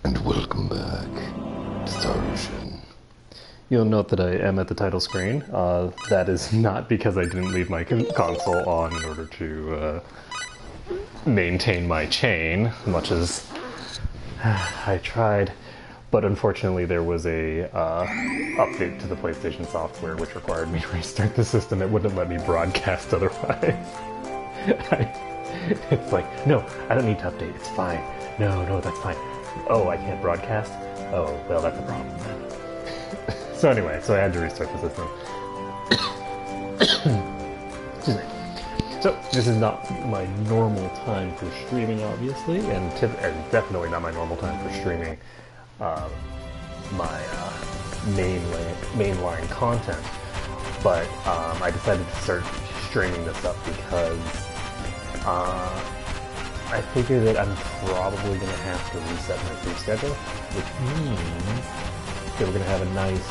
And welcome back to Star Ocean. You'll note that I am at the title screen. That is not because I didn't leave my console on in order to maintain my chain, much as I tried. But unfortunately there was a update to the PlayStation software which required me to restart the system. It wouldn't let me broadcast otherwise. It's like, no, I don't need to update, it's fine. No, that's fine. Oh, I can't broadcast? Oh, well, that's a problem then. So anyway, I had to restart the system. Excuse me. So, this is not my normal time for streaming, obviously, and definitely not my normal time for streaming my mainline content. But I decided to start streaming this up because I figure that I'm probably going to have to reset my sleep schedule, which means that we're going to have a nice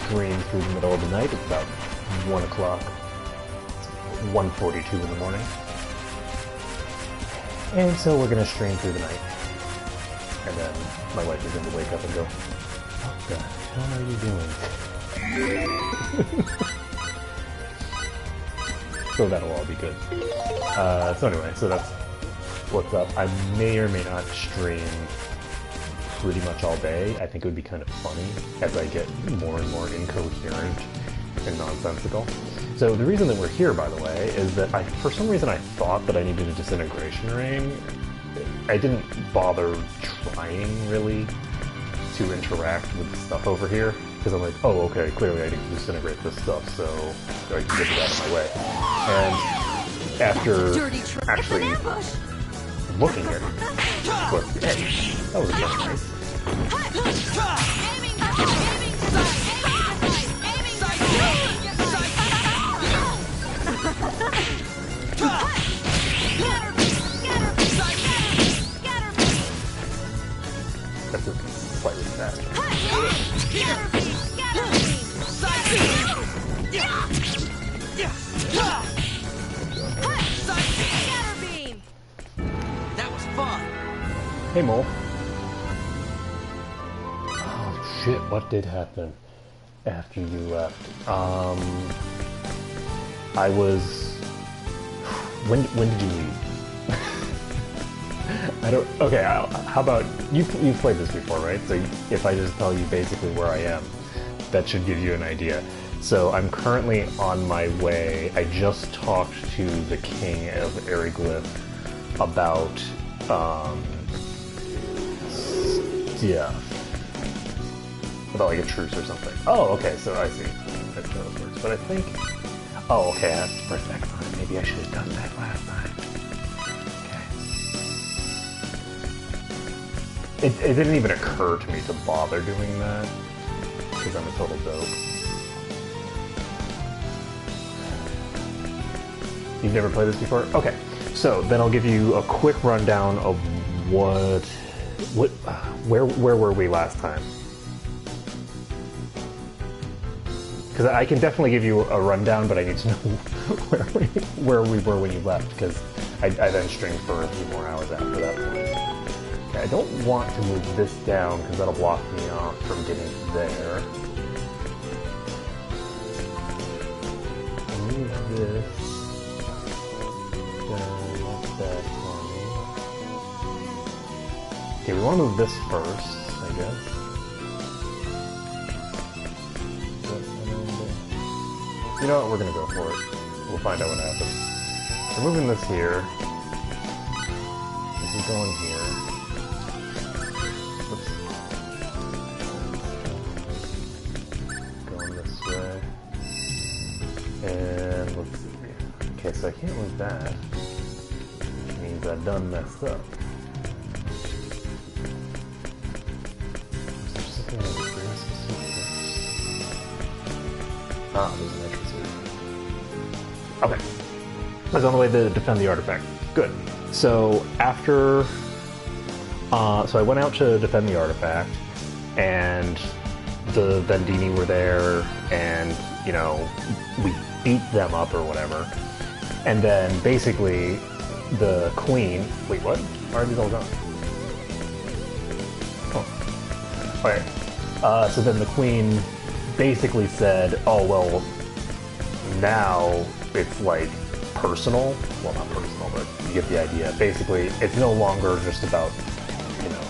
stream through the middle of the night. It's about 1 o'clock. It's 1:42 in the morning. And so we're going to stream through the night. And then my wife is going to wake up and go, "What the hell are you doing?" So that'll all be good. So anyway, so that's what's up. I may or may not stream pretty much all day. I think it would be kind of funny as I get more and more incoherent and nonsensical. So the reason that we're here, by the way, is that for some reason I thought that I needed a disintegration ring. I didn't bother trying really to interact with the stuff over here because I'm like, oh, okay, clearly I need to disintegrate this stuff, so I can get it out of my way. And after actually looking at it, but hey, that was just nice. That's just slightly faster. That was fun. Hey, Mole. Oh shit! What did happen after you left? I was. When did you leave? I don't. Okay, how about you've played this before, right? So if I just tell you basically where I am, that should give you an idea. So I'm currently on my way. I just talked to the king of Eriglyph about about like a truce or something. Oh, okay. So I see. That's how this works. But I think. Oh, okay. I have to press X on it. Maybe I should have done that last time. It didn't even occur to me to bother doing that, because I'm a total dope. You've never played this before? Okay, so then I'll give you a quick rundown of where were we last time? Because I can definitely give you a rundown, but I need to know where we were when you left, because I then streamed for a few more hours after that point. I don't want to move this down because that'll block me off from getting there. Move this down like that for me. Okay, we want to move this first, I guess. You know what, we're going to go for it. We'll find out what happens. We're moving this here. This is going here. And let's see. Okay, so I can't move that. Which means I've done messed up. Is there something I was really supposed to do first? Ah, there's an entrance here. Okay. I was on the way to defend the artifact. Good. So after so I went out to defend the artifact, and the Vendini were there, and you know, we beat them up or whatever. And then basically the queen... Wait, what? Why are these all gone? Oh. Okay. So then the queen basically said, oh, well, now it's like personal. Well, not personal, but you get the idea. Basically, it's no longer just about, you know,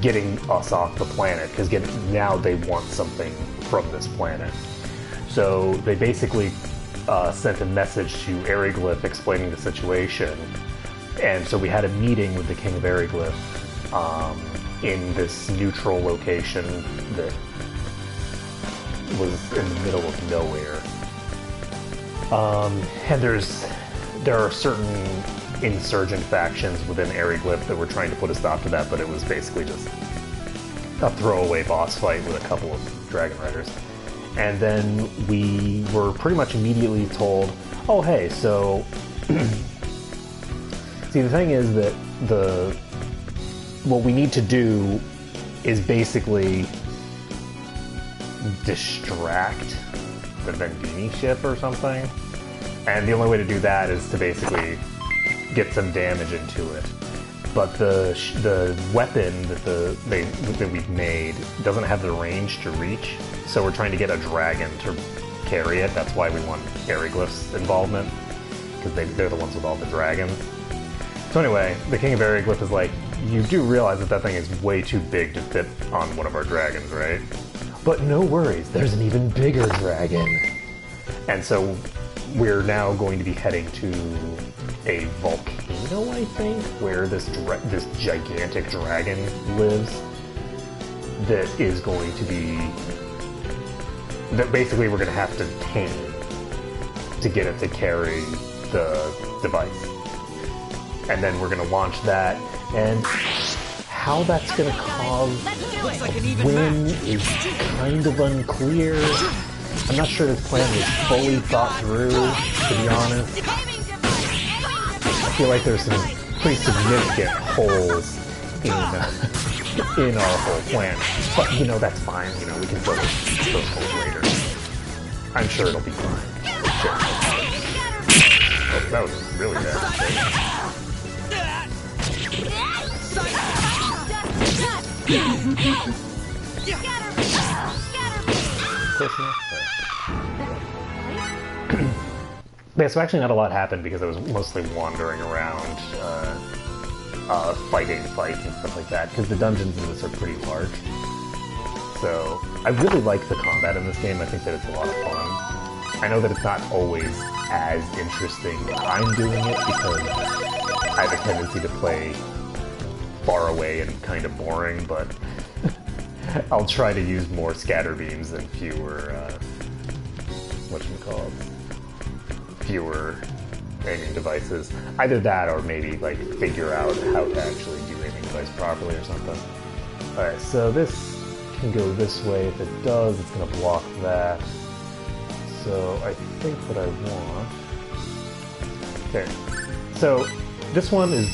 getting us off the planet, because now they want something from this planet. So they basically sent a message to Eriglyph explaining the situation. And so we had a meeting with the King of Eriglyph in this neutral location that was in the middle of nowhere. And there are certain insurgent factions within Eriglyph that were trying to put a stop to that, but it was basically just a throwaway boss fight with a couple of Dragon Riders. And then we were pretty much immediately told, oh hey, so... See, the thing is that what we need to do is basically distract the Vendini ship or something. And the only way to do that is to basically get some damage into it. But the weapon that we've made doesn't have the range to reach, so we're trying to get a dragon to carry it. That's why we want Eriglyph's involvement, because they're the ones with all the dragons. So anyway, the King of Eriglyph is like, you do realize that thing is way too big to fit on one of our dragons, right? But no worries, there's an even bigger dragon. And so we're now going to be heading to a volcano, I think, where this gigantic dragon lives. That is going to be... that basically we're going to have to tame to get it to carry the device. And then we're going to launch that, and how that's going to cause a win is kind of unclear. I'm not sure this plan was fully thought through, to be honest. I feel like there's some pretty significant holes in our whole plan. But, you know, that's fine. You know, we can fill those holes later. I'm sure it'll be fine. Sure. Oh, that was really bad. Yeah, so actually not a lot happened because I was mostly wandering around, fighting fights and stuff like that, because the dungeons in this are pretty large. So, I really like the combat in this game. I think that it's a lot of fun. I know that it's not always as interesting when I'm doing it, because I have a tendency to play far away and kind of boring, but I'll try to use more scatter beams and fewer, fewer aiming devices. Either that, or maybe, like, figure out how to actually do aiming device properly or something. Alright, so this can go this way. If it does, it's going to block that. So I think what I want... Okay, so this one is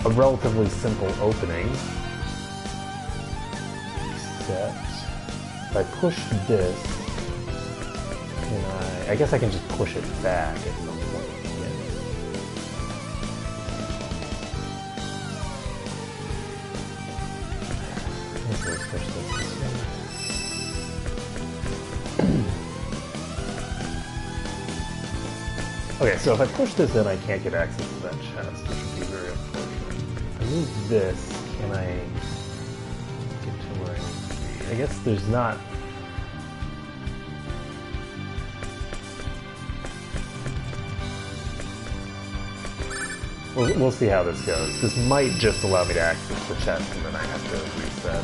a relatively simple opening, except if I push this, can I guess I can just push it back at some point again. Let's push this way. Okay, so if I push this in, I can't get access to that chest, which would be very unfortunate. If I move this, can I get to where I need to be? I guess there's not... We'll see how this goes. This might just allow me to access the chest, and then I have to reset.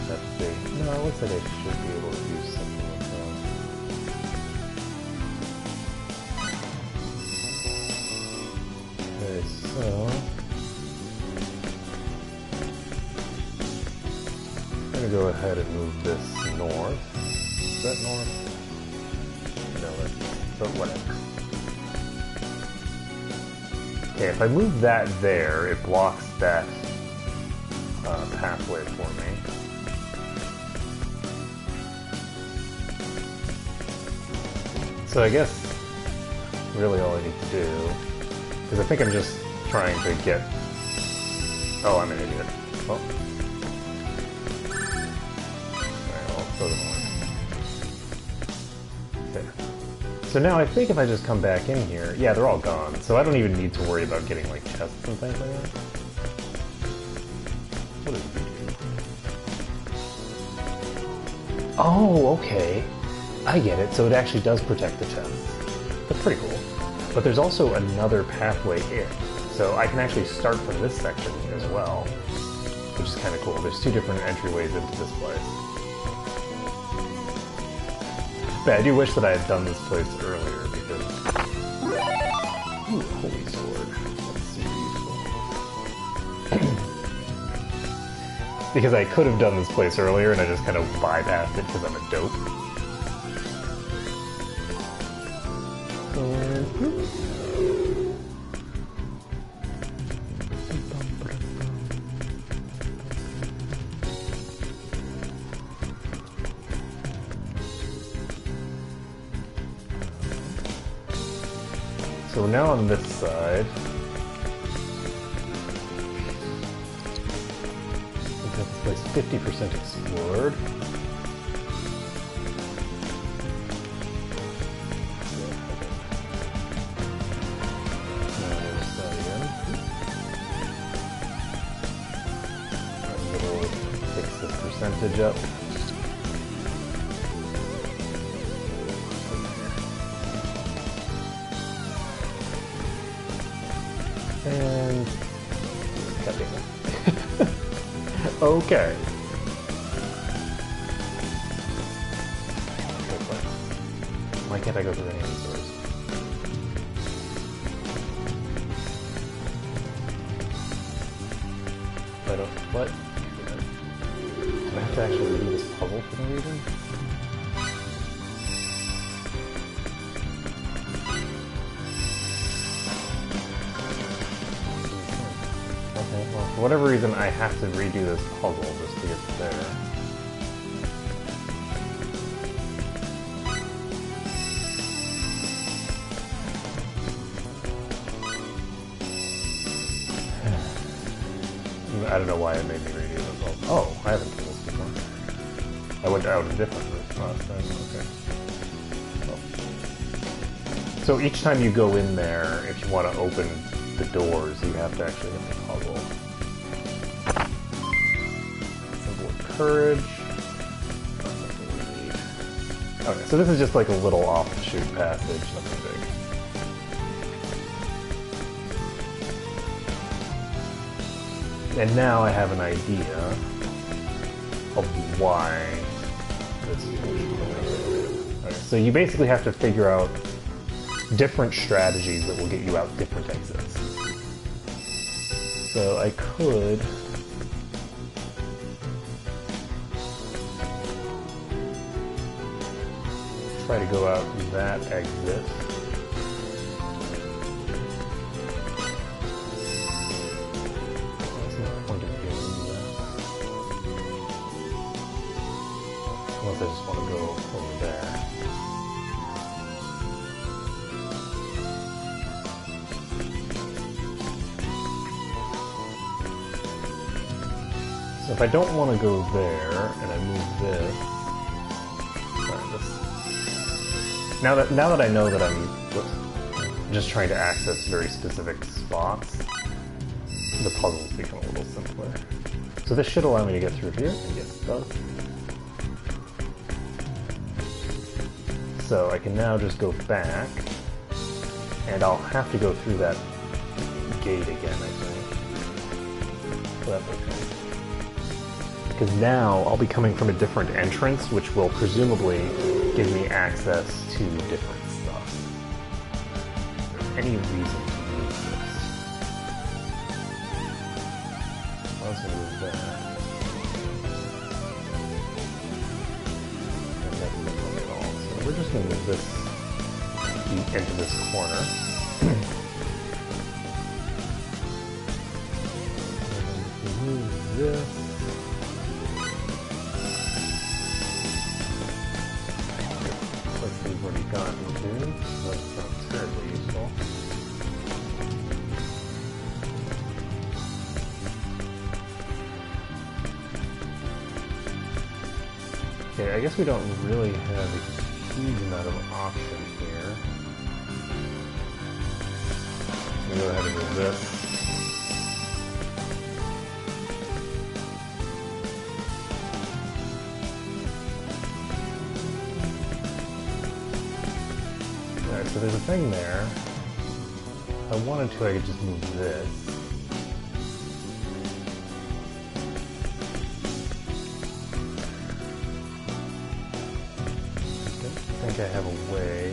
Let's see. No, it looks like I should be able to do something like that. Okay, so... I'm gonna go ahead and move this north. Is that north? But whatever. Okay, if I move that there, it blocks that pathway for me. So I guess really all I need to do, because I think I'm just trying to get... Oh, I'm an idiot. Well. Alright, well, so doesn't work. Okay. So now I think if I just come back in here... Yeah, they're all gone, so I don't even need to worry about getting, like, chests and things like that. What is it? Oh, okay. I get it, so it actually does protect the chests. That's pretty cool. But there's also another pathway in. So I can actually start from this section as well, which is kind of cool. There's two different entryways into this place. But I do wish that I had done this place earlier, because... Ooh, holy sword. That's super useful. Because I could have done this place earlier, and I just kind of bypassed it because I'm a dope. So now on this side, we've got this place 50% explored. Now there's that again. We'll fix this percentage up. And... okay. Why can't I go through any of these doors? I don't... What? Do I have to actually redo this puzzle for some reason? Well, for whatever reason, I have to redo this puzzle just to get there. I don't know why it made me redo this puzzle. Oh, I haven't done this before. I went out a different route last time. Okay. Well. So each time you go in there, if you want to open the doors, you have to actually hit the puzzle. Symbol of courage. Okay, so this is just like a little offshoot passage, nothing big. And now I have an idea of why this is. Okay, so you basically have to figure out different strategies that will get you out different exits. So I could... try to go out that exit. There's no point of doing that. Unless I just want to go over there. So if I don't want to go there, and I move this... Sorry, this... Now that I know that I'm just trying to access very specific spots, the puzzles become a little simpler. So this should allow me to get through here, and yes it does. So I can now just go back, and I'll have to go through that gate again, I think. So that's okay. Because now I'll be coming from a different entrance, which will presumably give me access to different stuff. Is there any reason to move this? I was going to move that. That doesn't look like at all. So we're just going to move this into this corner. And move this. We've already gotten to, so that's not terribly useful. Okay, I guess we don't really have a huge amount of options here. I'm gonna go ahead and move this. Alright, so there's a thing there. If I wanted to, I could just move this. I think I have a way,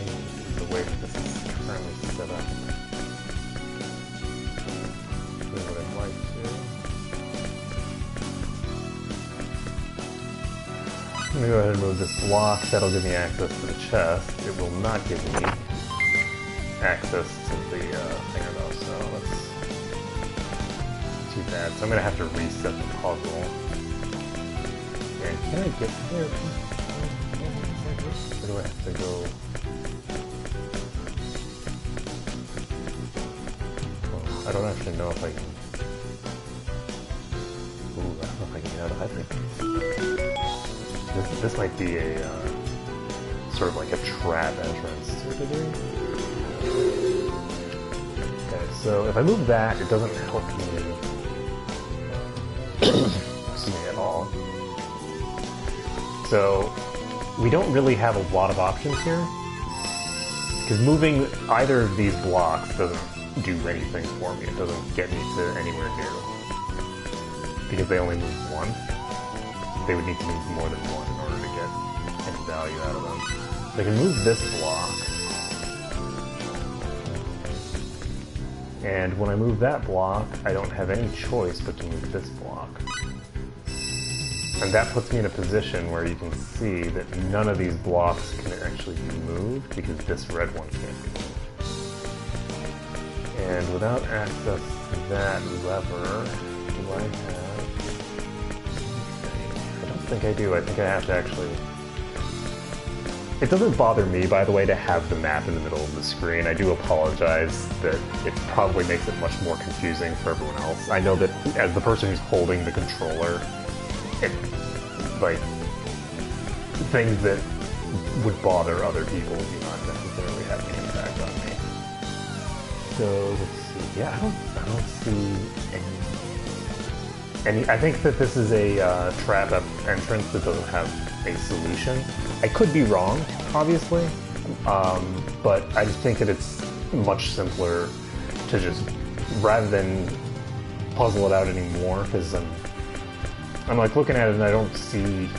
the way that this is currently set up, doing what I'd like to. I'm going to go ahead and move this block. That'll give me access to the chest. It will not give me access to the thing though, so that's too bad. So I'm going to have to reset the puzzle. And can I get there? Where do I have to go? Well, I don't actually know if I can... Ooh, I don't know if I can get out of hyper. This might be a, sort of like a trap entrance to a degree. Okay, so if I move that, it doesn't help me... excuse me, at all. So... we don't really have a lot of options here, because moving either of these blocks doesn't do anything for me. It doesn't get me to anywhere new, because they only move one. They would need to move more than one in order to get any value out of them. They can move this block, and when I move that block, I don't have any choice but to move this block. And that puts me in a position where you can see that none of these blocks can actually be moved because this red one can't be moved. And without access to that lever, do I have... I don't think I do. I think I have to actually... It doesn't bother me, by the way, to have the map in the middle of the screen. I do apologize that it probably makes it much more confusing for everyone else. I know that as the person who's holding the controller, like, things that would bother other people do not necessarily have an impact on me. So, let's see. Yeah, I don't see any... I think that this is a trap entrance that doesn't have a solution. I could be wrong, obviously, but I just think that it's much simpler to just, rather than puzzle it out anymore, because I'm like looking at it and I don't see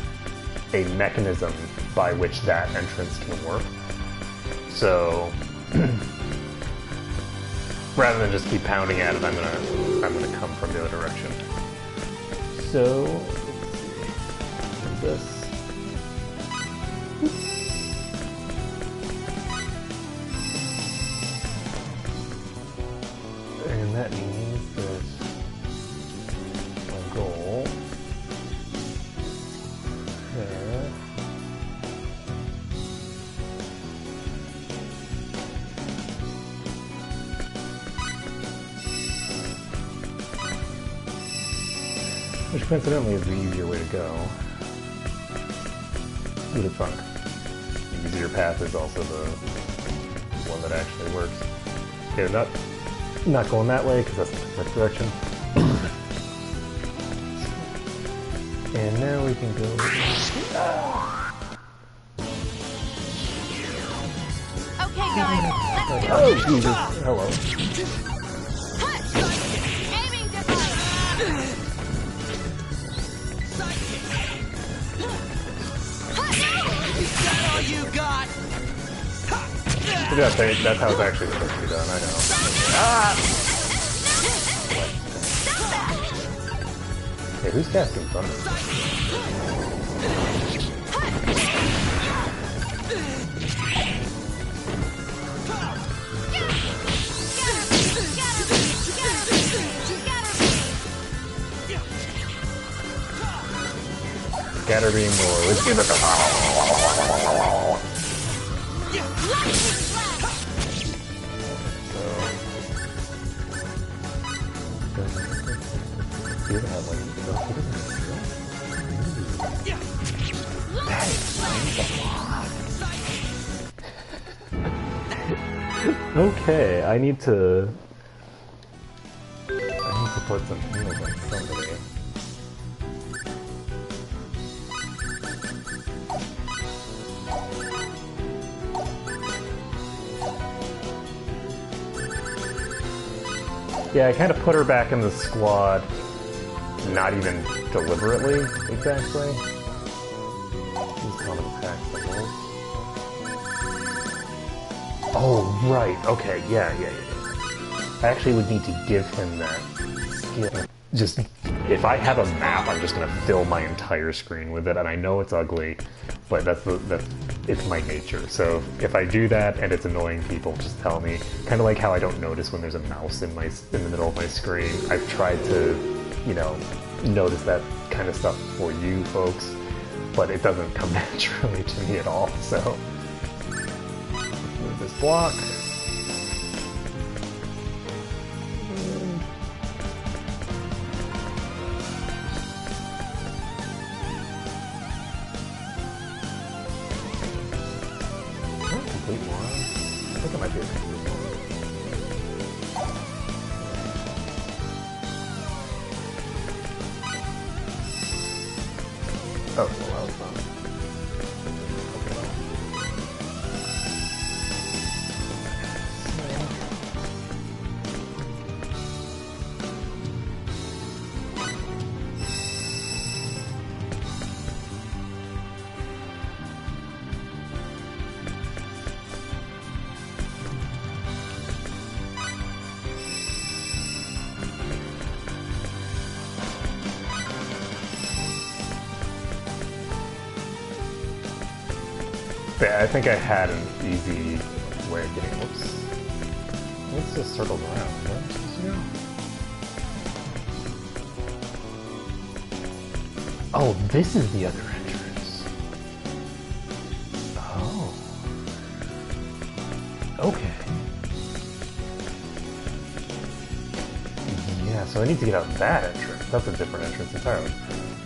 a mechanism by which that entrance can work. So rather than just keep pounding at it, I'm gonna come from the other direction. So let's see. This. And that means that my goal there which coincidentally is the easier way to go. Who'd have thunk? The easier path is also the one that actually works. Okay, not going that way because that's the correct direction. And now we can go. Okay, guys, let's do Oh, it. Jesus! Hello. Aiming device. Is that all you got? That's how it's actually supposed to be done. I know. Ah! Hey, who's casting thunder? Scatter beam more. Let's give it the That is Okay, I need to put some heals on somebody. Yeah, I kind of put her back in the squad, not even deliberately, exactly. These common attack symbols. Oh, right, okay, yeah. I actually would need to give him that skill. Just, if I have a map, I'm just gonna fill my entire screen with it, and I know it's ugly, but it's my nature. So if I do that and it's annoying people, just tell me. Kind of like how I don't notice when there's a mouse in the middle of my screen. I've tried to, notice that kind of stuff for you folks, but it doesn't come naturally to me at all. So let's move this block. Complete one. I think it might be a complete one. Oh, well, that was fun. Yeah, I think I had an easy way of getting. Whoops. Let's just circle around. Where am I supposed to go? Oh, this is the other entrance. Oh. Okay. Yeah, so I need to get out that entrance. That's a different entrance entirely.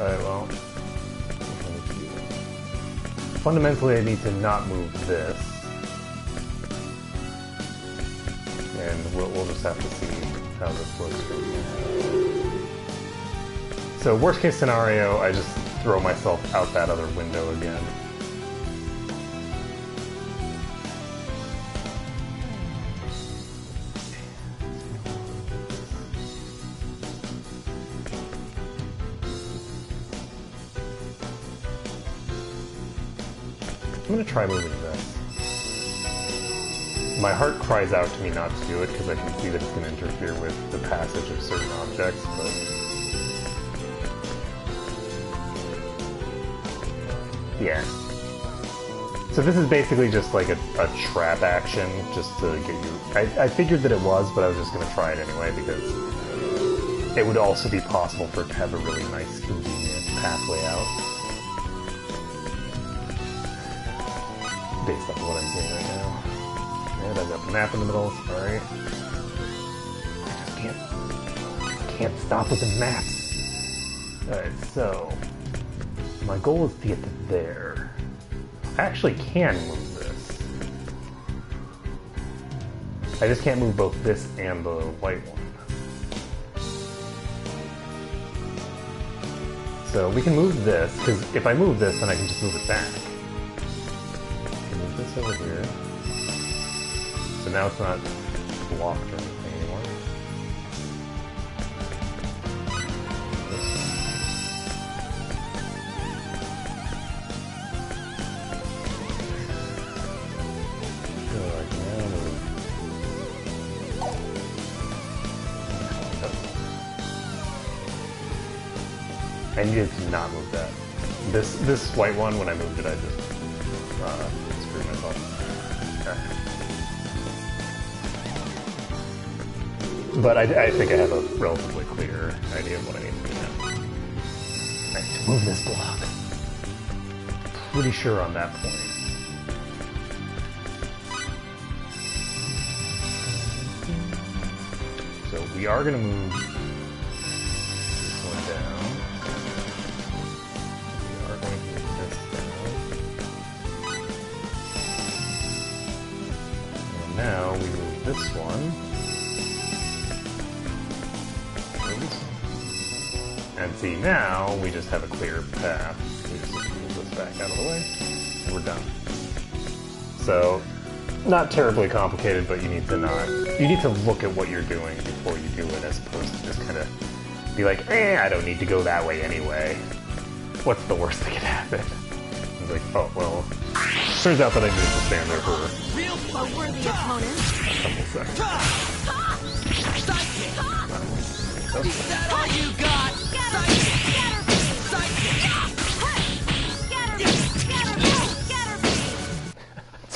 Alright, well. Fundamentally, I need to not move this. And we'll just have to see how this works from here. So worst case scenario, I just throw myself out that other window again. I'm gonna try moving this. My heart cries out to me not to do it because I can see that it's gonna interfere with the passage of certain objects, but... yeah. So this is basically just like a trap action, just to get you... I figured that it was, but I was just gonna try it anyway because it would also be possible for it to have a really nice, convenient pathway out. Based on what I'm seeing right now. And I've got the map in the middle, sorry. I just can't stop with the maps. Alright, so my goal is to get to there. I actually can move this. I just can't move both this and the white one. So we can move this, because if I move this, then I can just move it back. This over here. So now it's not blocked or anything anymore. This one. So I can now move. I needed to not move that. This white one, when I moved it, I just screwed myself. Okay. But I think I have a relatively clear idea of what I need to do now. I need to move this block. Pretty sure on that point. So we are going to move this one down. We are going to move this down. And now we move this one. And see, now we just have a clear path. We just move this back out of the way, and we're done. So, not terribly complicated, but you need to look at what you're doing before you do it, as opposed to just kind of be like, I don't need to go that way anyway. What's the worst that could happen? It's like, oh, well, turns out that I needed to stand there for A worthy opponent. a couple seconds. Is that all you got?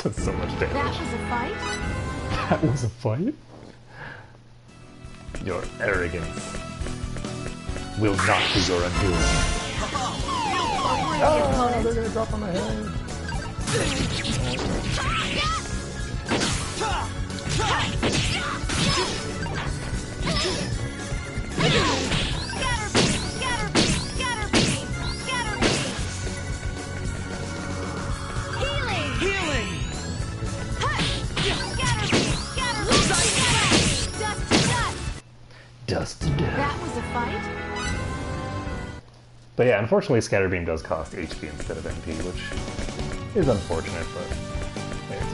That's so much damage. That was a fight? That was a fight? Your arrogance will not be your undoing. They're gonna drop on my head. Healing! Dust to death. That was a fight? But yeah, unfortunately Scatter Beam does cost HP instead of MP, which is unfortunate, but hey, it's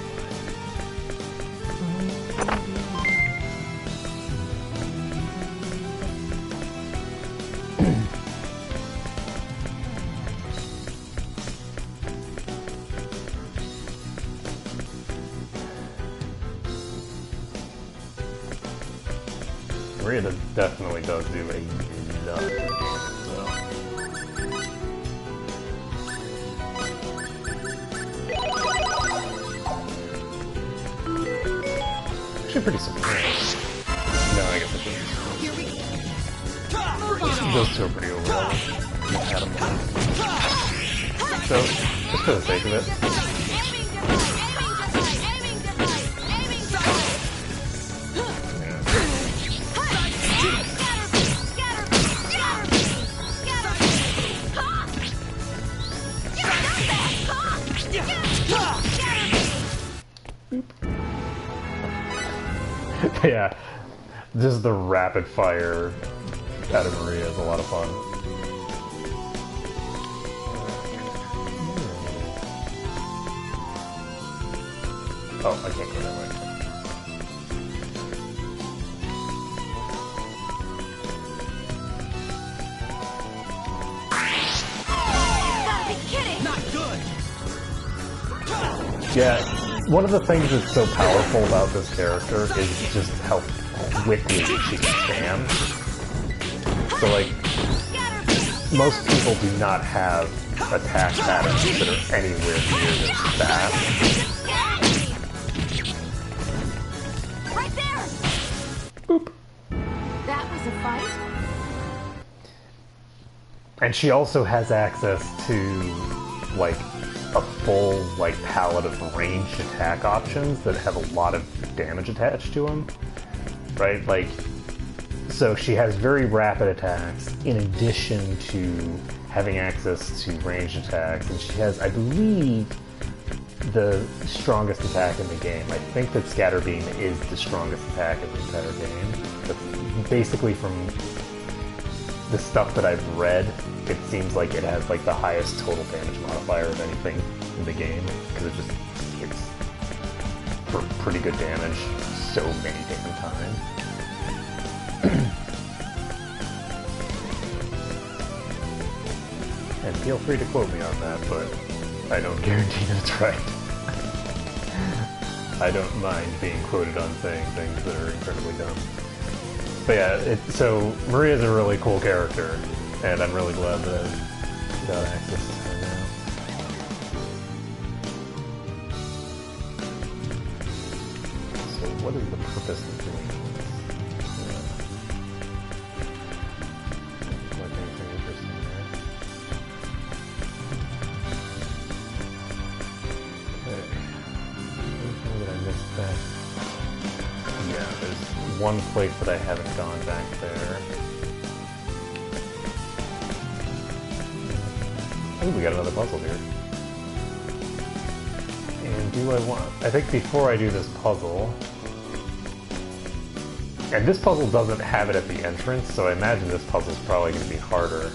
Maria definitely does do a lot of damage as well. Actually pretty surprised. No, I guess I shouldn't. Those two are pretty overall. So, just for the sake of it. Yeah, just the rapid fire out of Maria is a lot of fun. Oh, I can't go that way. Gotta be kidding! Not good! Yeah, one of the things that's so powerful about this character is just how quickly she can spam. So like, most people do not have attack patterns that are anywhere near this fast. Right there! Boop. That was a fight? And she also has access to, like, a full, like, palette of ranged attack options that have a lot of damage attached to them. Right? Like, so she has very rapid attacks in addition to having access to ranged attacks. And she has, I believe, the strongest attack in the game. I think that Scatter Beam is the strongest attack in the entire game. But basically from the stuff that I've read, it seems like it has like the highest total damage modifier of anything in the game, because it just hits for pretty good damage so many different times. And feel free to quote me on that, but I don't guarantee that it's right. I don't mind being quoted on saying things that are incredibly dumb. But yeah, so Maria's a really cool character, and I'm really glad that I've got access to her now. So what is the purpose of doing this? Like anything interesting there? Okay. Anything that I missed back? Yeah, there's one place that I haven't gone back there. Oh, we got another puzzle here. And do I want... I think before I do this puzzle, And this puzzle doesn't have it at the entrance, so I imagine this puzzle is probably going to be harder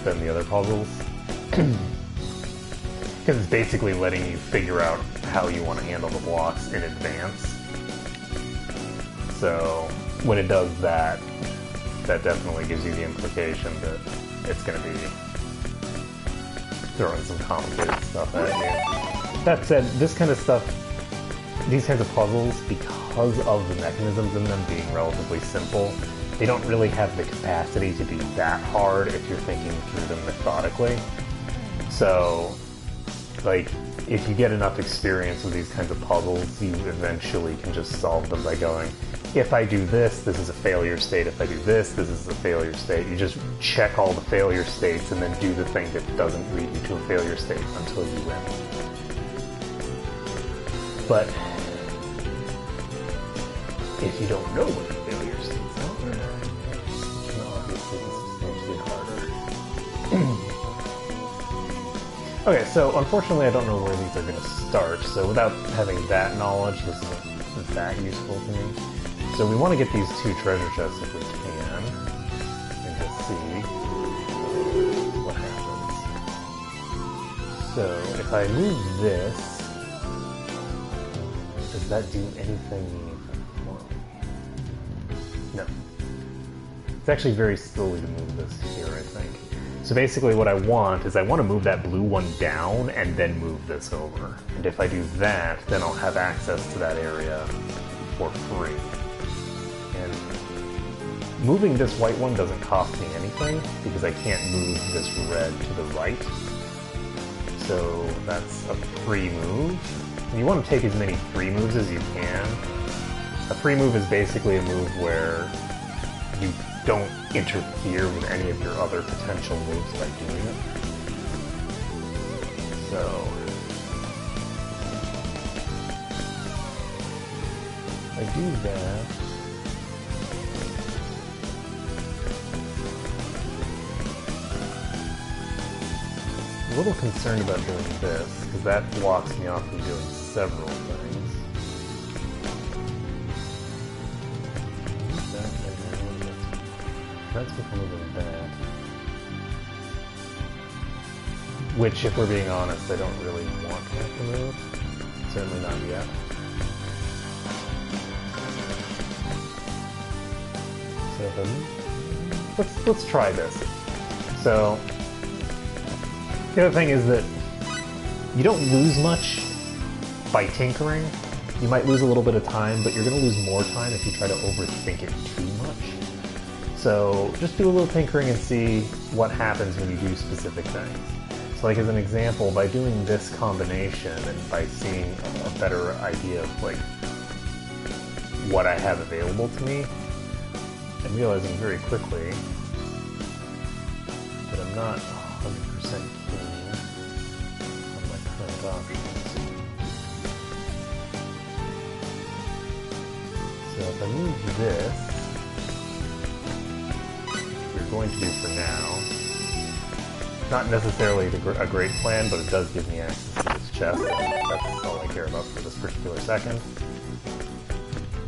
than the other puzzles. Because it's basically letting you figure out how you want to handle the blocks in advance. So when it does that, that definitely gives you the implication that it's going to be throwing some complicated stuff at you. That said, this kind of stuff, these kinds of puzzles, because of the mechanisms in them being relatively simple, they don't really have the capacity to be that hard if you're thinking through them methodically. So, like, if you get enough experience with these kinds of puzzles, you eventually can just solve them by going, if I do this, this is a failure state. If I do this, this is a failure state. You just check all the failure states and then do the thing that doesn't lead you to a failure state until you win. But if you don't know what the failure states are, then obviously it's substantially harder. Okay, so unfortunately I don't know where these are going to start, so without having that knowledge, this isn't that useful to me. So we want to get these two treasure chests if we can, and just see what happens. So if I move this, does that do anything meaningful for me? No. It's actually very silly to move this here, I think. So basically what I want is I want to move that blue one down and then move this over. And if I do that, then I'll have access to that area for free. And moving this white one doesn't cost me anything because I can't move this red to the right. So that's a free move. And you want to take as many free moves as you can. A free move is basically a move where you don't interfere with any of your other potential moves by doing it. So if I do that, I'm a little concerned about doing this, because that blocks me off from doing several things. That's becoming that. Which, if we're being honest, I don't really want to have to move. Certainly not yet. So if let's try this. So the other thing is that you don't lose much by tinkering. You might lose a little bit of time, but you're going to lose more time if you try to overthink it too much. So just do a little tinkering and see what happens when you do specific things. So like as an example, by doing this combination and by seeing a better idea of like what I have available to me, I'm realizing very quickly that I'm not 100% keen on my current options. So if I move this, going to do for now. Not necessarily a great plan, but it does give me access to this chest. That's all I care about for this particular second.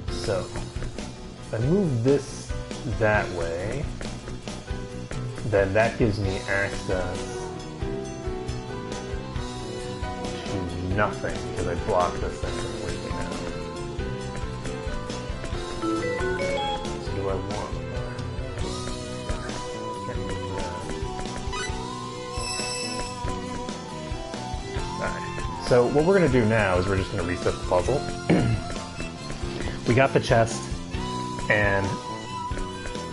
So, if I move this that way, then that gives me access to nothing, because I blocked this thing completely now. So do I want So what we're going to do now is we're just going to reset the puzzle. We got the chest, and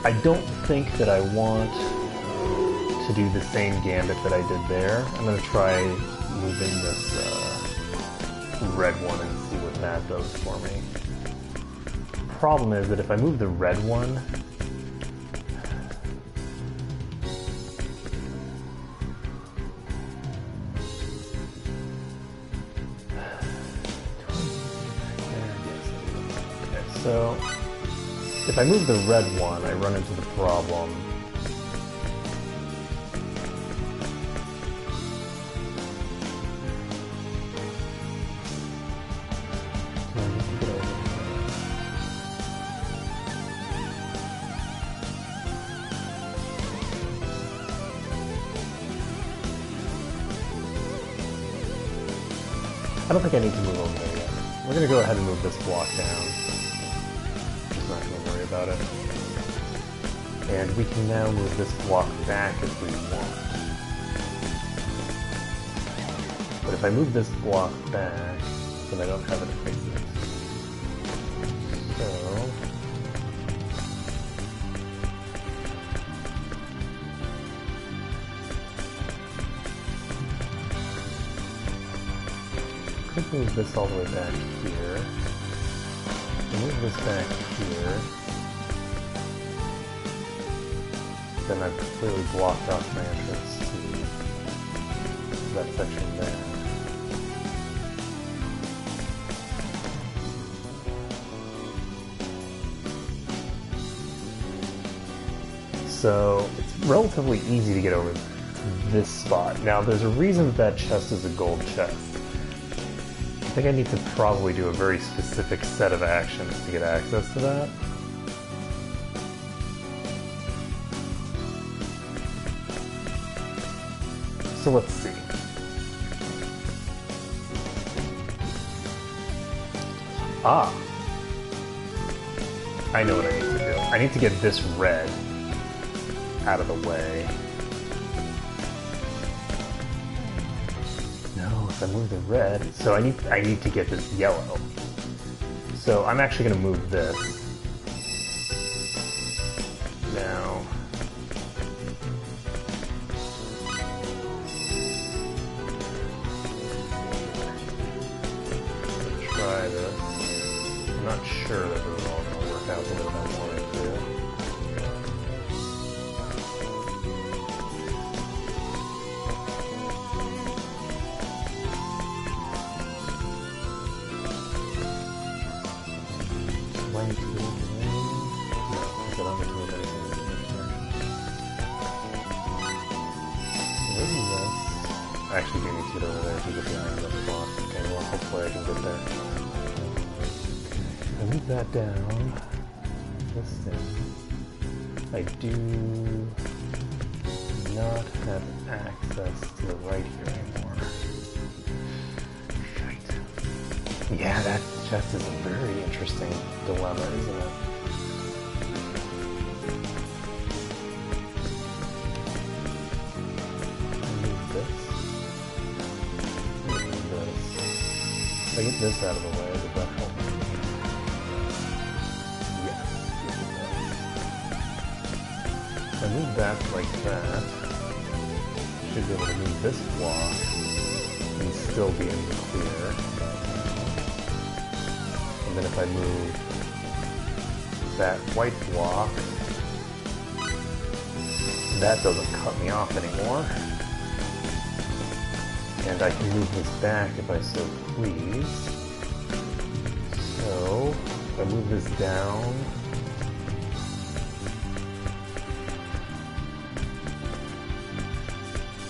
I don't think that I want to do the same gambit that I did there. I'm going to try moving this red one and see what that does for me. Problem is that if I move the red one, so, if I move the red one, I run into the problem. don't think I need to move over there yet. We're gonna go ahead and move this block down. Just not gonna worry about it. And we can now move this block back if we want. But if I move this block back, then I don't have it to fix it. So... could move this all the way back here. Move this back here. Then I've completely blocked off my entrance to that section there. So it's relatively easy to get over this spot. Now there's a reason that chest is a gold chest. I think I need to probably do a very specific set of actions to get access to that. So let's see. Ah! I know what I need to do. I need to get this red out of the way. No, if I move the red, so I need to get this yellow. So I'm actually going to move this. Now, try this. I'm not sure that this is all going to work out the way I want it to. I actually do need to get over there to get behind the block. Okay, well, hopefully I can get there. I move that down. This down. I do not have access to the right here anymore. Shite. Yeah, that chest is a very interesting dilemma, isn't it? If I get this out of the way, would that help me? Yes. If I move that like that, I should be able to move this block and still be in the clear. And then if I move that white block, that doesn't cut me off anymore. And I can move this back if I so please. So, if I move this down,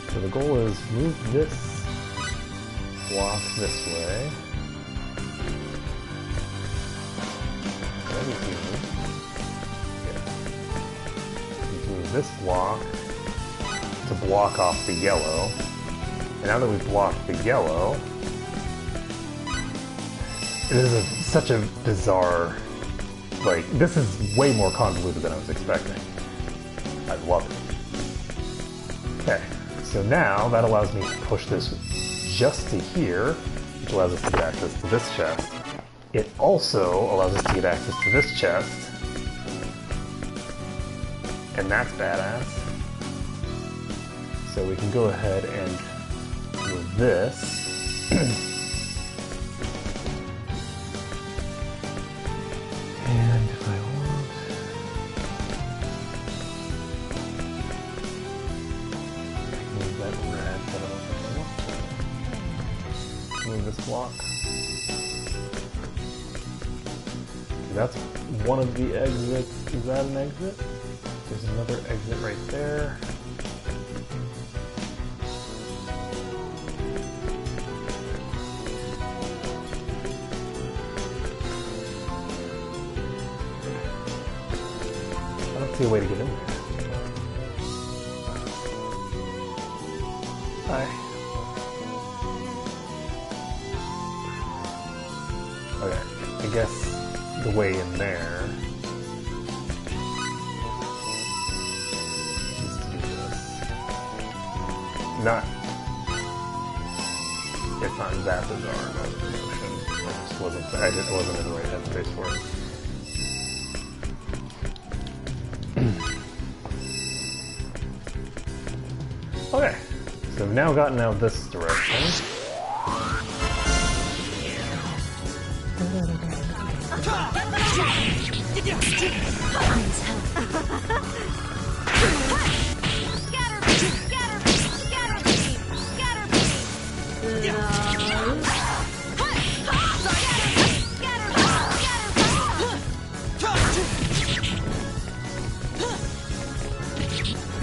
so the goal is move this block this way. That is easy. Yeah. Move this block to block off the yellow. And now that we've blocked the yellow, it is such a bizarre, like, this is way more convoluted than I was expecting. I love it. Okay, so now that allows me to push this just to here, which allows us to get access to this chest. It also allows us to get access to this chest, and that's badass. So we can go ahead and move this. And if I want, I can move that red, but I don't think I want to. Move this block. That's one of the exits. Is that an exit? There's another exit right there. I don't see a way to get in there. Hi. guess the way in there is to do this. Not. It's not that bizarre about the motion. I just wasn't. I wasn't in the right headspace for it. Okay, so we've now gotten out this direction.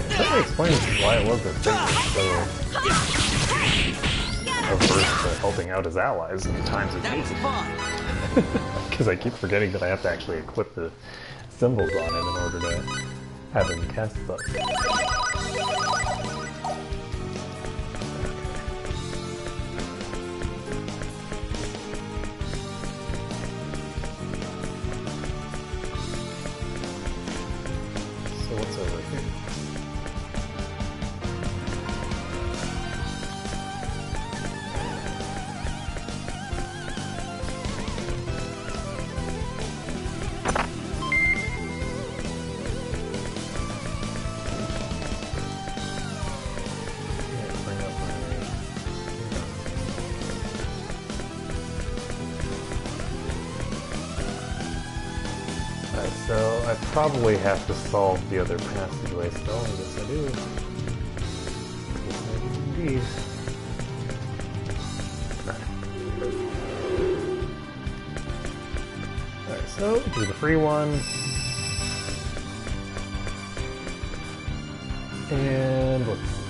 That explains why it was that Satan was so averse to helping out his allies in times of need. Because I keep forgetting that I have to actually equip the symbols on him in order to have him cast stuff. So what's over here? So I probably have to solve the other passageway still. I guess I do. Yes, I do indeed. Alright, so do the free one. And let's see.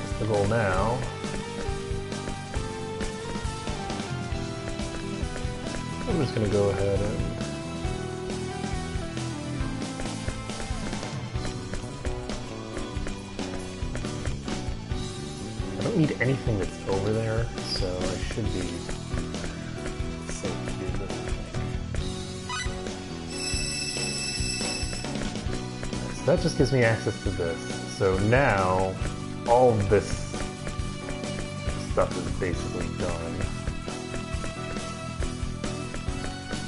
What's the goal now? I'm just going to go ahead and I don't need anything that's over there, so I should be safe to do this, I think. So that just gives me access to this. So now all of this stuff is basically done.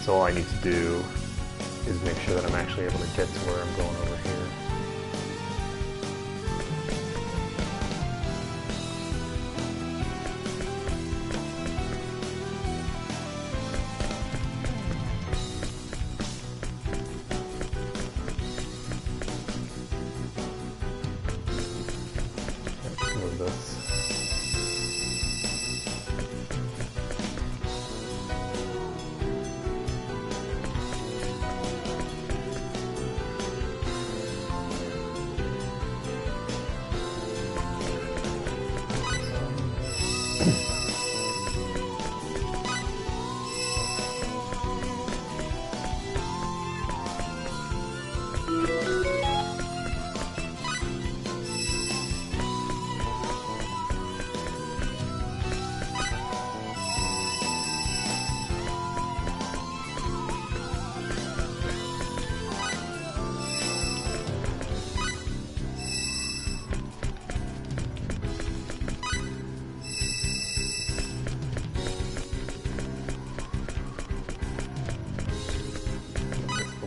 So all I need to do is make sure that I'm actually able to get to where I'm going over here. Let's move this.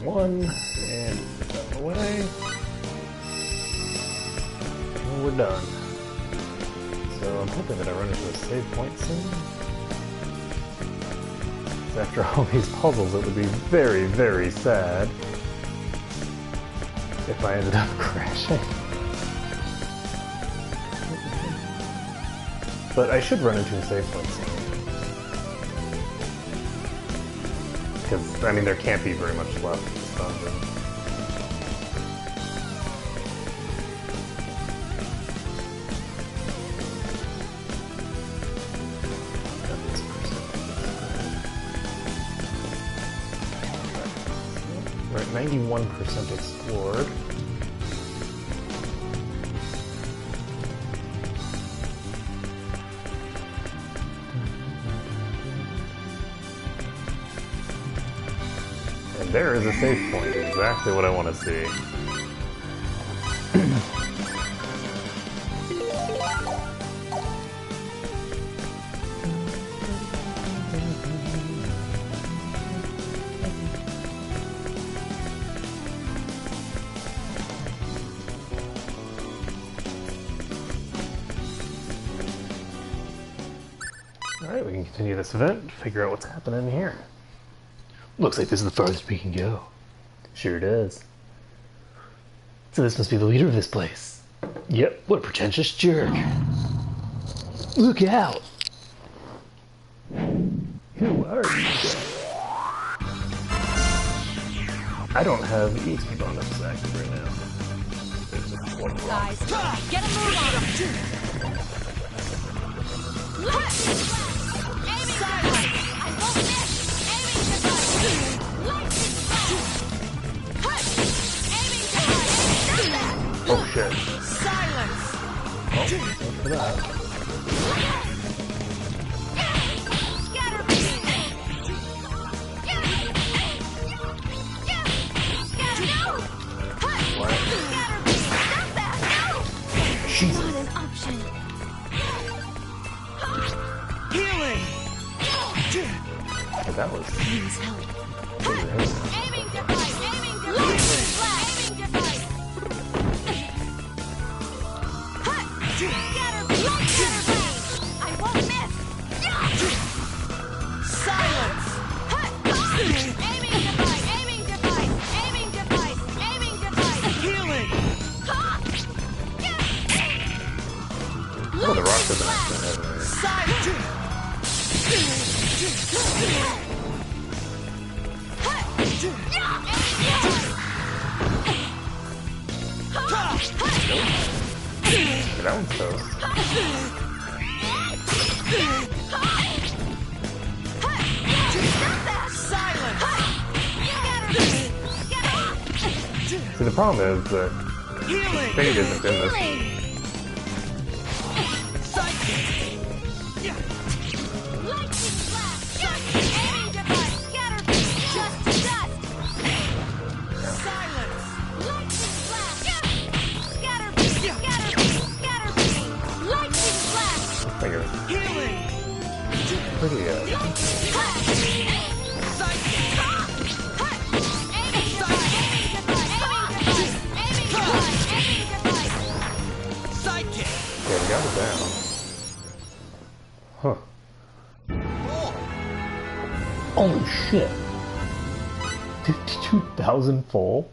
One, and get out of the way. And we're done. So I'm hoping that I run into a save point soon. 'Cause after all these puzzles, it would be very, very sad if I ended up crashing. But I should run into a save point soon. Because, I mean, there can't be very much left in this dungeon. We're at 91% explored. And there is a save point, exactly what I want to see. Alright, we can continue this event, figure out what's happening here. Looks like this is the farthest we can go. Sure does. So this must be the leader of this place. Yep, what a pretentious jerk. Look out! Who are you? I don't have EXP bonus active right now. There's one rock. Guys, get a move on him! Aiming silence! I won't miss! Aiming device! Lightning flash! Aiming device! Oh shit. Silence! Oh, thanks for that. Scatter beam! Scatter no! What? Scatter beam! Stop that! No! Jesus. Not an option. Healing! But that was... Please help. Aiming device! Aiming device! Flash! Aiming device! Scatter beam! Scatter beam! I won't miss! Silence! Aiming device! Aiming device! Aiming device! Aiming device! Healing! Oh, the rock doesn't actually have any... Silence! Okay, that one's toast. See, the problem is that Healing! Fade isn't in this. I think it's pretty, Sidekick! yeah, we got it down. Huh. Holy shit. 52,000 full?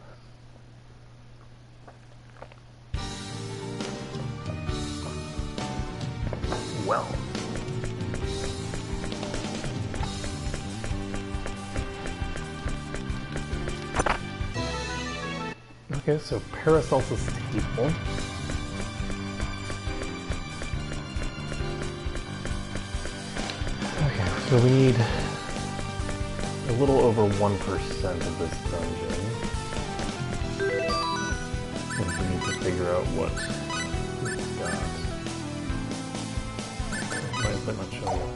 Well. Okay, so Paracelsus table. Okay, so we need a little over 1% of this dungeon. And we need to figure out what we've got. Why is that not showing up?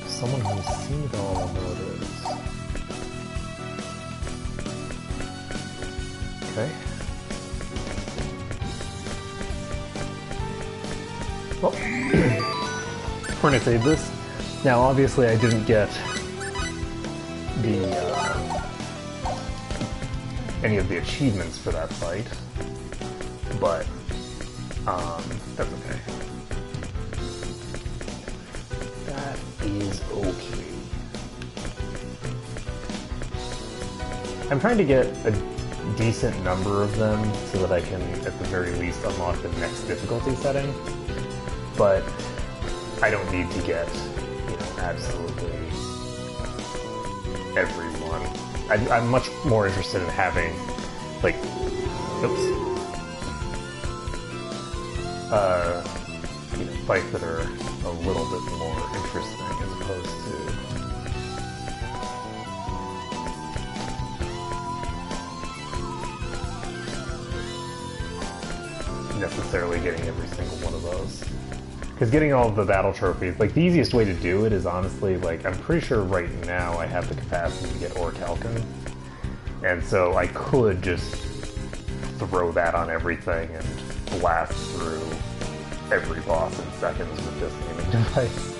Someone who's seen it all and know what it is. Okay. Well, we're gonna save this. Now, obviously, I didn't get the any of the achievements for that fight, but that's okay. That is okay. I'm trying to get a decent number of them so that I can, at the very least, unlock the next difficulty setting. But I don't need to get, you know, absolutely everyone. I'm much more interested in having, like, oops, you know, fights that are a little bit more interesting as opposed to necessarily getting every single one of those. Because getting all of the battle trophies, like the easiest way to do it is honestly, like I'm pretty sure right now I have the capacity to get Orichalcum. And so I could just throw that on everything and blast through every boss in seconds with this aiming device.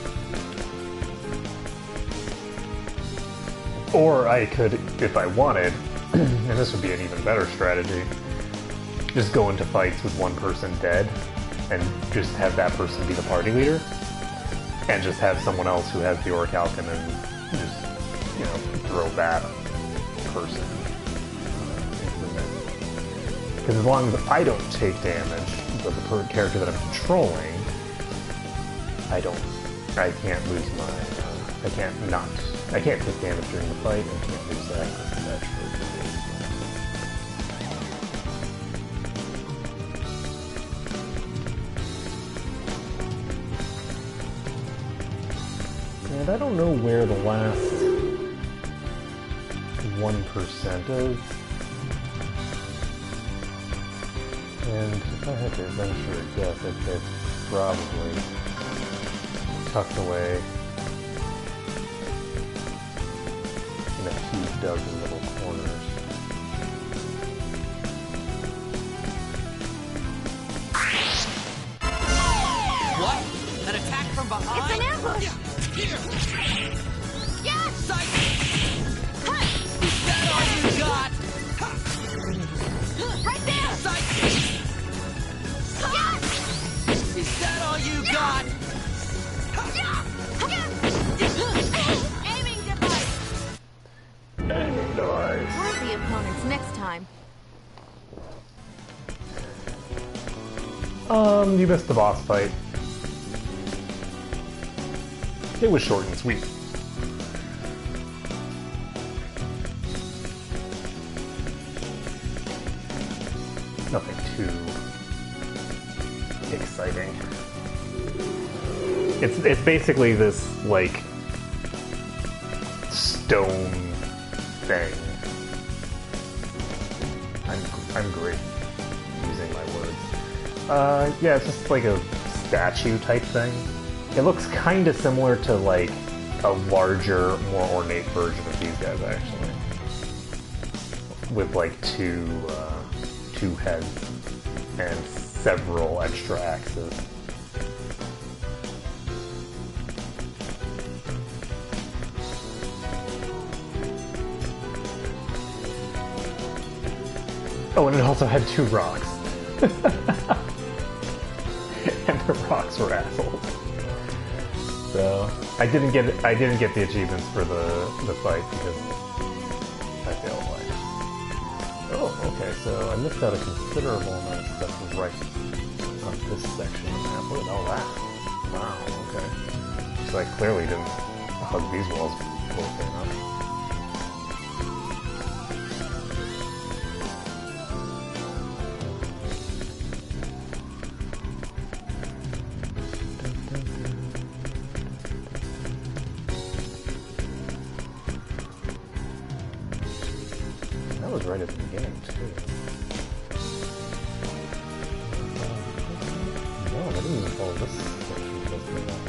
Or I could, if I wanted, and this would be an even better strategy, just go into fights with one person dead and just have that person be the party leader and just have someone else who has the Orichalcum and just, you know, throw that person into the mix. Because as long as I don't take damage, but the character that I'm controlling, I can't lose my, I can't take damage during the fight and can't lose access to that trophy. And I don't know where the last 1% is. And if I had to venture a guess, I'd say it's probably tucked away in a few dozen little corners. What? An attack from behind? It's an ambush! Yes! Psych! Is that all you got? Right there! Psych! Yes! Is that all you got? Aiming device! Aiming device. Worthy opponents next time. You missed the boss fight. It was short and sweet. Nothing too exciting. It's basically this like stone thing. I'm great using my words. Yeah, it's just like a statue type thing. It looks kind of similar to like a larger, more ornate version of these guys actually, with like two heads and several extra axes. Oh, and it also had 2 rocks. And the rocks were assholes. So I didn't get the achievements for the fight because I failed life. Oh, okay, so I missed out a considerable amount of stuff right on this section of the map. Look at all that. Wow, okay. So I clearly didn't hug these walls closely enough. That was right at the beginning, too. No, I didn't even follow this section closely enough.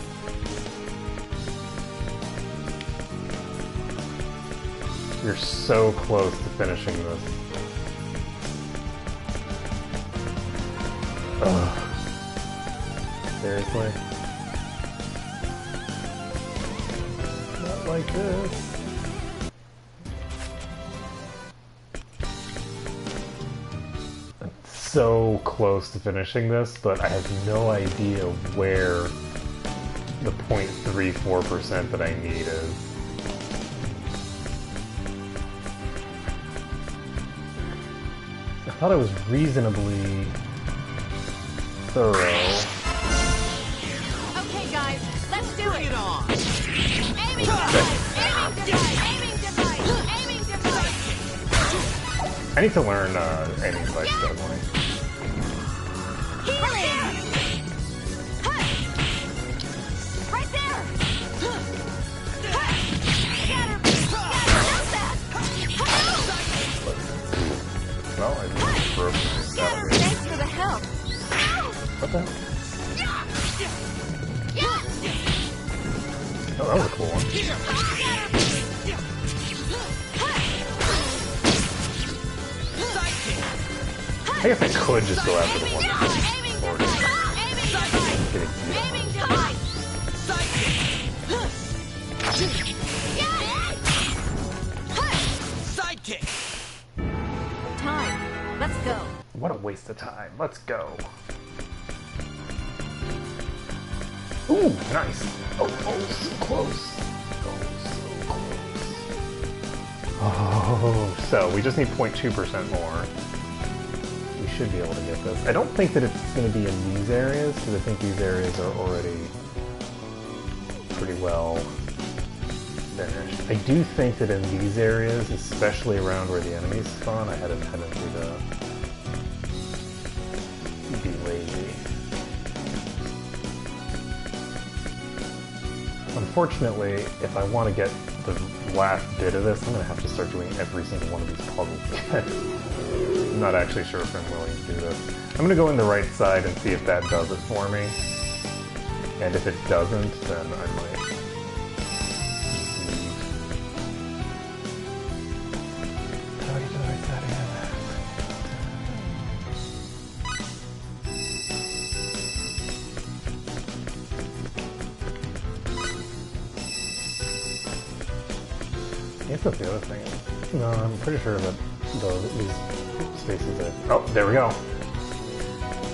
You're so close to finishing this. Ugh. Seriously? Not like this. So close to finishing this, but I have no idea where the 0.34% that I need is. I thought I was reasonably thorough. Okay, guys, let's do Bring it! it on! Aiming device! Aiming device! Aiming device! Aiming device! I need to learn aiming device definitely. Healing! Right there! Scatter! How's that? Well, I broke Scatter! that. Thanks for the help! I guess I could just go after the one Aiming that's device! already Aiming device! getting beat up. Aiming device! Sidekick! Time. Let's go. What a waste of time. Let's go. Ooh, nice. Oh, so close. Oh, so we just need 0.2% more. We should be able to get this. I don't think that it's going to be in these areas, because I think these areas are already pretty well finished. I do think that in these areas, especially around where the enemies spawn, I had a tendency to be lazy. Unfortunately, if I want to get the last bit of this, I'm going to have to start doing every single one of these puzzles again. I'm not actually sure if I'm willing to do this. I'm going to go in the right side and see if that does it for me. And if it doesn't, then I might just leave. How do you do the right side again? I guess that's the other thing. No, I'm pretty sure that these spaces are... Oh, there we go.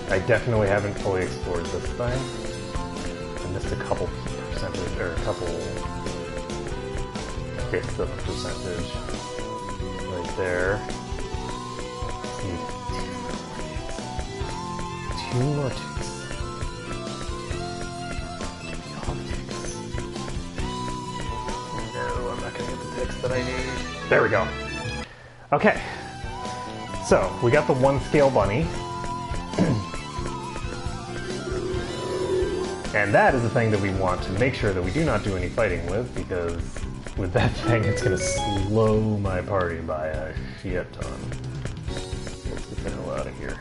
I definitely haven't fully explored this thing. I missed a couple percentage, or a couple bits of a percentage right there. Need two more ticks. Give me all the ticks. No, I'm not gonna get the ticks that I need. There we go. Okay. So, we got the 1 scale bunny. And that is the thing that we want to make sure that we do not do any fighting with, because with that thing it's going to slow my party by a shit ton. Let's get the hell out of here.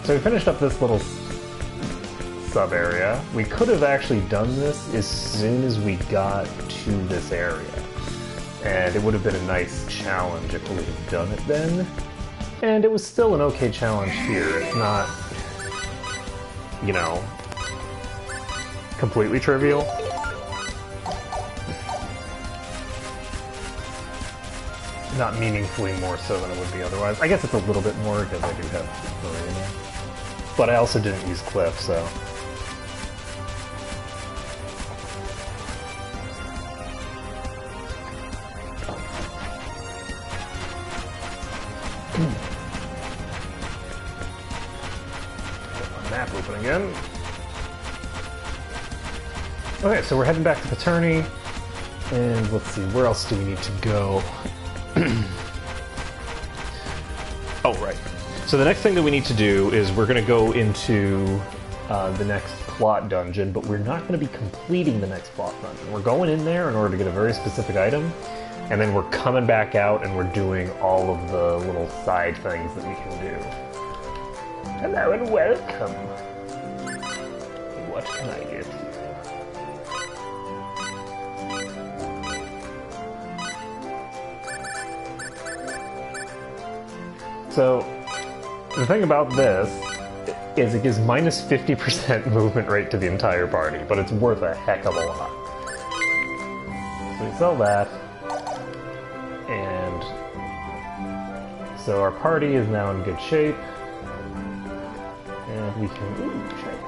So we finished up this little sub area. We could have actually done this as soon as we got to this area. And it would have been a nice challenge if we would have done it then. And it was still an okay challenge here. It's not, you know, completely trivial. Not meaningfully more so than it would be otherwise. I guess it's a little bit more because I do have Marina. But I also didn't use Cliff, so... Map open again. Okay, so we're heading back to Paterni, and let's see, where else do we need to go? Oh, right. So the next thing that we need to do is we're going to go into the next plot dungeon, but we're not going to be completing the next plot dungeon. We're going in there in order to get a very specific item, and then we're coming back out and we're doing all of the little side things that we can do. Hello and welcome. What can I get you? So, the thing about this is it gives minus 50% movement rate to the entire party, but it's worth a heck of a lot. So we sell that, and so our party is now in good shape. And we can... Ooh, check.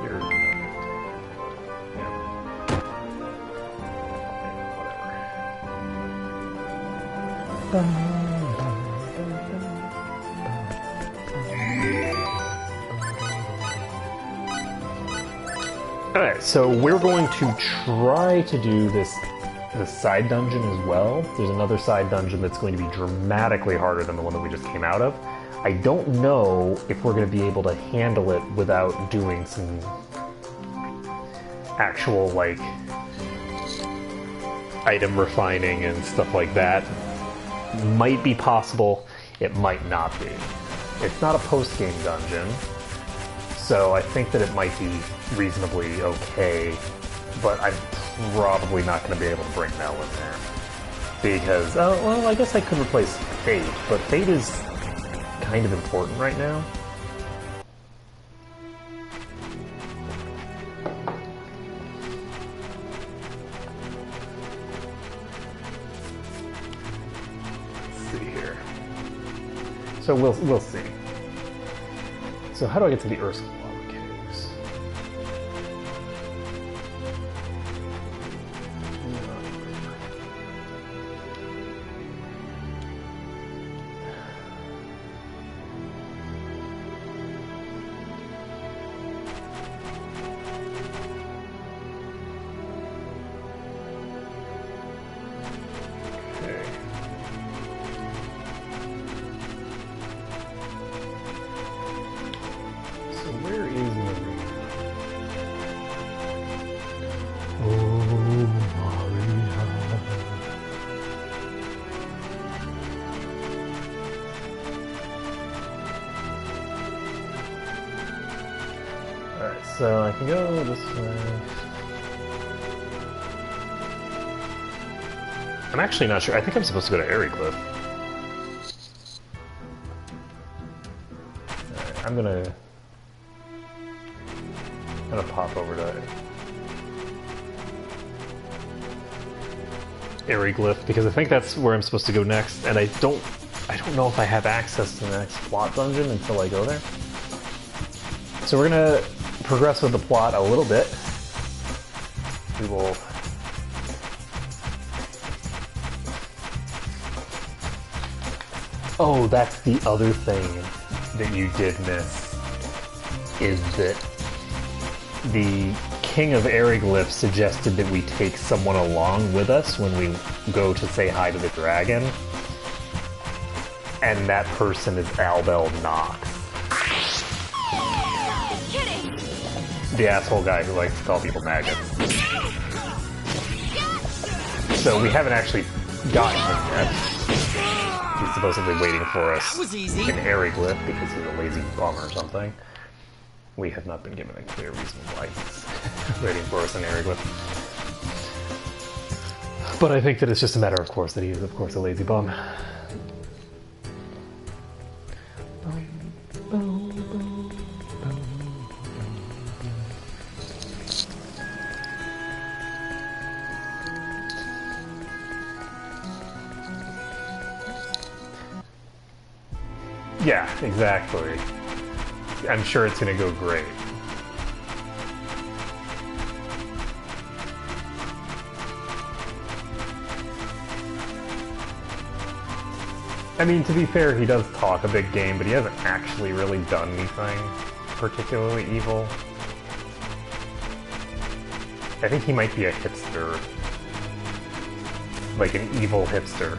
You're... Yeah. Whatever. Alright, so we're going to try to do this side dungeon as well. There's another side dungeon that's going to be dramatically harder than the one that we just came out of. I don't know if we're going to be able to handle it without doing some actual, like, item refining and stuff like that. Might be possible, it might not be. It's not a post-game dungeon, so I think that it might be reasonably okay but I'm probably not going to be able to bring Mel in there. Because, oh, well, I guess I could replace Fate, but Fate is kind of important right now. Let's see here. So we'll see. So how do I get to the Ursa Lava Caves? Okay. So where is Maria? Oh, Maria. Alright, so I can go this way. I'm actually not sure. I think I'm supposed to go to Airy Cliff. Alright, I'm gonna pop over to Airy Glyph because I think that's where I'm supposed to go next, and I don't know if I have access to the next plot dungeon until I go there. So we're gonna progress with the plot a little bit. We will Oh, that's the other thing that you did miss, is that the King of Eriglyph suggested that we take someone along with us when we go to say hi to the dragon, and that person is Albel Nox. Just kidding. The asshole guy who likes to call people maggots. So we haven't actually gotten him yet. He's supposedly waiting for us That was easy. in Eriglyph because he's a lazy bum or something. We have not been given a clear reason why he's waiting for us in Eriglyph. But I think that it's just a matter of course that he is, of course, a lazy bum. Yeah, exactly. I'm sure it's gonna go great. I mean, to be fair, he does talk a big game, but he hasn't actually really done anything particularly evil. I think he might be a hipster. Like an evil hipster.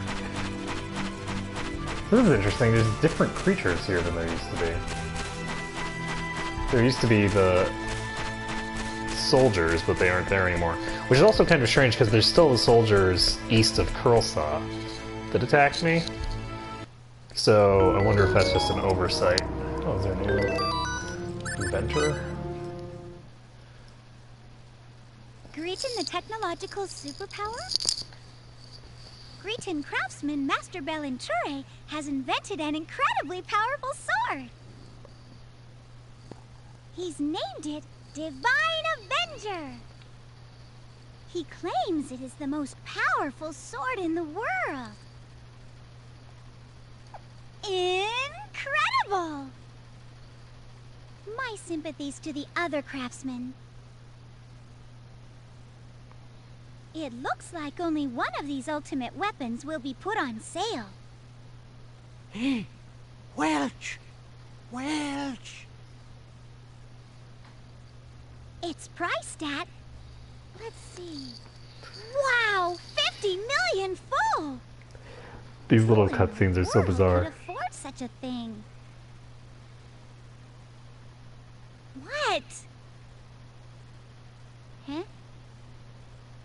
This is interesting, there's different creatures here than there used to be. There used to be the soldiers, but they aren't there anymore. Which is also kind of strange, because there's still the soldiers east of Curlsaw that attacked me. So I wonder if that's just an oversight. Oh, is there a new inventor? Greeting the technological superpower? Greeting craftsman Master Belenture has invented an incredibly powerful sword. He's named it Divine Avenger. He claims it is the most powerful sword in the world. Incredible! My sympathies to the other craftsmen. It looks like only one of these ultimate weapons will be put on sale. Welch! Welch! It's priced at... let's see... wow! 50 million full! These little Who in cutscenes the are so world bizarre. could afford such a thing? What? Huh?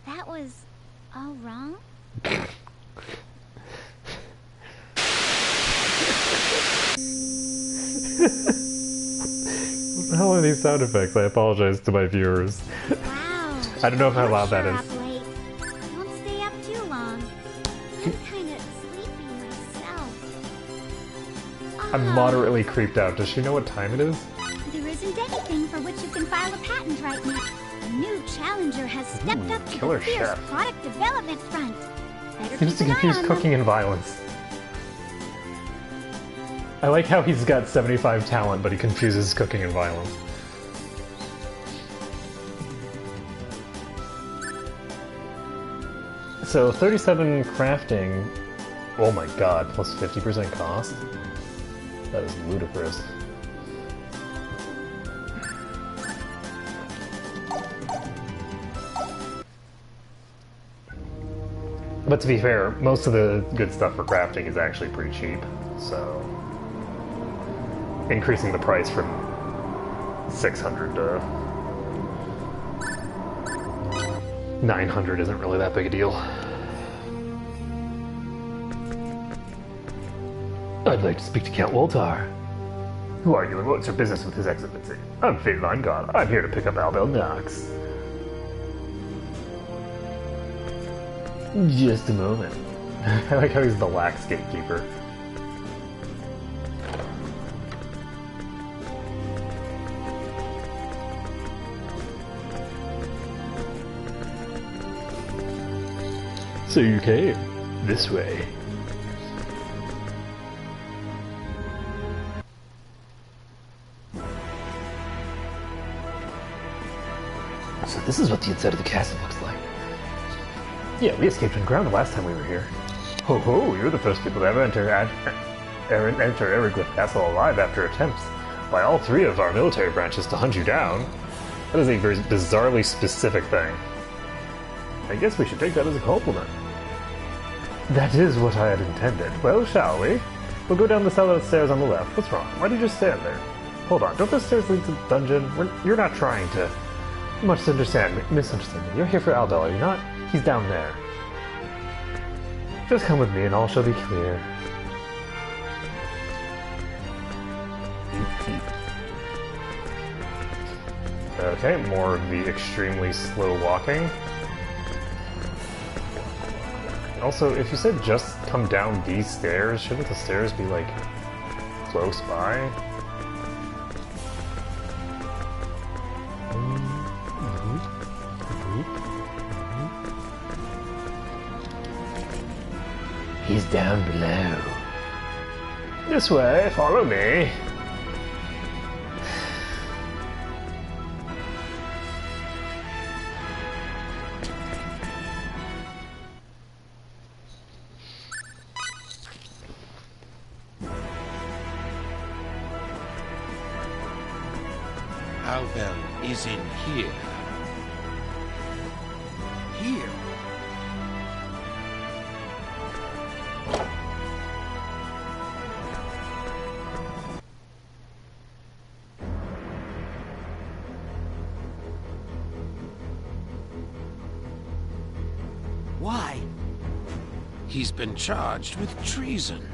That was all wrong? What the hell are these sound effects? I apologize to my viewers. Wow. I don't know how You're loud that sure is. up late. Don't stay up too long. I'm kind of sleepy myself. I'm moderately creeped out. Does she know what time it is? There isn't anything for which you can file a patent right now. A new challenger has stepped up to killer the fierce chef. product development front. Better Seems to keep an eye confuse on cooking and violence. I like how he's got 75 talent, but he confuses cooking and violence. So 37 crafting, oh my god, plus 50% cost? That is ludicrous. But to be fair, most of the good stuff for crafting is actually pretty cheap, so increasing the price from 600 to 900 isn't really that big a deal. I'd like to speak to Count Woltar. Who are you and what's your business with His Excellency? I'm Fate God. I'm here to pick up Albel Knox. Just a moment. I like how he's the lax gatekeeper. So you came this way. So this is what the inside of the castle looks like. Yeah, we escaped on ground the last time we were here. Ho ho, you're the first people to ever enter Eriglyph Castle alive after attempts by all three of our military branches to hunt you down. That is a very bizarrely specific thing. I guess we should take that as a compliment. That is what I had intended. Well, shall we? We'll go down the cellar stairs on the left. What's wrong? Why did you stand there? Hold on, don't those stairs lead to the dungeon? You're not trying to... You must misunderstand me. You're here for Albel, are you not? He's down there. Just come with me and all shall be clear. Okay, more of the extremely slow walking. Also, if you said just come down these stairs, shouldn't the stairs be, like, close by? He's down below. This way, follow me. Albel is in here. Here? Why? He's been charged with treason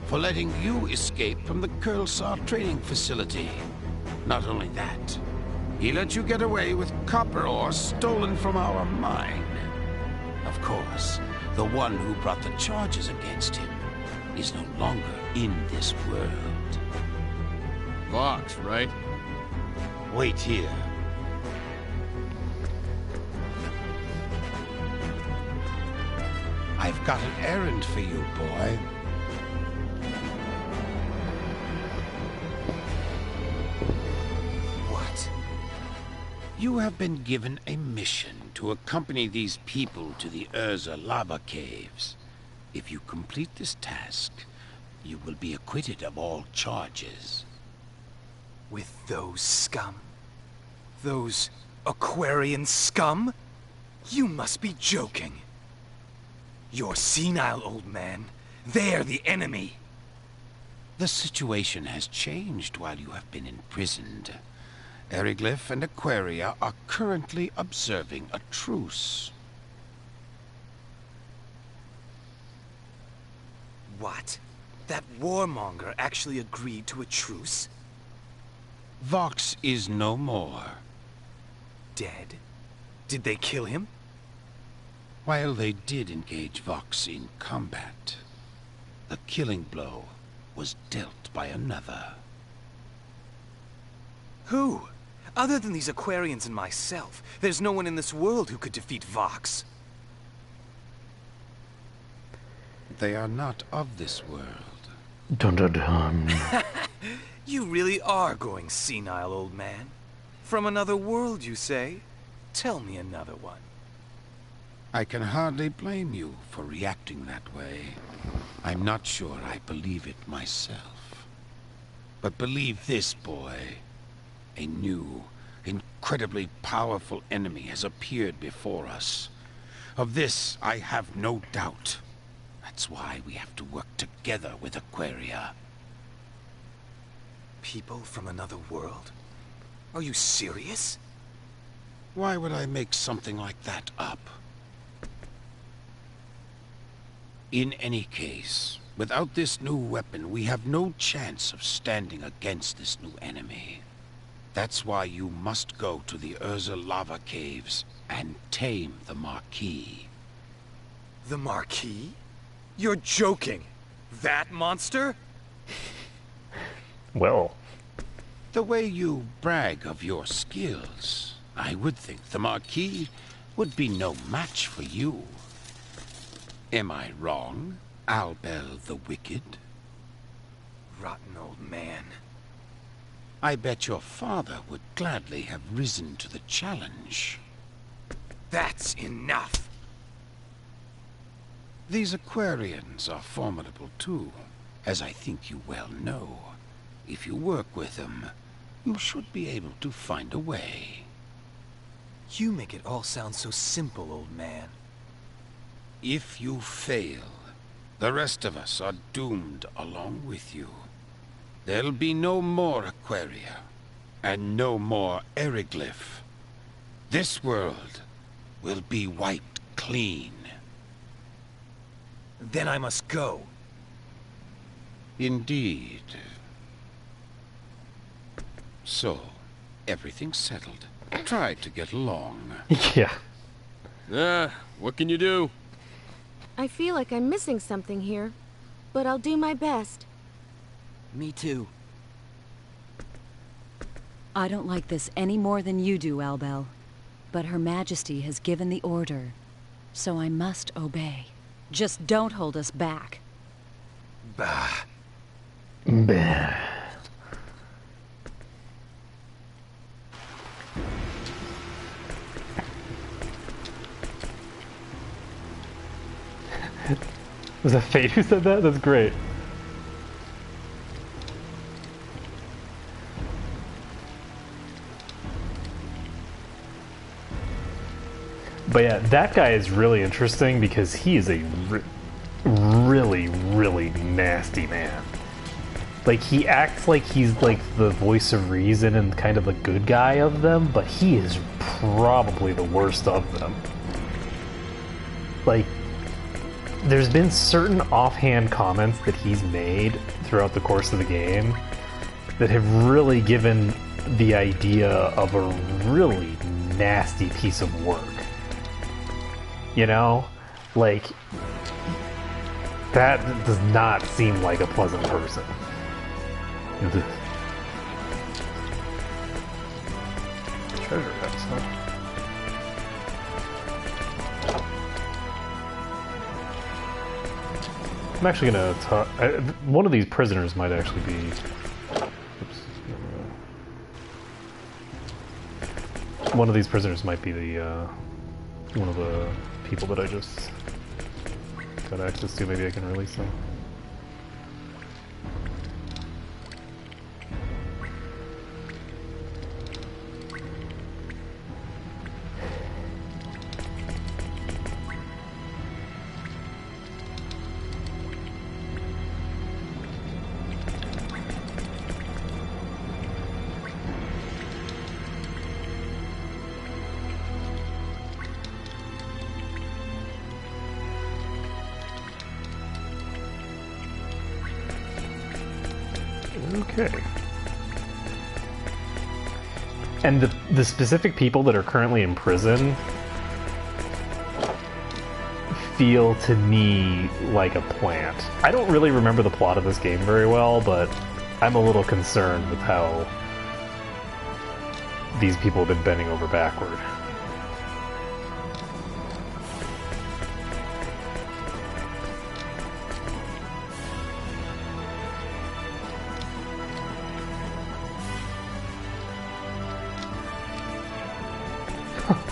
for letting you escape from the Curlsaw training facility. Not only that, he let you get away with copper ore stolen from our mine. Of course, the one who brought the charges against him is no longer in this world. Vox, right? Wait here. I've got an errand for you, boy. What? You have been given a mission to accompany these people to the Urza lava caves. If you complete this task, you will be acquitted of all charges. With those scum? Those Aquarian scum? You must be joking. You're senile, old man. They're the enemy. The situation has changed while you have been imprisoned. Eriglyph and Aquaria are currently observing a truce. What? That warmonger actually agreed to a truce? Vox is no more. Dead? Did they kill him? While they did engage Vox in combat, the killing blow was dealt by another. Who? Other than these Aquarians and myself, there's no one in this world who could defeat Vox. They are not of this world. Dun dun dun. You really are going senile, old man. From another world, you say? Tell me another one. I can hardly blame you for reacting that way. I'm not sure I believe it myself. But believe this, boy. A new, incredibly powerful enemy has appeared before us. Of this, I have no doubt. That's why we have to work together with Aquaria. People from another world? Are you serious? Why would I make something like that up? In any case, without this new weapon, we have no chance of standing against this new enemy. That's why you must go to the Urza lava caves and tame the Marquis. The Marquis? You're joking! That monster? Well, The way you brag of your skills, I would think the Marquis would be no match for you. Am I wrong, Albel the Wicked? Rotten old man. I bet your father would gladly have risen to the challenge. That's enough! These Aquarians are formidable too, as I think you well know. If you work with them, you should be able to find a way. You make it all sound so simple, old man. If you fail, the rest of us are doomed along with you. There'll be no more Aquaria, and no more Eriglyph. This world will be wiped clean. Then I must go. Indeed. So, everything's settled. Try to get along. Yeah. What can you do? I feel like I'm missing something here, but I'll do my best. Me too. I don't like this any more than you do, Albel. But Her Majesty has given the order, so I must obey. Just don't hold us back. Bah. Bah. Was that Fate who said that? That's great. But yeah, that guy is really interesting because he is a really, really nasty man. Like, he acts like he's like the voice of reason and kind of a good guy of them, but he is probably the worst of them. Like, there's been certain offhand comments that he's made throughout the course of the game that have really given the idea of a really nasty piece of work. You know? Like, that does not seem like a pleasant person. Treasure house, huh? I'm actually gonna talk. One of these prisoners might actually be. Oops. One of these prisoners might be the one of the people that I just got access to. Maybe I can release them. Okay. And the specific people that are currently in prison feel to me like a plant. I don't really remember the plot of this game very well, but I'm a little concerned with how these people have been bending over backward.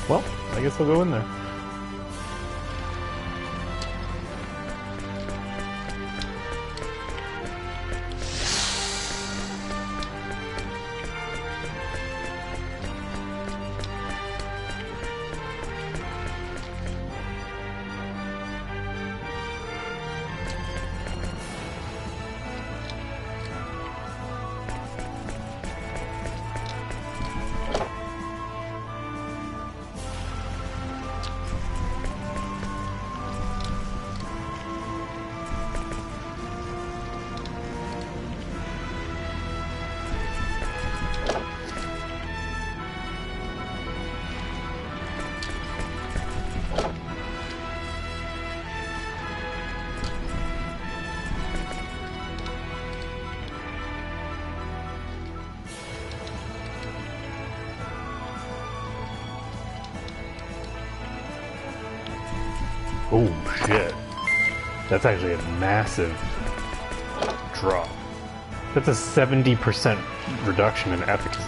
Well, I guess I'll go in there. Oh shit. That's actually a massive drop. That's a 70% reduction in efficacy.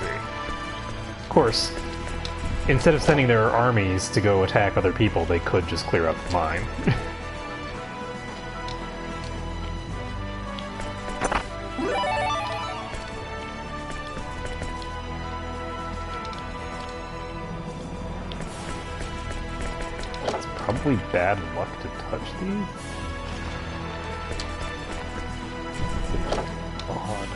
Of course, instead of sending their armies to go attack other people, they could just clear out the mine. Probably bad luck to touch these. Odd.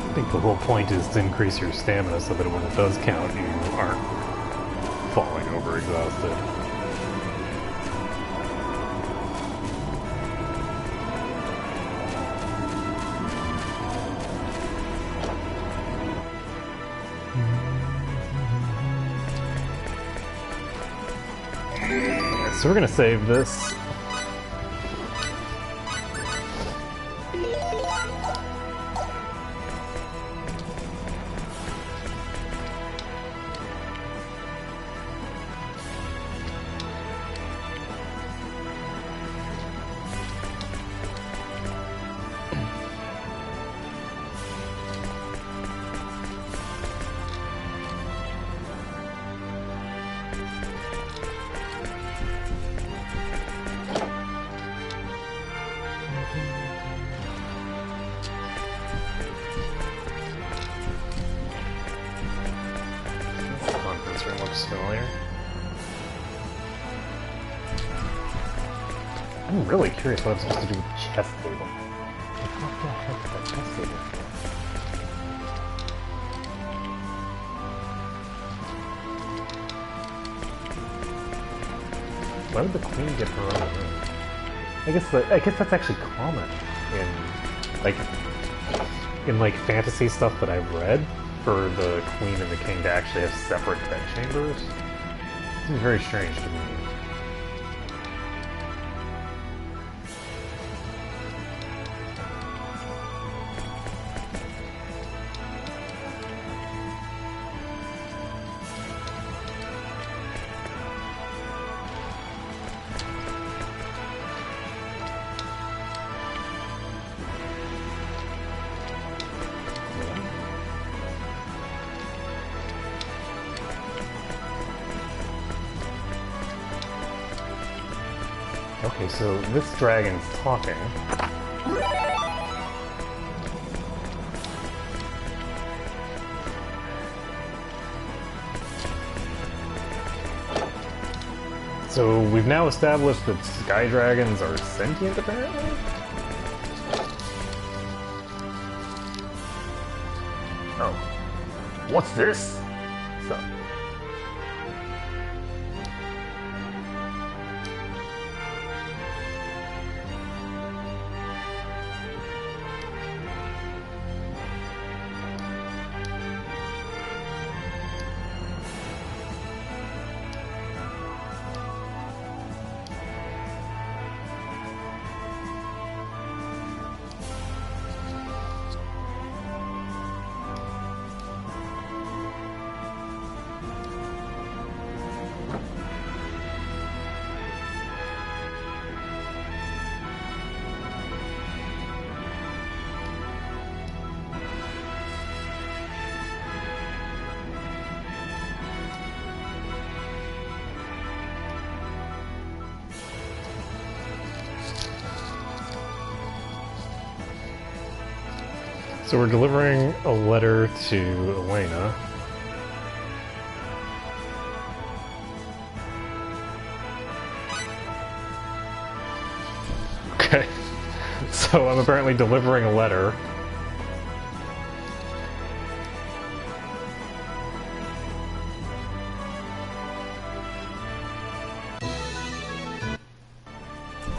I think the whole point is to increase your stamina so that when it does count, you aren't falling over exhausted. So we're gonna save this. Looks familiar. I'm really curious what I'm supposed to do with the chess table. What the heck is that chess table for? Why would the queen get her own room? I guess that's actually common in like fantasy stuff that I've read. For the queen and the king to actually have separate bedchambers. This is very strange to me. Okay, so this dragon's talking. So we've now established that sky dragons are sentient, apparently? Oh. What's this? So. So we're delivering a letter to Elena. Okay. So I'm apparently delivering a letter.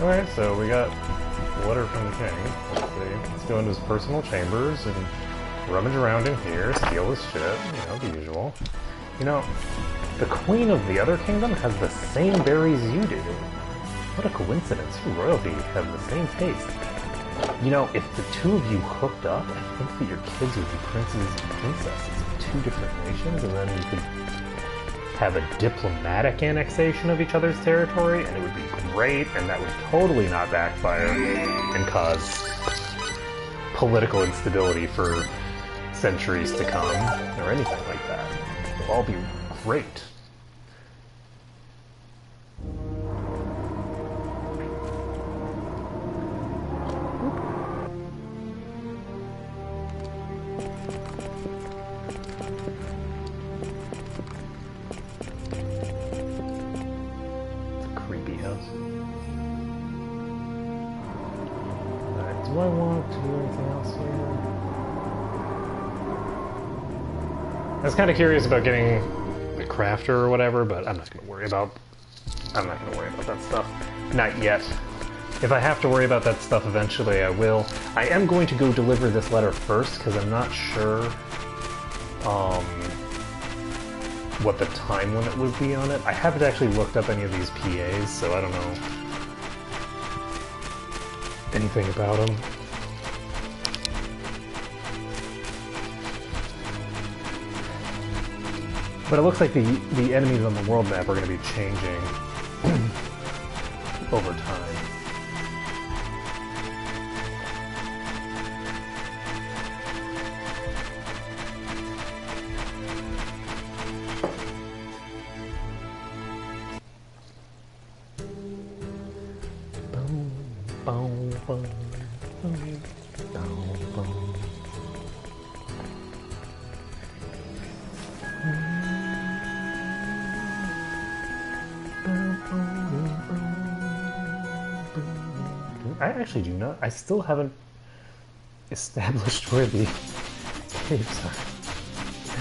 Alright, so we got a letter from the king. Let's see. Let's go into his personal chambers and rummage around in here, steal his shit, you know, the usual. You know, the queen of the other kingdom has the same berries you do. What a coincidence. You royalty have the same taste. You know, if the two of you hooked up, I think that your kids would be princes and princesses of two different nations, and then you could have a diplomatic annexation of each other's territory, and it would be great, and that would totally not backfire and cause political instability for centuries to come, or anything like that. It would all be great. Do I want to do anything else here? I was kind of curious about getting the crafter or whatever, but I'm not going to worry about that stuff. Not yet. If I have to worry about that stuff eventually, I will. I am going to go deliver this letter first, because I'm not sure what the time limit would be on it. I haven't actually looked up any of these PAs, so I don't know anything about them. But it looks like the enemies on the world map are going to be changing over time. I actually do not. I still haven't established where the caves are.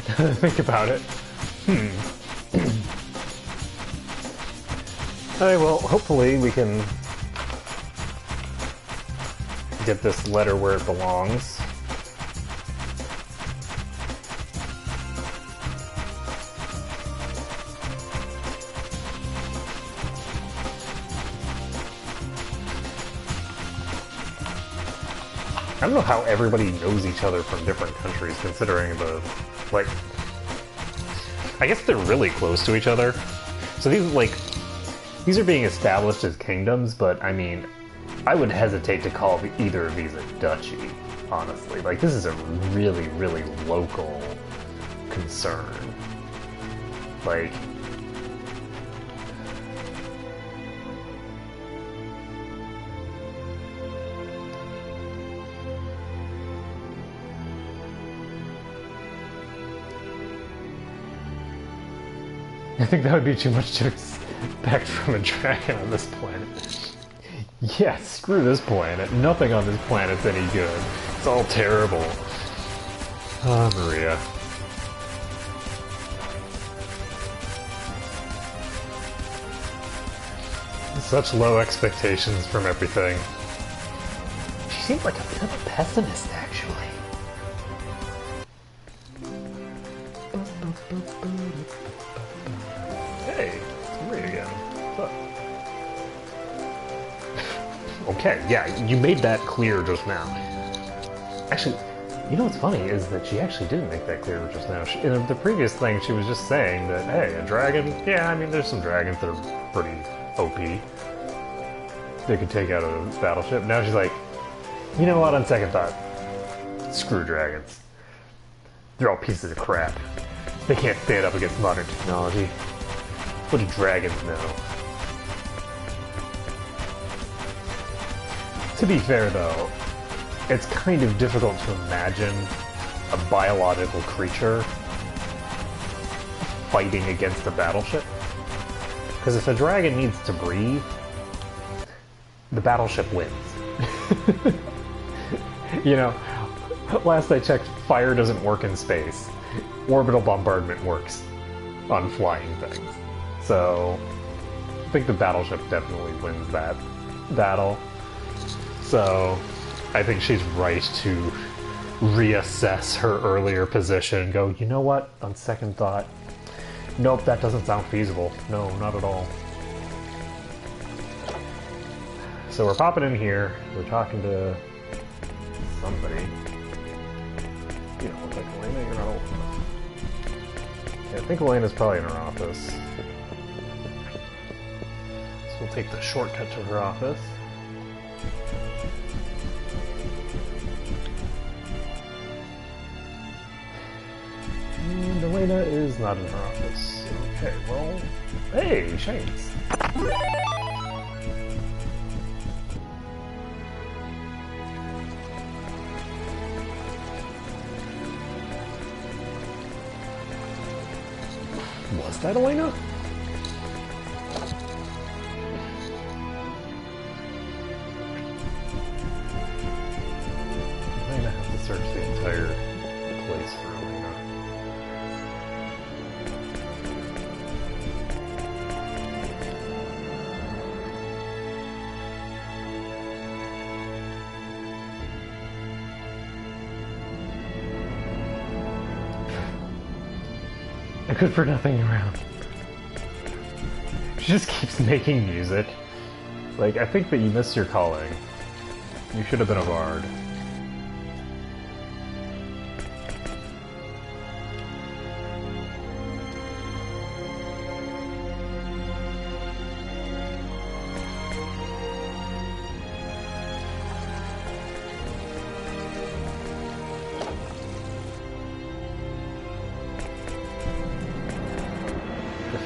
Now that I think about it. Alright, well, hopefully we can get this letter where it belongs. I don't know how everybody knows each other from different countries, considering the, like, I guess they're really close to each other. So these are being established as kingdoms, but I mean, I would hesitate to call either of these a duchy, honestly. Like, this is a really, really local concern. Like, I think that would be too much to expect from a dragon on this planet. Yeah, screw this planet. Nothing on this planet's any good. It's all terrible. Ah, Maria. Such low expectations from everything. She seems like a bit of a pessimist, actually. Hey, it's Maria again. What's up? Okay, yeah, you made that clear just now. Actually, you know what's funny is that she actually didn't make that clear just now. In the previous thing, she was just saying that, hey, a dragon, yeah, I mean, there's some dragons that are pretty OP. They could take out a battleship. Now she's like, you know what, on second thought, screw dragons. They're all pieces of crap. They can't stand up against modern technology. What do dragons know? To be fair, though, it's kind of difficult to imagine a biological creature fighting against a battleship. Because if a dragon needs to breathe, the battleship wins. You know, last I checked, fire doesn't work in space. Orbital bombardment works on flying things. So, I think the battleship definitely wins that battle. So, I think she's right to reassess her earlier position and go, you know what, on second thought, nope, that doesn't sound feasible. No, not at all. So we're popping in here, we're talking to somebody. You don't look like Elena, you're not old enough. Yeah, I think Elena's probably in her office. So we'll take the shortcut to her office. And Elena is not in her office. Okay, well, hey, Shane's. Was that Elena? I'm gonna have to search the entire place for Elena. A good for nothing around. She just keeps making music. Like, I think that you missed your calling. You should have been a bard.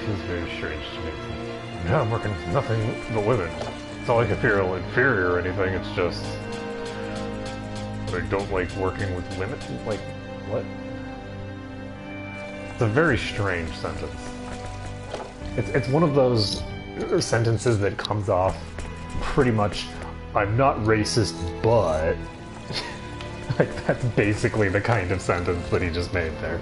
Feels very strange to me. Yeah, I'm working with nothing but women. It's not like I feel inferior or anything, it's just... I don't like working with women? Like, what? It's a very strange sentence. It's one of those sentences that comes off pretty much, I'm not racist, but... like, that's basically the kind of sentence that he just made there.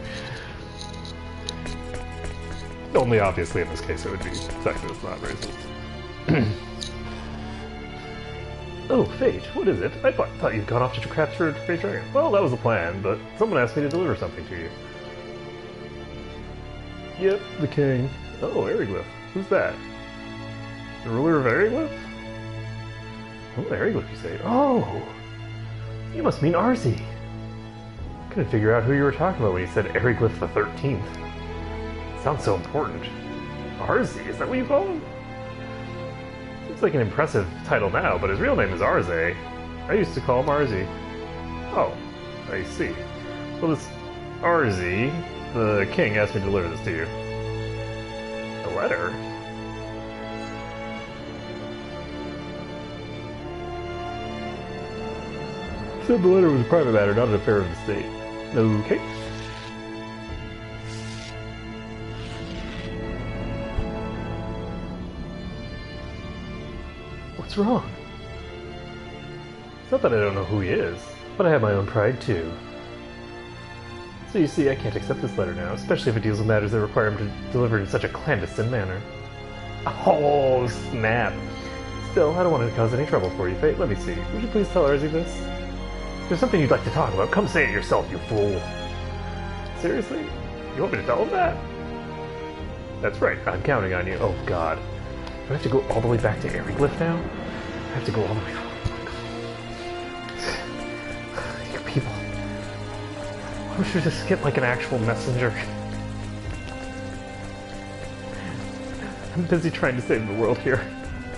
Only obviously in this case it would be sexist, not racist. Oh, Phage, what is it? I thought you'd gone off to capture a great dragon. Well, that was the plan, but someone asked me to deliver something to you. Yep, the king. Oh, Eriglyph. Who's that? The ruler of Eriglyph? Oh, Eriglyph, you say? Oh! You must mean Arzi. Couldn't figure out who you were talking about when you said Eriglyph the 13th. Sounds so important. Arzi, is that what you call him? Seems like an impressive title now, but his real name is Arze. I used to call him Arzi. Oh, I see. Well, this Arzi, the king asked me to deliver this to you. A letter? Said the letter was a private matter, not an affair of the state. Okay. What's wrong? It's not that I don't know who he is, but I have my own pride too. So you see, I can't accept this letter now, especially if it deals with matters that require him to deliver in such a clandestine manner. Oh, snap. Still, I don't want to cause any trouble for you, Fate. Let me see. Would you please tell Arzy this? If there's something you'd like to talk about, come say it yourself, you fool. Seriously? You want me to tell him that? That's right, I'm counting on you. Oh god. Do I have to go all the way back to Airyglyph now? I have to go all the way... You people... I wish we just get like an actual messenger. I'm busy trying to save the world here.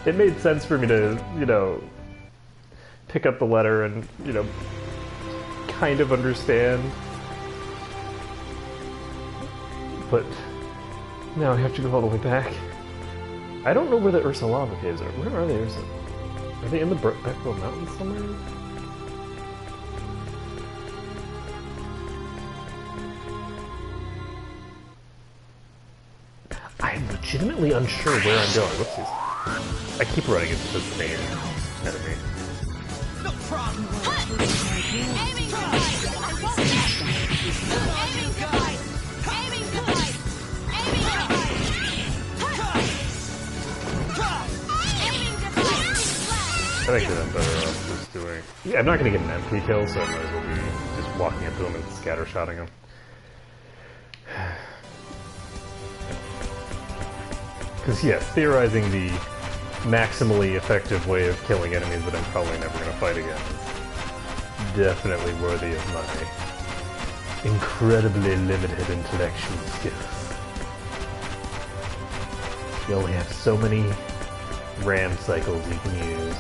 It made sense for me to, you know, pick up the letter and, you know, kind of understand. But now I have to go all the way back. I don't know where the Ursa lava caves are. Where are they, Ursa? Are they in the Beckville Mountains somewhere? I'm legitimately unsure where I'm going. Whoopsies. I keep running into the same enemy. No problem. Aiming device! Aiming device! Aiming device! Aiming device! Aiming device! I think that I'm better off just doing... Yeah, I'm not going to get an MP kill, so I might as well be just walking up to him and scattershotting him. Because yes, theorizing the maximally effective way of killing enemies that I'm probably never going to fight again is definitely worthy of my incredibly limited intellectual skills. You only have so many ram cycles you can use.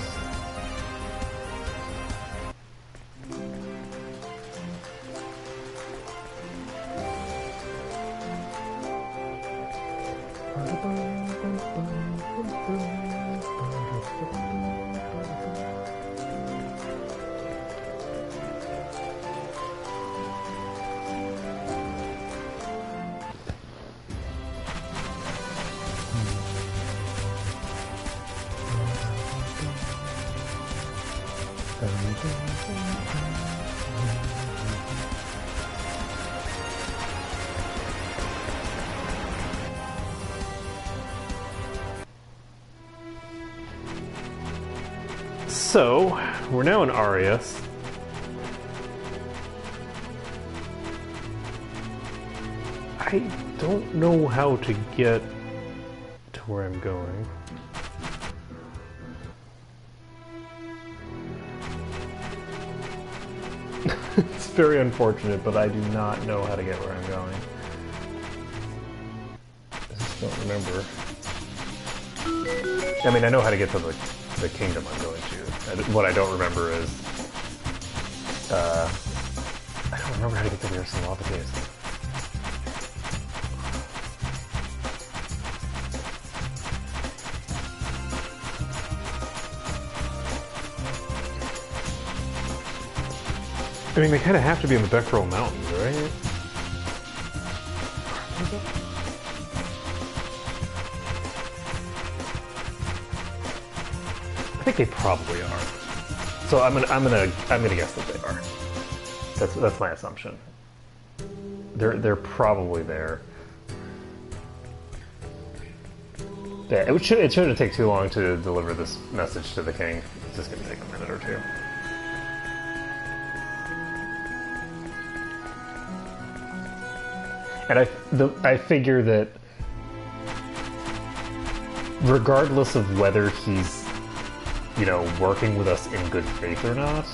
So, we're now in Arius. I don't know how to get to where I'm going. It's very unfortunate, but I do not know how to get where I'm going. I just don't remember. I mean, I know how to get to the kingdom I'm going to. What I don't remember is... I don't remember how to get to the Ursa lava caves. I mean, they kind of have to be in the Beckville Mountains, right? I think they probably are. So I'm gonna guess that they are. That's my assumption. They're probably there. Yeah, it shouldn't take too long to deliver this message to the king. It's just gonna take a minute or two. And I figure that regardless of whether he's, you know, working with us in good faith or not,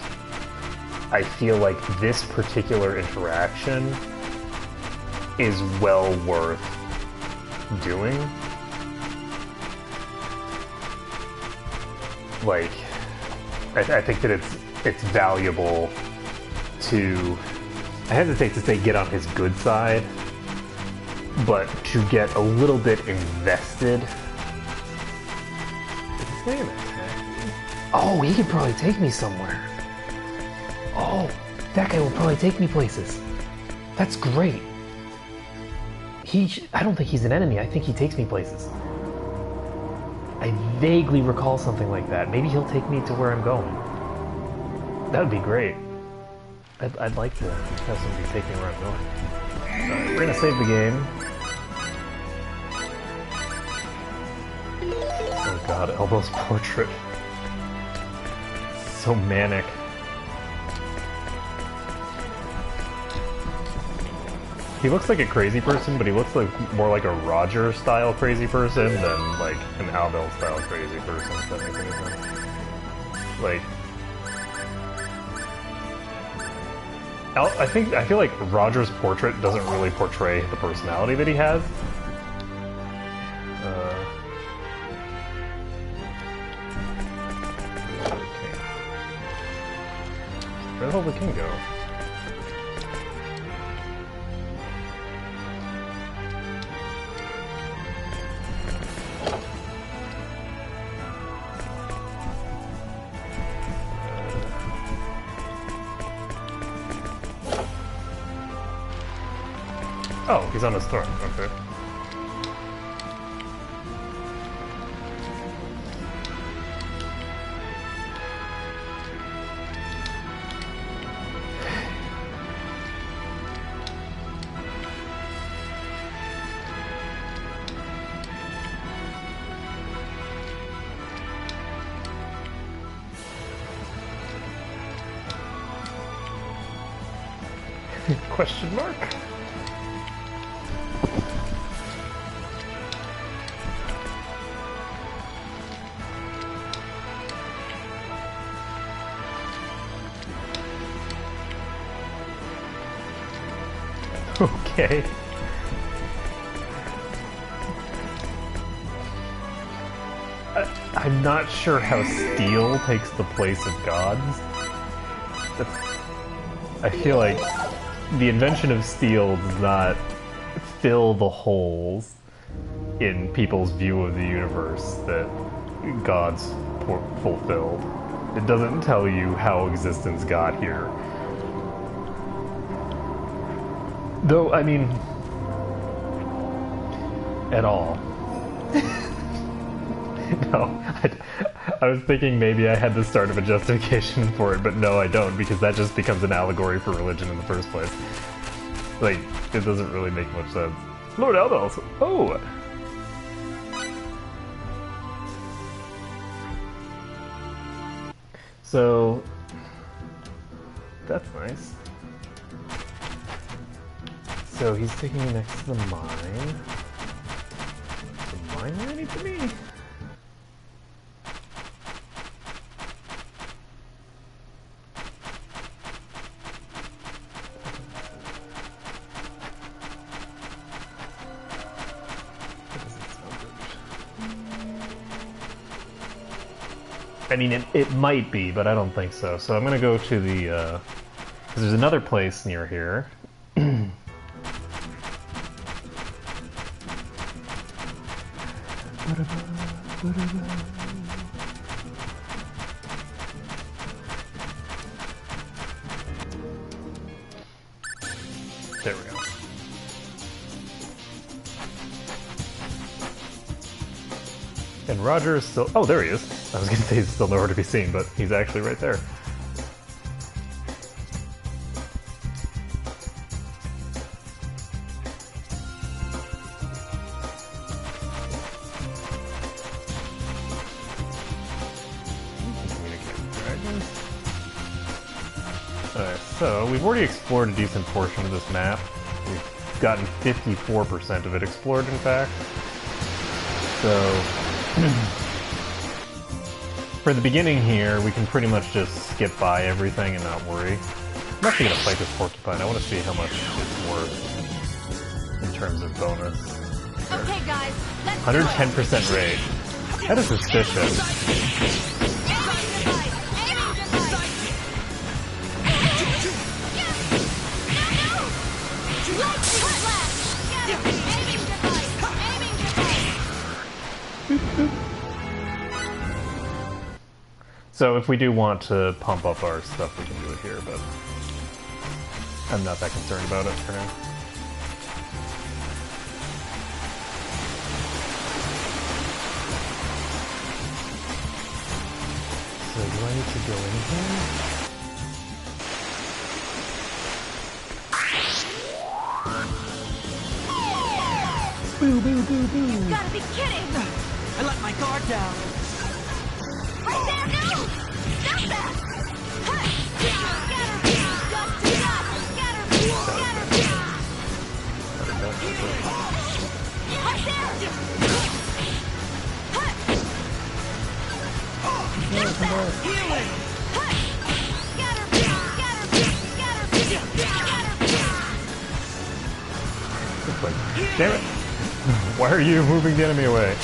I feel like this particular interaction is well worth doing. Like, I think that it's valuable to, I hesitate to say get on his good side, but to get a little bit invested. Oh, he could probably take me somewhere. Oh, that guy will probably take me places. That's great. I don't think he's an enemy. I think he takes me places. I vaguely recall something like that. Maybe he'll take me to where I'm going. That would be great. I'd like to have somebody take me where I'm going. Alright, we're gonna save the game. Oh god, Elbow's portrait. So manic. He looks like a crazy person, but he looks like more like a Roger-style crazy person than like an Albel-style crazy person, if that makes any sense. Like, I feel like Roger's portrait doesn't really portray the personality that he has. Where the hell did the king go? Oh, he's on his throne, okay. Question mark? Okay. I'm not sure how steel takes the place of gods. I feel like the invention of steel does not fill the holes in people's view of the universe that gods fulfilled. It doesn't tell you how existence got here. Though, I mean, at all. No, I was thinking maybe I had the start of a justification for it, but no, I don't, because that just becomes an allegory for religion in the first place. Like, it doesn't really make much sense. Lord Albels! Oh! So, that's nice. So he's taking me next to the mine. Is the mine where I need to be? I mean, it might be, but I don't think so. So I'm gonna go to the, because there's another place near here. There we go. And Roger is still... Oh, there he is. I was going to say he's still nowhere to be seen, but he's actually right there. Alright, so we've already explored a decent portion of this map. We've gotten 54% of it explored, in fact. So... for the beginning here, we can pretty much just skip by everything and not worry. I'm actually going to fight this porcupine. I want to see how much it's worth in terms of bonus. Okay, guys, let's 110% rate. That is suspicious. So if we do want to pump up our stuff, we can do it here, but I'm not that concerned about it for now. I need to go in here? Boo, boo, boo, boo. You gotta be kidding! I let my guard down. Right there, no! Stop that! Huh. Scatterbeam! Dust to dust! Scatterbeam! Scatterbeam! Right there! Huh. Stop that! Healing! Huh. Scatterbeam! Scatterbeam! Scatterbeam! Scatterbeam! Damn it! Why are you moving the enemy away?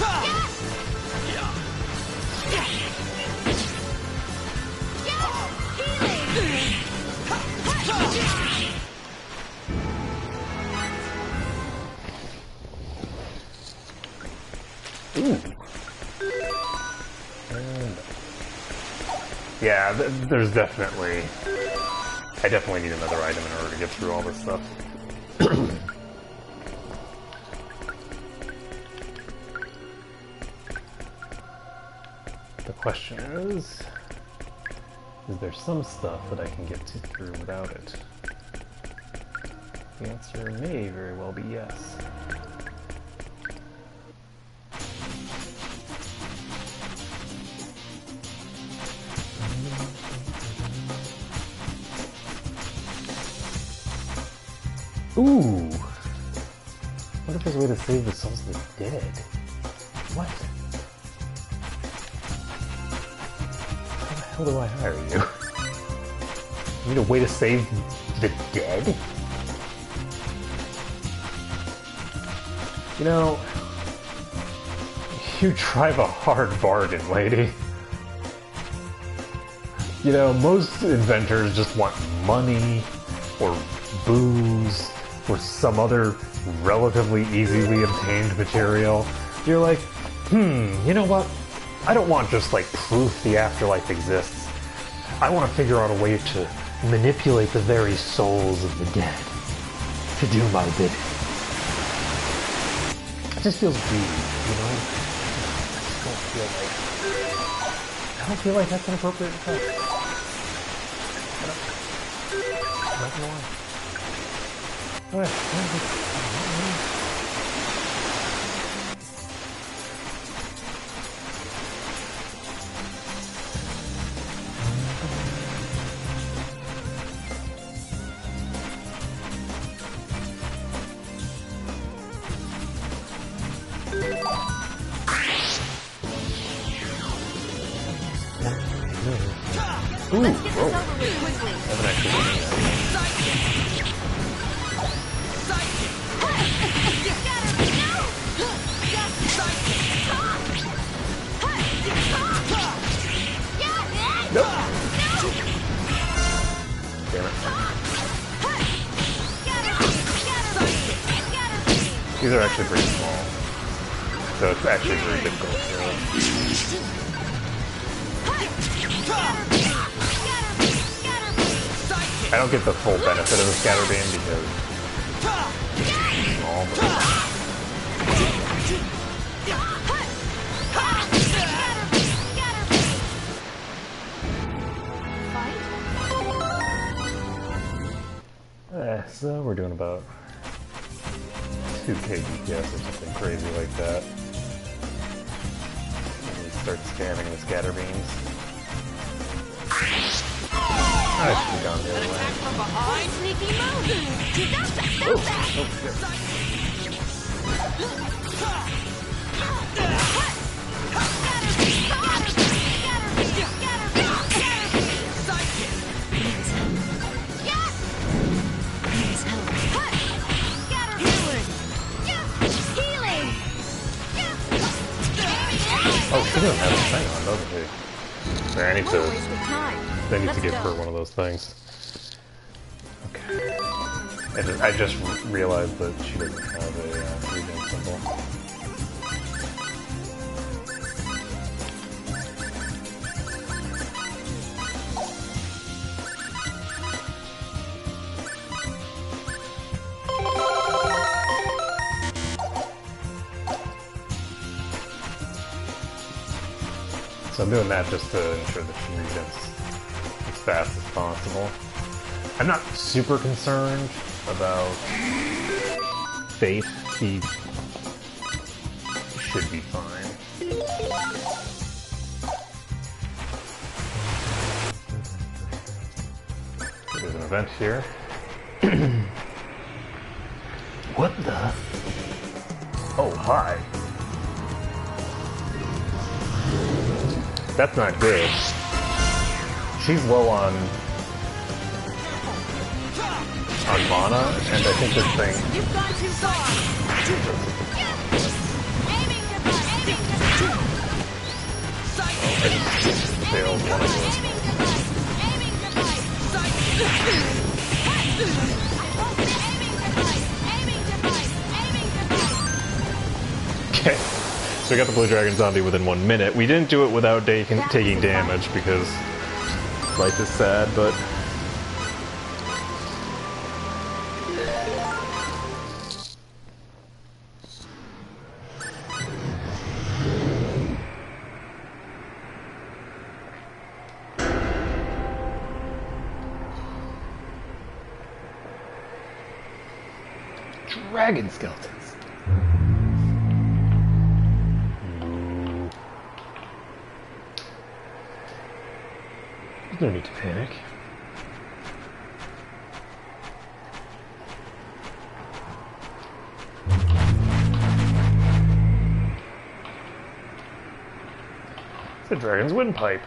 Ooh. And yeah, there's definitely... I definitely need another item in order to get through all this stuff. The question is there some stuff that I can get through without it? The answer may very well be yes. Ooh! What if there's a way to save the souls of the dead? What? How the hell do I hire you? You need a way to save the dead? You know, you drive a hard bargain, lady. You know, most inventors just want money, or booze, or some other relatively easily obtained material. You're like, you know what? I don't want just like proof the afterlife exists. I want to figure out a way to manipulate the very souls of the dead to do my bidding. It just feels weird, you know? I don't feel like that's an appropriate request. I'm not gonna lie. Alright, ooh, Let's get this whoa. over with quickly. I haven't actually done that. Nope. Damn it. These are actually pretty small, so it's actually very difficult to I don't get the full benefit of the scatter beam because it's small, but so we're doing about 2k DPS or something crazy like that. And we start spamming the scatter beams. I should have gone the other way. From behind? Sneaky move! Stop that! Oh, Stop that! oh, shit. Oh, she doesn't have a thing on, doesn't she? There, I need to give her one of those things. Okay. I just realized that she doesn't have a regen symbol. So I'm doing that just to ensure that she resets as fast as possible. I'm not super concerned about Faith. He should be fine. There's an event here. What the? Oh, hi. That's not good. She's low on mana, and I think this thing... You've gone too far. Aiming device. Aiming device. Failed one of those. Aiming device. Okay, so we got the Blue Dragon Zombie within 1 minute. We didn't do it without taking damage because life is sad, but... Dragon skeletons. There's no need to panic. It's the dragon's windpipe.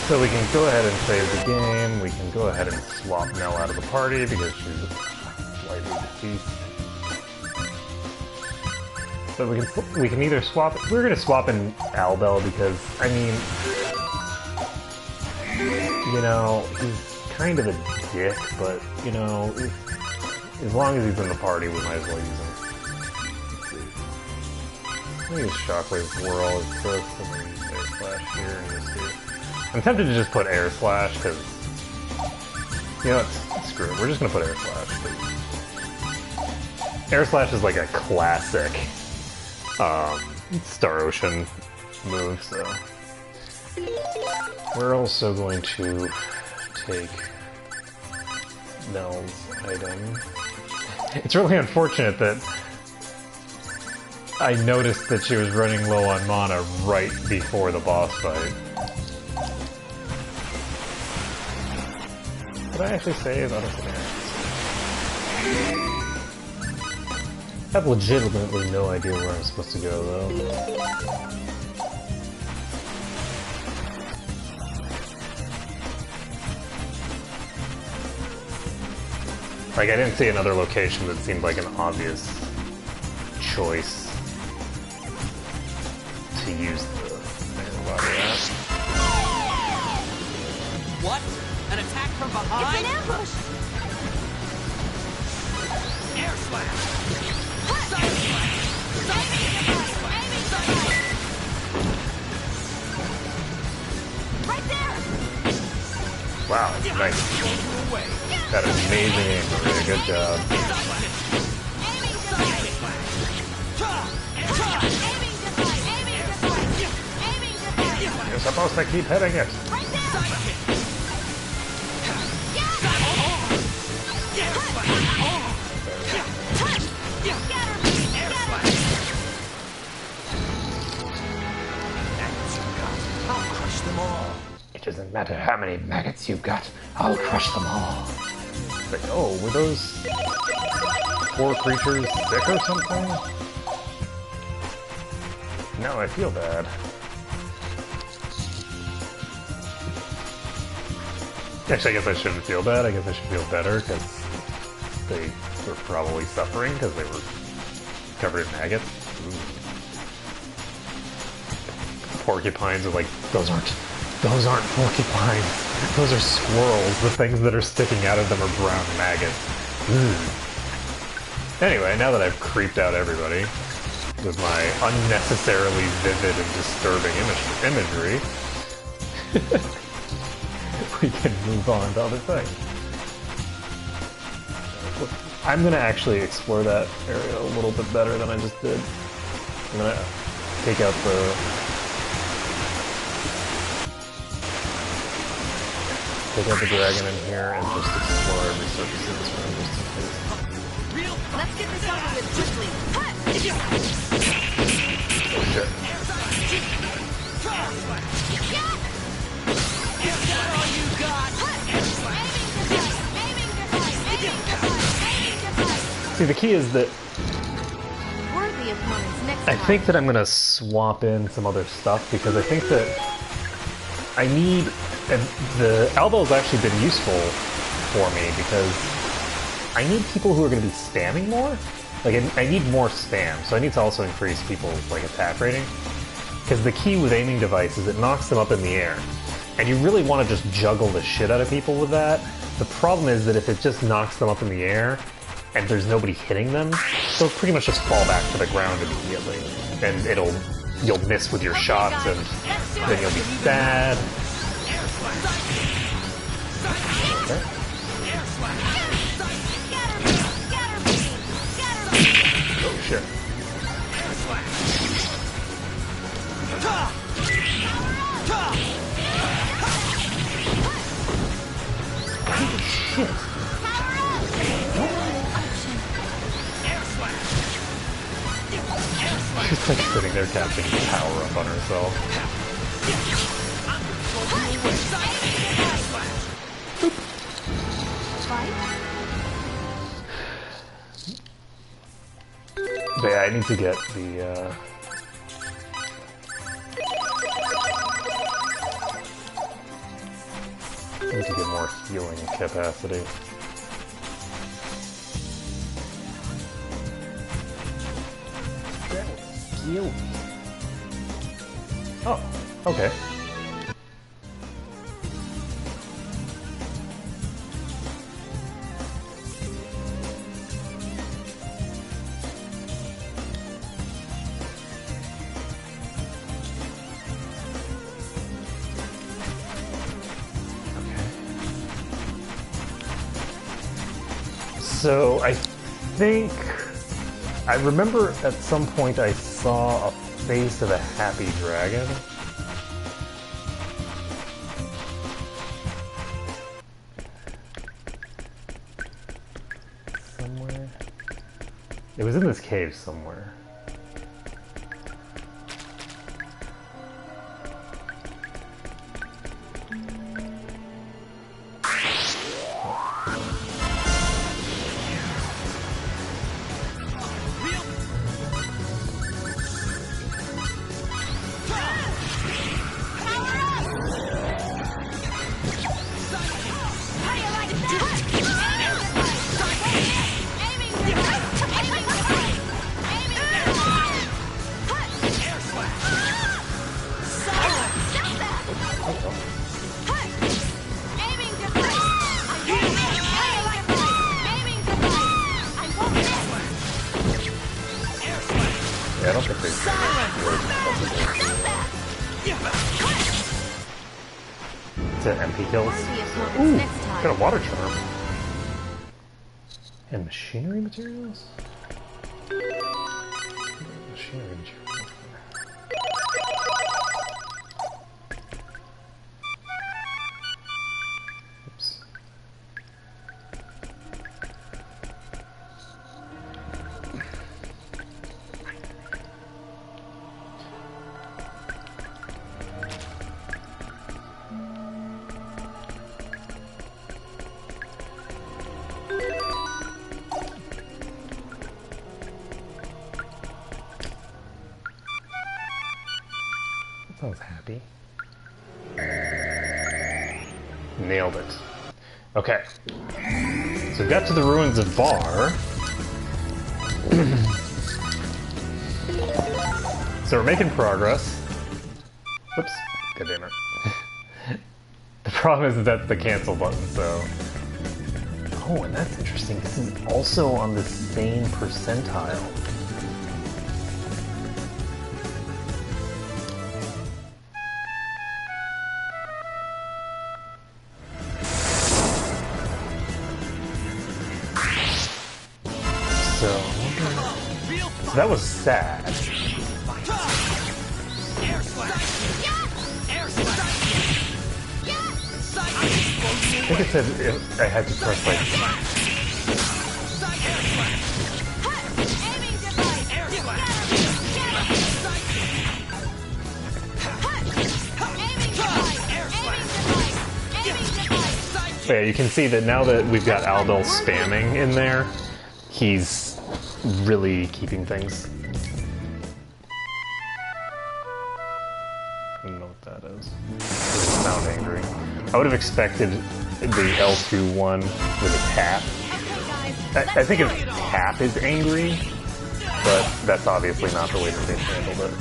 So we can go ahead and save the game. We can go ahead and swap Nell out of the party because she's slightly deceased. So we can either swap. We're gonna swap in Albel because I mean, you know, he's kind of a dick, but you know, as long as he's in the party, we might as well use him. Let's see. I'm gonna use Shockwave Whirl as first, and then use Air Slash here, and just see. I'm tempted to just put Air Slash, because, you know what, screw it, we're just going to put Air Slash, because Air Slash is like a classic Star Ocean move, so we're also going to take Nell's item. It's really unfortunate that I noticed that she was running low on mana right before the boss fight. Did I actually save? I don't think I have legitimately no idea where I'm supposed to go, though. Like, I didn't see another location that seemed like an obvious choice to use the body at. What? An attack from behind? It's an ambush. Air slash! Side slash. Right there. Wow, nice. Away. That is amazing aim, Maria. Good job. You're supposed to keep hitting it. It doesn't matter how many maggots you've got, I'll crush them all. Like, oh, were those poor creatures sick or something? No, I feel bad. Actually, I guess I shouldn't feel bad. I guess I should feel better, because they were probably suffering because they were covered in maggots. Ooh. porcupines are like, those aren't porcupines. Those are squirrels. The things that are sticking out of them are brown maggots. Anyway, now that I've creeped out everybody with my unnecessarily vivid and disturbing imagery, we can move on to other things. I'm gonna actually explore that area a little bit better than I just did. I'm gonna take out the dragon in here and just explore every surface of this room just in case. Let's get this over with quickly. Oh shit. Is that all you got? See, the key is that Worthy opponents next I time. think that I'm gonna swap in some other stuff because I think that I need, and the Albel's actually been useful for me because I need people who are going to be spamming more. Like I need more spam, so I need to also increase people's like attack rating. Because the key with aiming device is it knocks them up in the air, and you really want to just juggle the shit out of people with that. The problem is that if it just knocks them up in the air and there's nobody hitting them, they'll pretty much just fall back to the ground immediately, and you'll miss with your shots, and then you'll be sad. Okay. Oh shit. Shit. She's like sitting there casting power up on herself. But yeah, I need to get the I need to get more healing capacity. Heal. Oh, okay. So I think I remember at some point I saw a face of a happy dragon. Somewhere. It was in this cave somewhere. Yeah, I don't think they to MP kills. Ooh, got a water charm. And machinery materials? Machinery materials. Oops. Sounds happy. Nailed it. Okay. So we got to the ruins of Var. So we're making progress. Whoops. God damn it. The problem is that's the cancel button, so... Oh, and that's interesting. This is also on the same percentile. So that was sad. I think it said I had to press like... Yeah, you can see that now that we've got Albel spamming in there, he's really keeping things. I don't know what that is. Doesn't sound angry. I would have expected the L2 one with a tap. I think a tap is angry, but that's obviously not the way that they've handled it.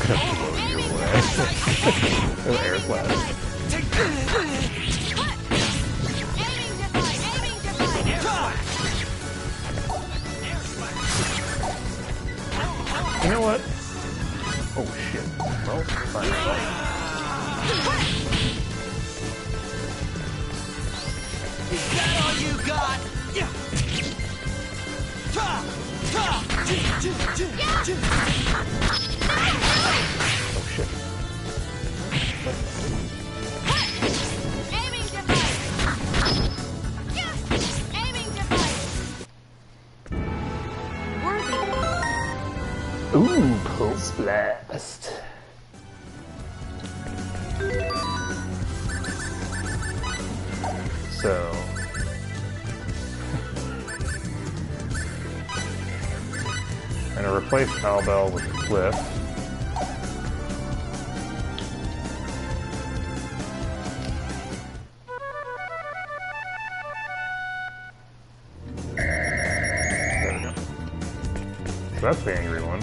I'm gonna blow you away. Oh, air slash. You know what? Oh shit. Well, fine. Is that all you got? Oh shit. Aiming device. Aiming device. Ooh, pulse blast. So I'm gonna replace Albel with Cliff. There we go. So that's the angry one.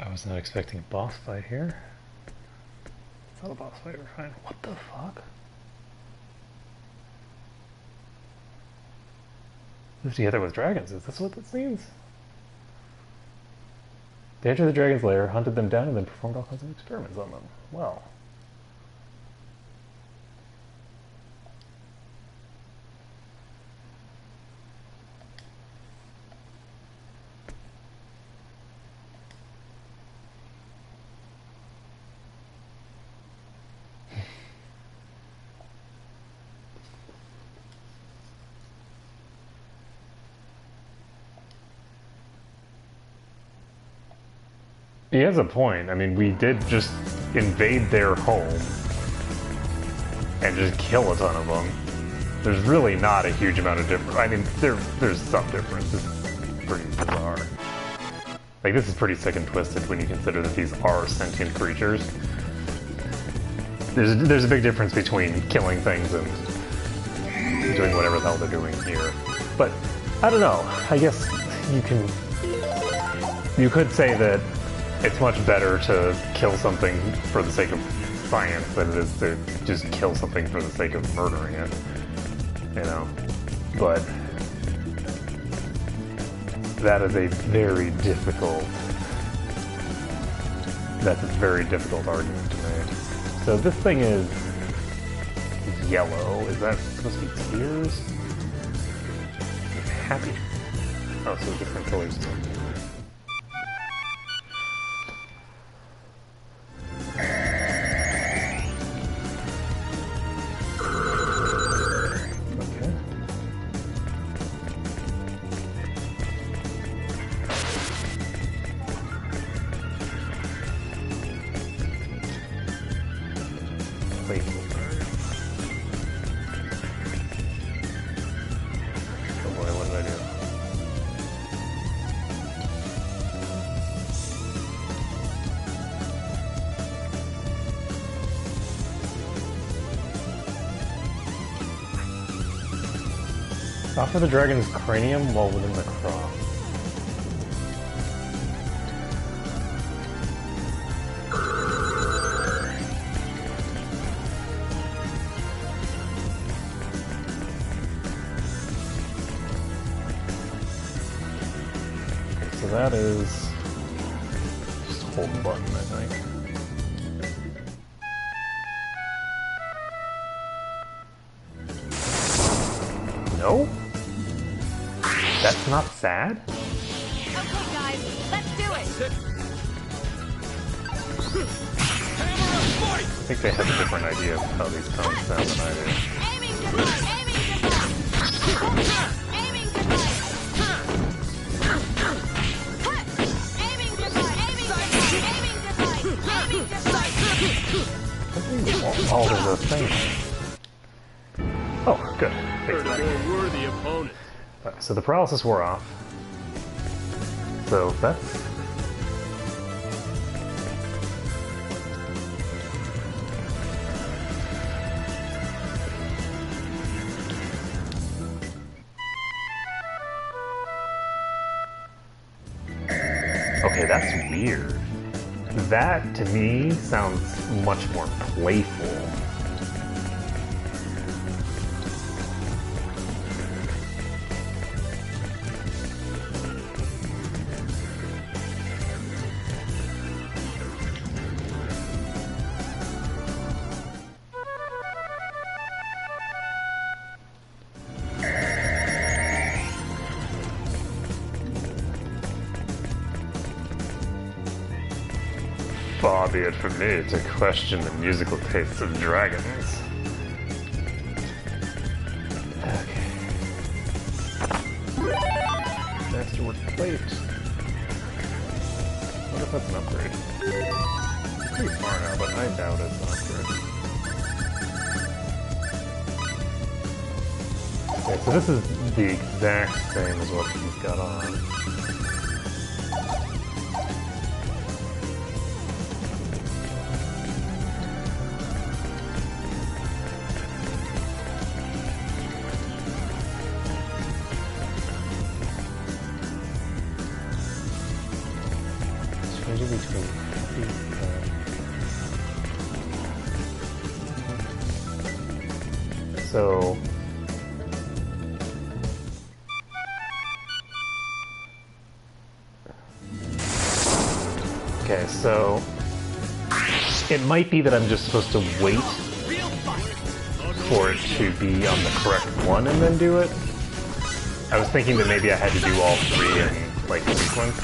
I was not expecting a boss fight here. It's not a boss fight, we're fine. What the fuck? Live together with dragons, is this what this means? They entered the dragon's lair, hunted them down, and then performed all kinds of experiments on them. Well. He has a point. I mean, we did just invade their home and just kill a ton of them. There's really not a huge amount of difference. I mean, there's some difference. It's pretty bizarre. Like, this is pretty sick and twisted when you consider that these are sentient creatures. There's a big difference between killing things and doing whatever the hell they're doing here. But, I don't know. I guess you could say that it's much better to kill something for the sake of science than it is to just kill something for the sake of murdering it. You know? But that is a very difficult argument to make. So this thing is yellow. Is that supposed to be tears? I'm happy. Oh, so different colors. Offer the dragon's cranium while within the cross. So that is just hold the button, I think. No? That's not sad? Okay, guys, let's do it. I think they have a different idea of how these tones sound than I do. Aiming device, aiming device. Aiming device. Aiming device, aiming device, aiming device, aiming device. All of those things. Oh, good. Heard a more worthy opponent. So the paralysis wore off. So that's... Okay, that's weird. That, to me, sounds much more playful. Far be it from me to question the musical tastes of dragons. Okay. Masterwork plate. What if that's an upgrade? It's pretty far now, but I doubt it's an upgrade. Okay, so this is the exact same as what he's got on. Between so okay, so it might be that I'm just supposed to wait for it to be on the correct one and then do it. I was thinking that maybe I had to do all three in like sequence.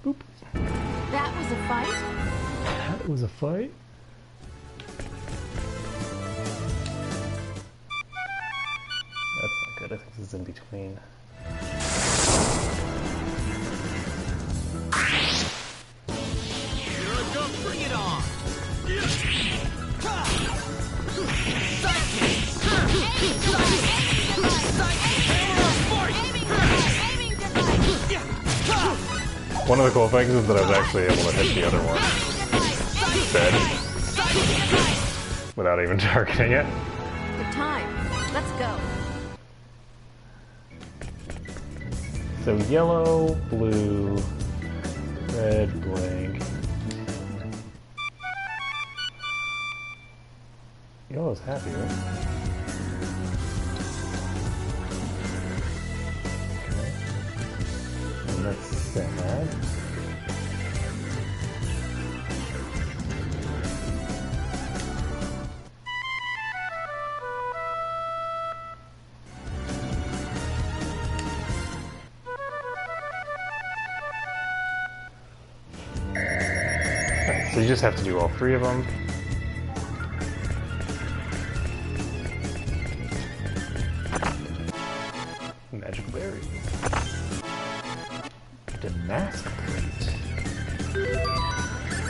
Boop. That was a fight? That was a fight? That's not good. I think this is in between. Here I come, bring it on! One of the cool things is that I was actually able to hit the other one instead, without even targeting it. Good time. Let's go. So yellow, blue, red, blank. Yellow's happy, right? Okay. And that's sad. So you just have to do all three of them. Magic berry. Damask plate.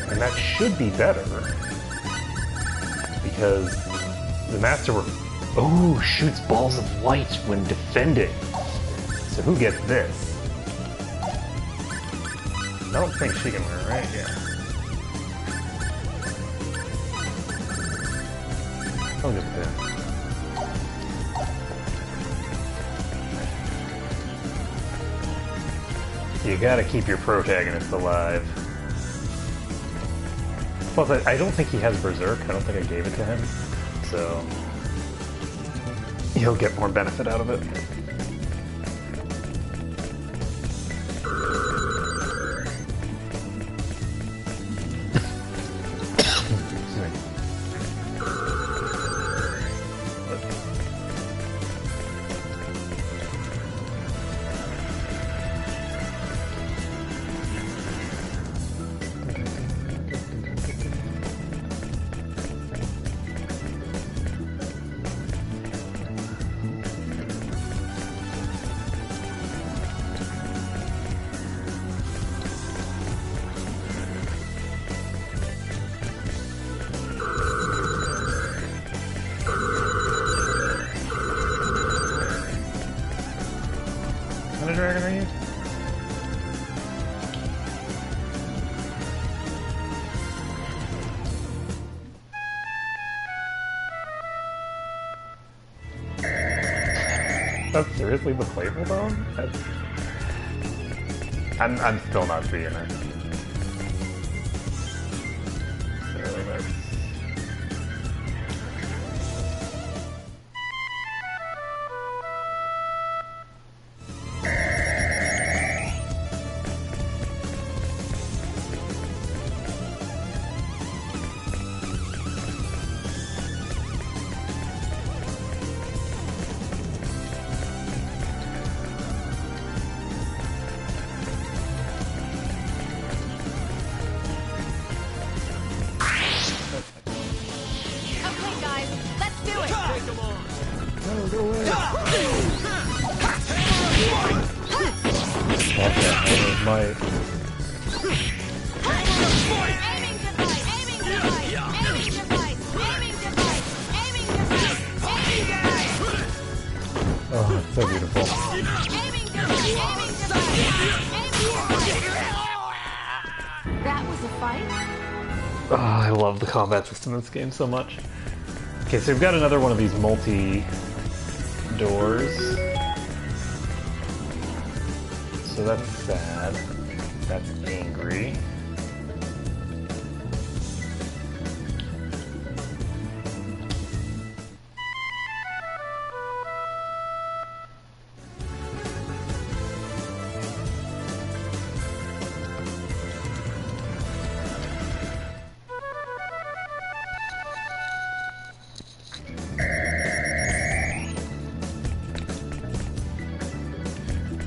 And that should be better. Because the masterwork shoots balls of light when defending. So who gets this? I don't think she can wear it, right? Yeah. I'll give it to him. You gotta keep your protagonist alive. Plus, I don't think he has Berserk. I don't think I gave it to him. So, he'll get more benefit out of it. What kind of dragon are you? That's seriously the playable bone? I'm still not seeing it. So that's... Okay, guys, let's do it. Take them on. No, go away! What the hell is my... Aiming device, aiming device, aiming device, aiming device, aiming device, aiming device, Oh, it's so beautiful. aiming device, aiming device, aiming device. That was a fight? Oh, I love the combat system in this game so much. Okay, so we've got another one of these multi-doors. So that's sad. That's angry.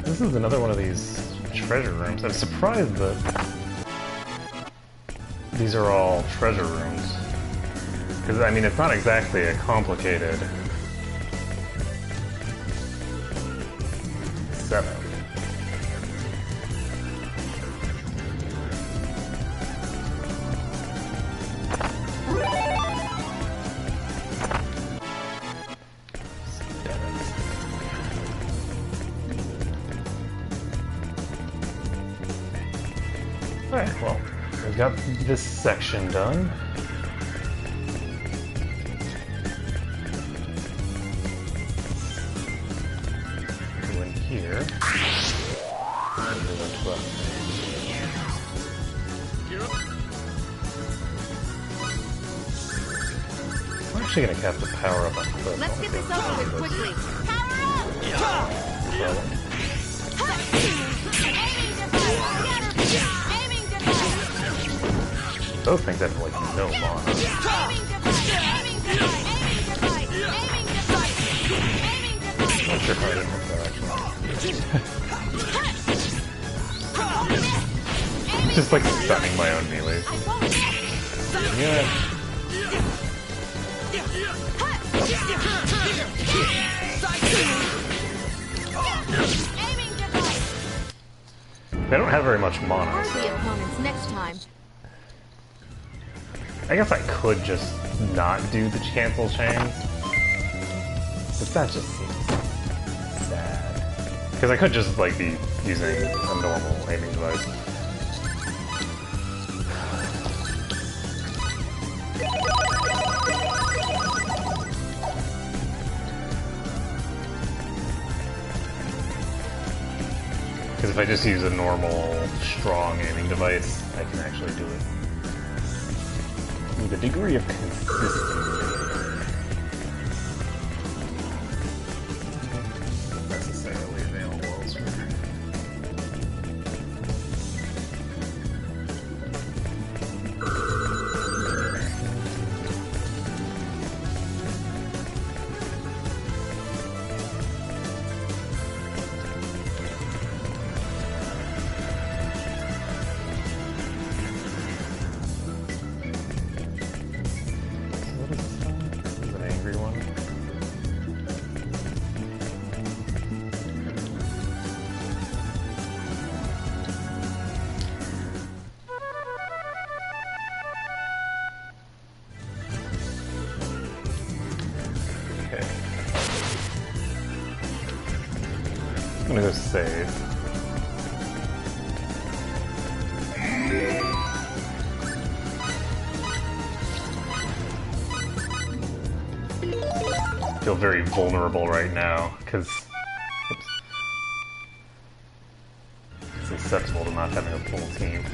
This is another one of these treasure rooms. I'm surprised that these are all treasure rooms. Because, I mean, it's not exactly a complicated setup. Alright, well, we've got this section done. Go in here. I'm actually gonna cast the power up on foot. Let's get this over with quickly. Power up! Aiming device, aiming device, Those things have like no mana. aiming device, aiming device, aiming device, aiming device, aiming device. I'm not sure how I didn't hit that actually. Just like stunning my own melees. I won't miss. Yeah. Aiming device. They don't have very much mana, Hardy so opponents next time. I guess I could just not do the cancel chains. But that just seems sad. Because I could just like be using a normal aiming device. Because if I just use a normal, strong aiming device, I can actually do it with a degree of consistency. Necessarily available elsewhere. I'm gonna go save. I feel very vulnerable right now, because it's susceptible to not having a full team.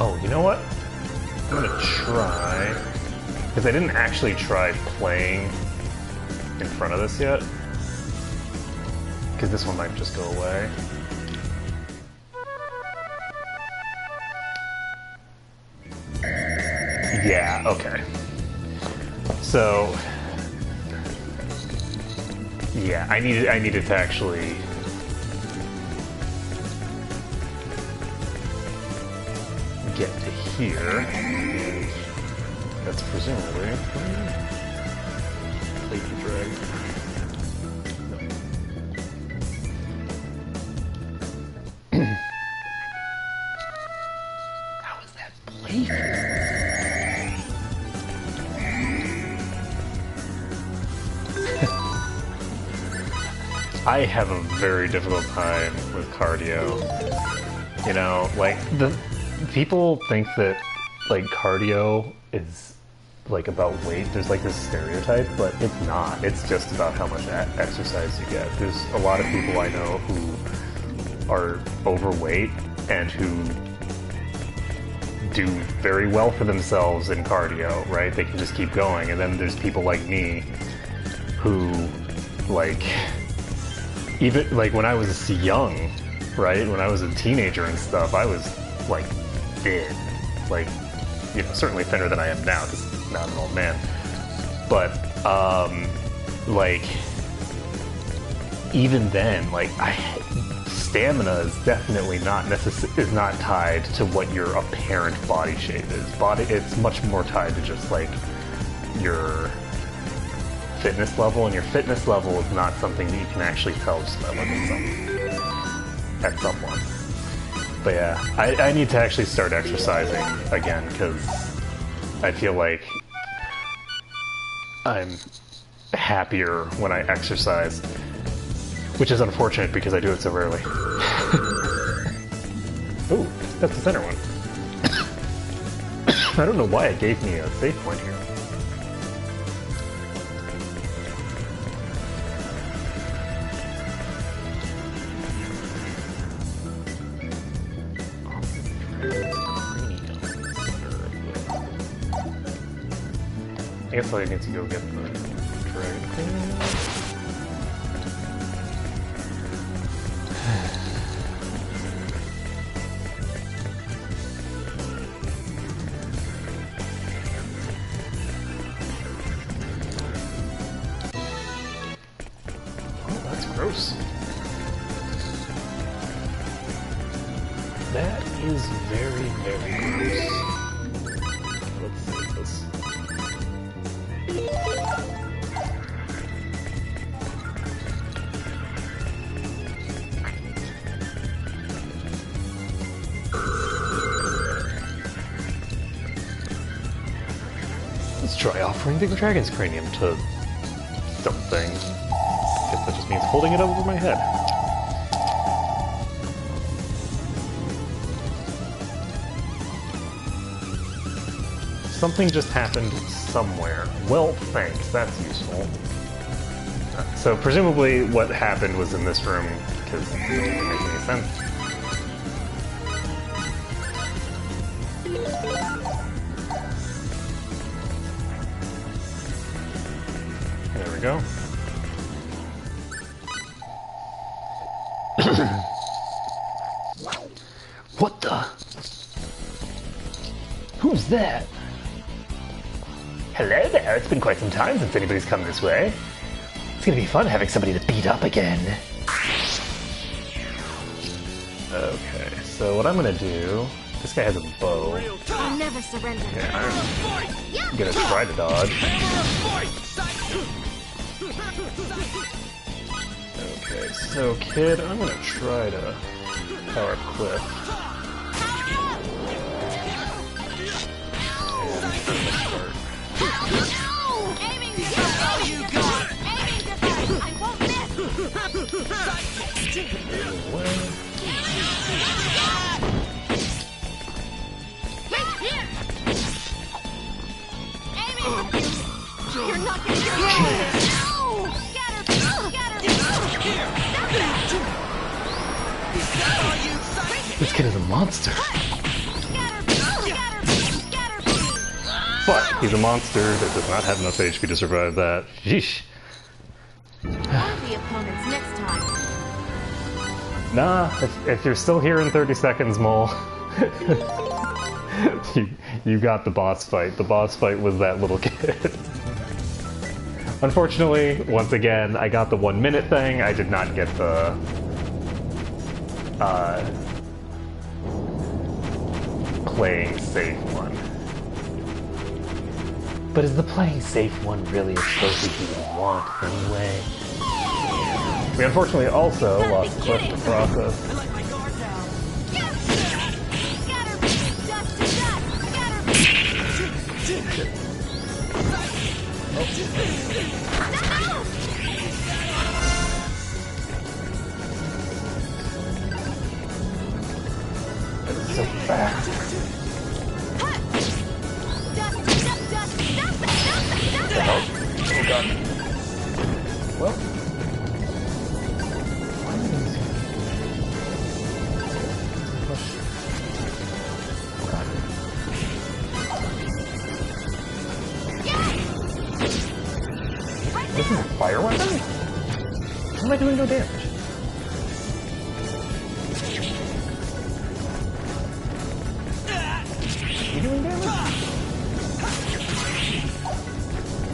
Oh, you know what? I'm gonna try, because I didn't actually try playing in front of this yet, because this one might just go away. Yeah, okay. So, yeah, I needed to actually get to here, and that's presumably plate to drag. No. How is that plate? I have a very difficult time with cardio. You know, like, the people think that, like, cardio is, like, about weight. There's, like, this stereotype, but it's not. It's just about how much exercise you get. There's a lot of people I know who are overweight and who do very well for themselves in cardio, right? They can just keep going. And then there's people like me who, like, even, like, when I was young, right? When I was a teenager and stuff, I was, like, thin. Like, you know, certainly thinner than I am now, because now I'm an old man. But, like, even then, like, stamina is definitely not is not tied to what your apparent body shape is. It's much more tied to just, like, your fitness level, and your fitness level is not something that you can actually tell just by looking at someone. But yeah, I need to actually start exercising again, because I feel like I'm happier when I exercise, which is unfortunate because I do it so rarely. Oh, that's the center one. I don't know why it gave me a save point here. I guess I need to go get the dragon. Oh, that's gross. That is very, very gross. Let's save this. try offering the dragon's cranium to something. Guess that just means holding it over my head. Something just happened somewhere. Well, thanks. That's useful. So presumably what happened was in this room, because it doesn't make any sense. There we go. What the? Who's that? Hello there, it's been quite some time since anybody's come this way. It's gonna be fun having somebody to beat up again. Okay, so what I'm gonna do... This guy has a bow. I'll never surrender. Yeah, I'm gonna try to dodge. Okay, so kid, I'm gonna try to power Cliff. And I'm gonna start. Aiming device! Aiming device! I won't miss! Away. Right here! Aiming device! You're not gonna get me! Scatter! Scatter! This kid is a monster. But he's a monster that does not have enough HP to survive that. Yeesh. All the opponents next time. Nah, if you're still here in 30 seconds, Mole, you got the boss fight. The boss fight was that little kid. Unfortunately, once again, I got the 1 minute thing. I did not get the playing safe one. But is the playing safe one really as close as you would want anyway? We unfortunately also lost Cliff to process. It's so fast. Oh god. Well. This is a fire weapon? How am I doing no damage? You doing damage?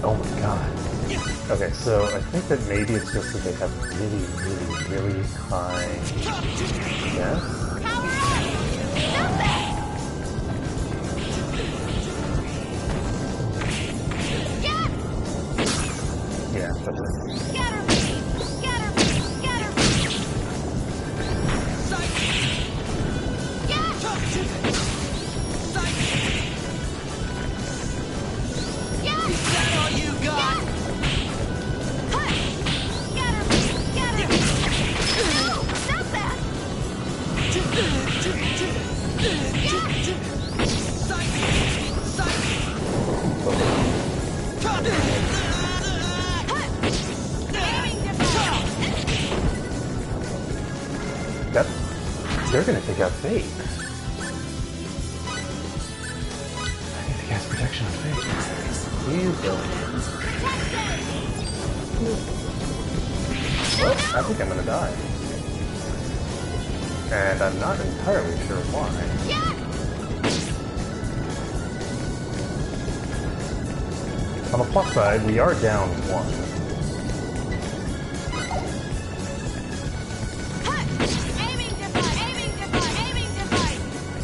Oh my god. Okay, so I think that maybe it's just that they have really high... Yes? Yeah, that's right. They're gonna take out Fate. I need to cast protection on Fate. Please don't. Well, I think I'm gonna die. And I'm not entirely sure why. On the plus side, we are down 1.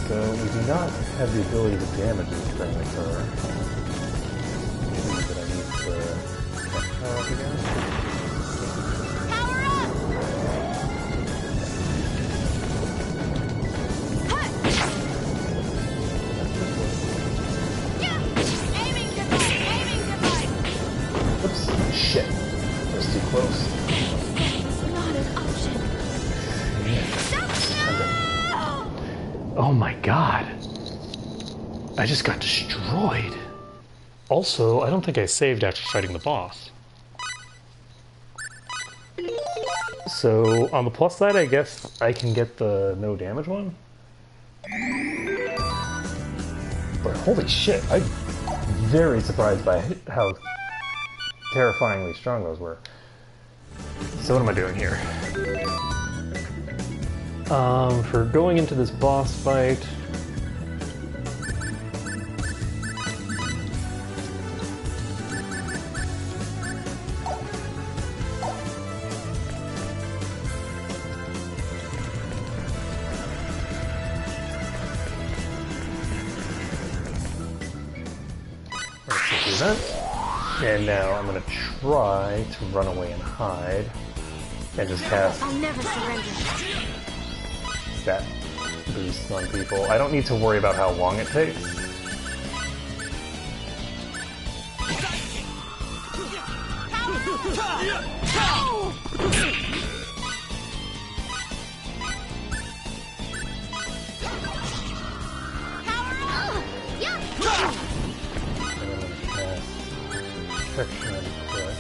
So we do not have the ability to damage this thing with her. Maybe that I need to power up again. Power up! Aiming device! Aiming Oh my god. I just got destroyed. Also, I don't think I saved after fighting the boss. So, on the plus side, I guess I can get the no damage one? But holy shit, I'm very surprised by how terrifyingly strong those were. So what am I doing here? For going into this boss fight... Let's do that. And now I'm gonna try to run away and hide. And just cast I'll never surrender. stat boosts on people. I don't need to worry about how long it takes. Protection and push.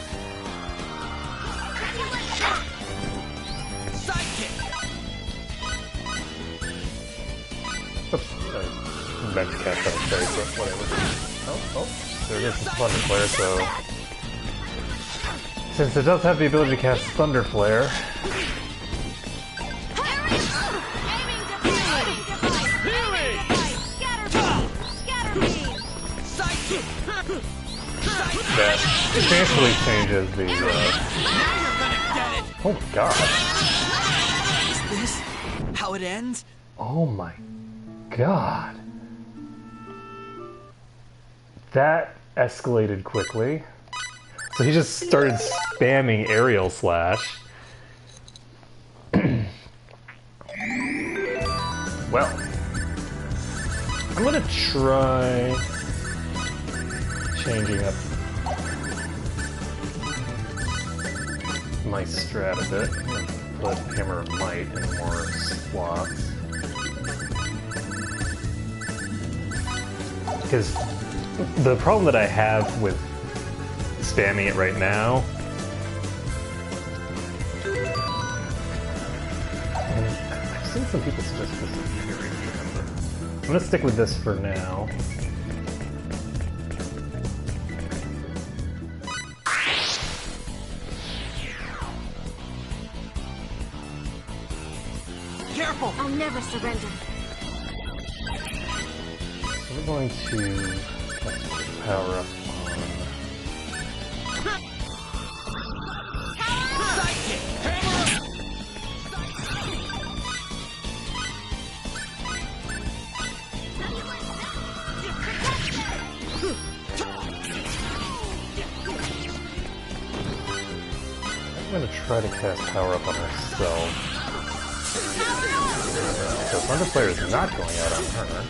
Oops, I meant to cast that straight, but whatever. Oh, there it is, the Thunder Flare, so... Since it does have the ability to cast Thunder Flare... That substantially changes the, Oh my god. Is this how it ends? Oh my god. That escalated quickly. So he just started spamming aerial slash. Well. I'm gonna try changing up my strat a bit. I'm gonna put Hammer of Might in more slots. Because the problem that I have with spamming it right now, and I've seen some people suggest this is very good, but I'm gonna stick with this for now. Careful! I'll never surrender. So we're going to power up on... I'm going to try to cast power up on ourselves. So Thunder Flare is not going out on her.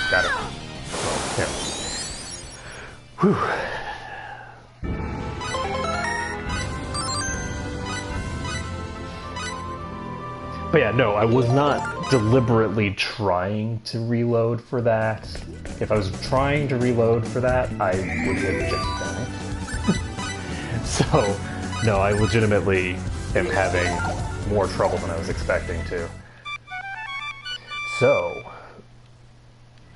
Got it. Yeah. Whew. But yeah, no, I was not deliberately trying to reload for that. If I was trying to reload for that, I would have just done it. So, no, I legitimately am having more trouble than I was expecting to. So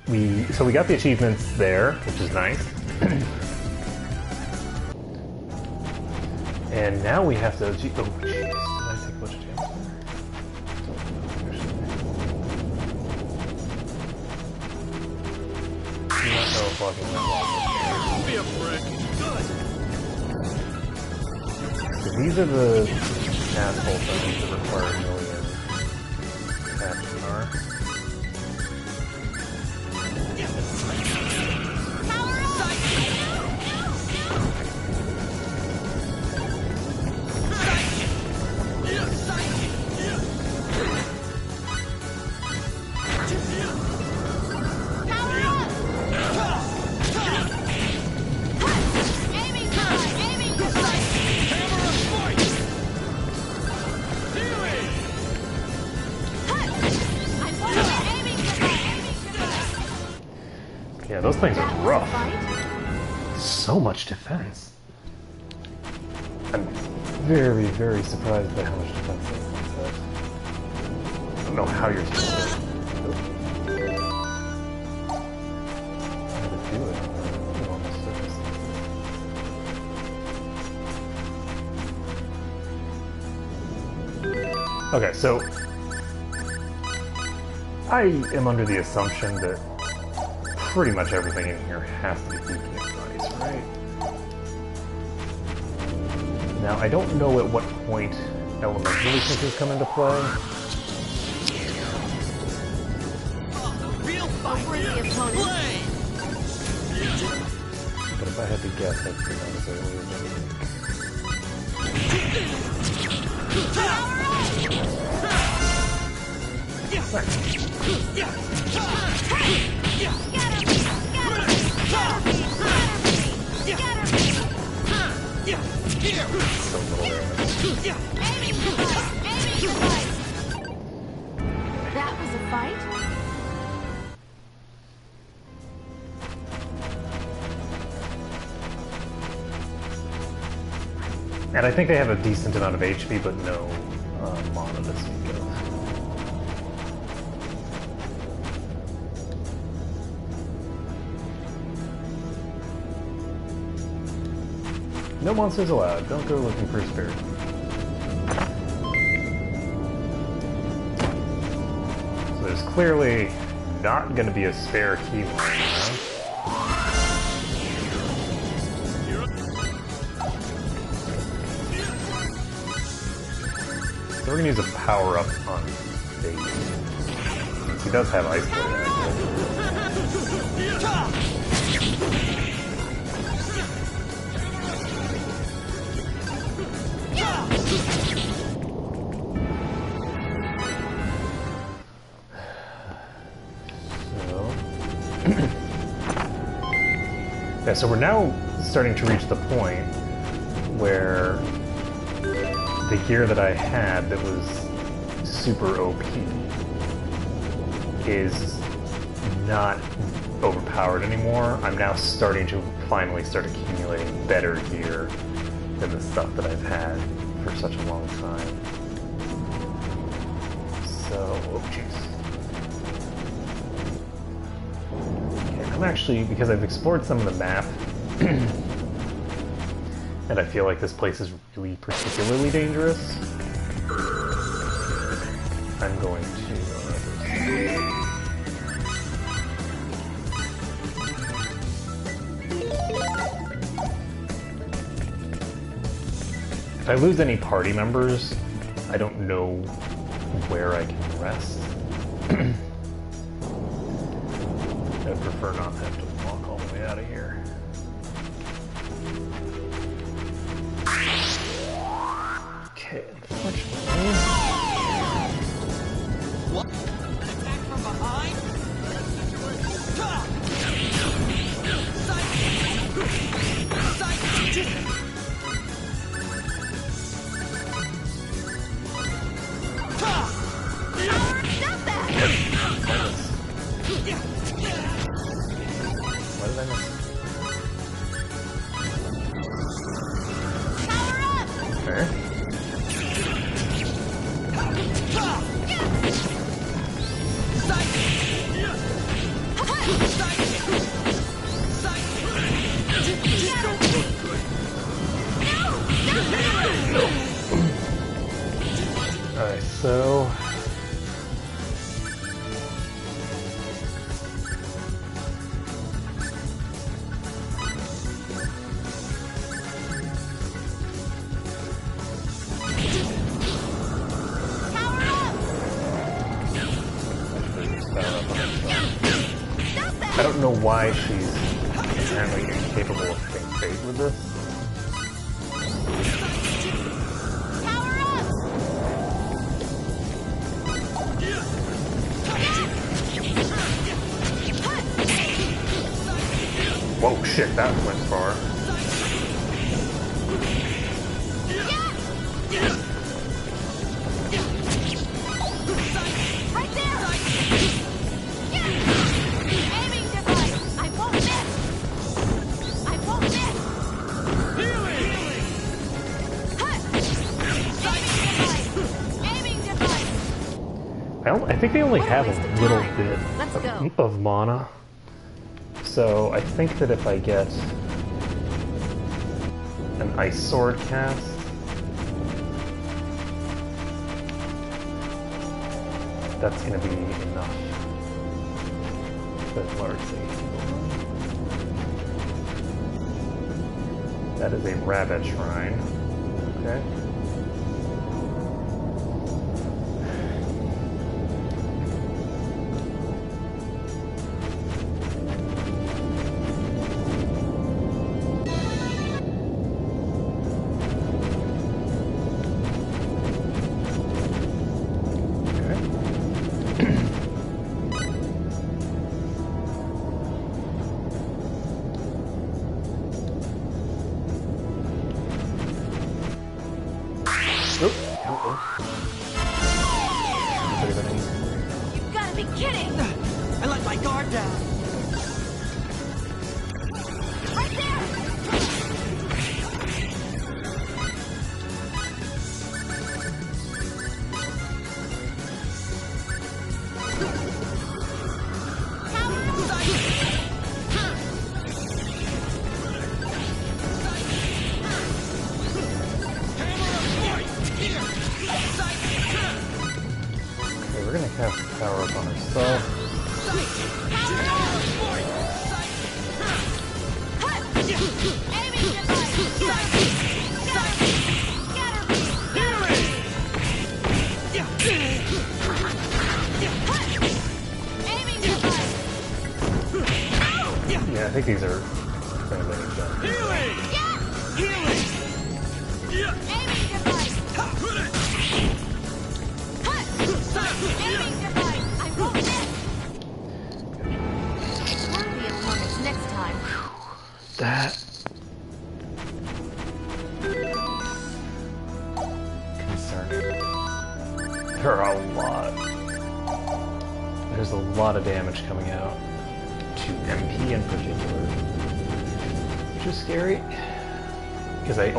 we got the achievements there, which is nice. And now we have to... Oh, jeez. Did I take a bunch of damage there? Not know if fucking that Be a prick. Good. So these are the asshole things that require a million action arcs. Yeah, those things That are was a rough. fight? So much defense. I'm very, very surprised by how much defense those things have. I don't know how you're supposed to how to do it on the surface. Okay, so I am under the assumption that pretty much everything in here has to be weak against ice, right? Now, I don't know at what point elemental weaknesses come into play. Real fight. Worthy opponent. Play. But if I had to guess, I'd say not as early as anything. So little damage. That was a fight? And I think they have a decent amount of HP, but no mana to speak of. No monsters allowed. Don't go looking for a spirit. So there's clearly not going to be a spare key lying around. So we're going to use a power up on Fate. He does have Ice Blade, yeah, so we're now starting to reach the point where the gear that I had that was super OP is not overpowered anymore. I'm now starting to finally start accumulating better gear than the stuff that I've had for such a long time. So, oh jeez. Okay, I'm actually, because I've explored some of the map, and I feel like this place is really particularly dangerous, I'm going to... if I lose any party members, I don't know where I can rest. I'd prefer not to have to walk all the way out of here. Okay, unfortunately... What? An attack from behind? What did I miss? Okay. Alright, so... I don't know why she's apparently incapable of hitting fate with this. Whoa, shit, that went far. Right there! Aiming device! I won't I think they only What a have waste a of little time. bit Let's go. of mana. So I think that if I get an ice sword cast, that's going to be enough. That's large safety. That is a rabbit shrine. Okay. You've got to be kidding! I let my guard down. Right there! Okay, we're gonna cast power up on ourselves. Aiming device! Aiming device! Yeah, I think these are kind of any done. Healing! Healing! Aiming device! Aiming device! I won't miss! Worthy opponents next time. That concerning. There are a lot. There's a lot of damage coming out to MP in particular, which is scary because I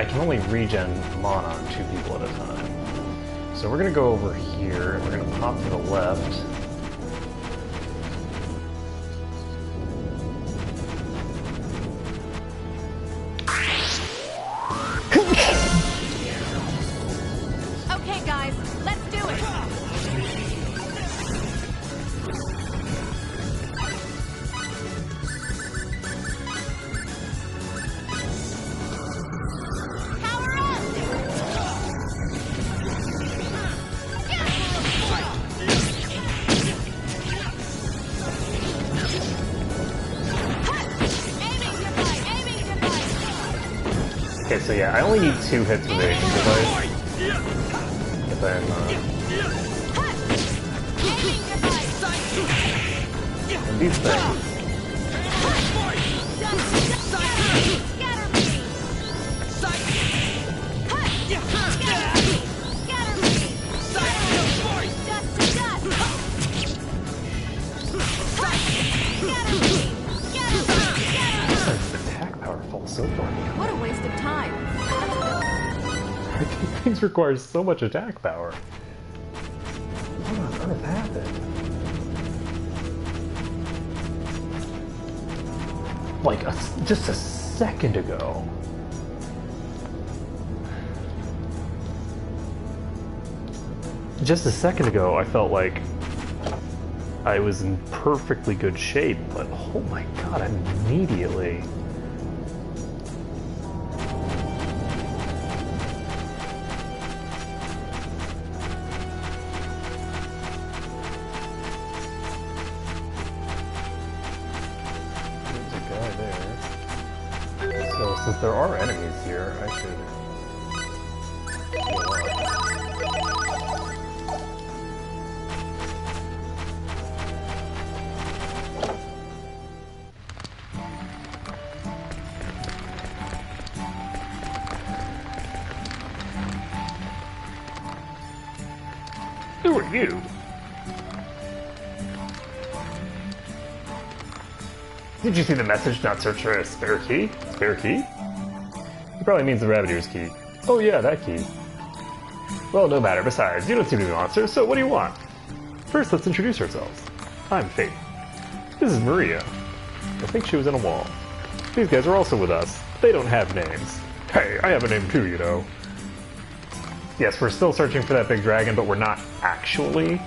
can only regen mana on 2 people at a time. So we're gonna go over here and we're gonna pop to the left. Okay, guys, let's do it. Power up! Aiming device! Aiming device! Okay, so yeah, I only need 2 hits with a device. If I'm, Aiming device! and these things, Scatter me! Scatter me! Dust to dust! Scatter me! Scatter me! Scatter me! attack power falls so far behind. What a waste of time. Things require so much attack power. What on earth happened? Like, just a second ago. Just a second ago, I felt like I was in perfectly good shape, but oh my god, immediately. There's a guy there. So, since there are enemies here, I should heal up. Who are you? Did you see the message not search for a spare key? Spare key? It probably means the rabbit ears key. Oh yeah, that key. Well, no matter. Besides, you don't seem to be a monster, so what do you want? First, let's introduce ourselves. I'm Fate. This is Maria. I think she was in a wall. These guys are also with us. They don't have names. Hey, I have a name too, you know. Yes, we're still searching for that big dragon, but we're not actually.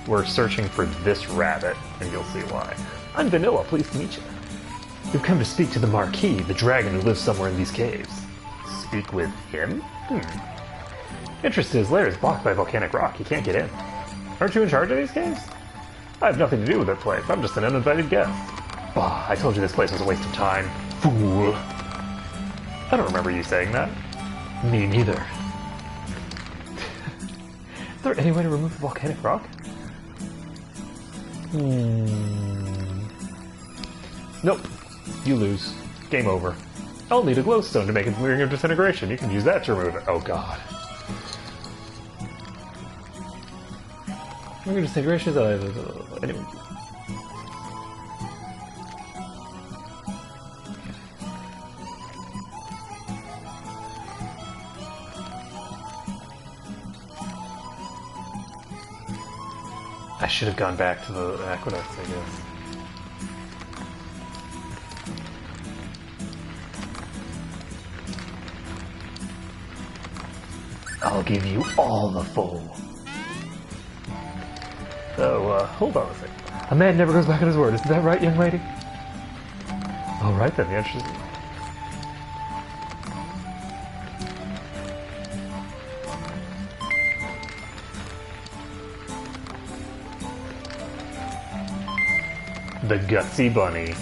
We're searching for this rabbit, and you'll see why. I'm Vanilla, pleased to meet you. We've come to speak to the Marquis, the dragon who lives somewhere in these caves. Speak with him? Entrance to his lair is blocked by volcanic rock. He can't get in. Aren't you in charge of these caves? I have nothing to do with that place. I'm just an uninvited guest. Bah, I told you this place was a waste of time. Fool. I don't remember you saying that. Me neither. Is there any way to remove the volcanic rock? Nope. You lose. Game over. I'll need a glowstone to make a ring of disintegration. You can use that to remove it. Oh god. Ring of disintegration is anyway. I should have gone back to the aqueducts, I guess. I'll give you all the full. So, hold on a second. A man never goes back on his word, isn't that right, young lady? Alright then, the answer is... The Gutsy Bunny.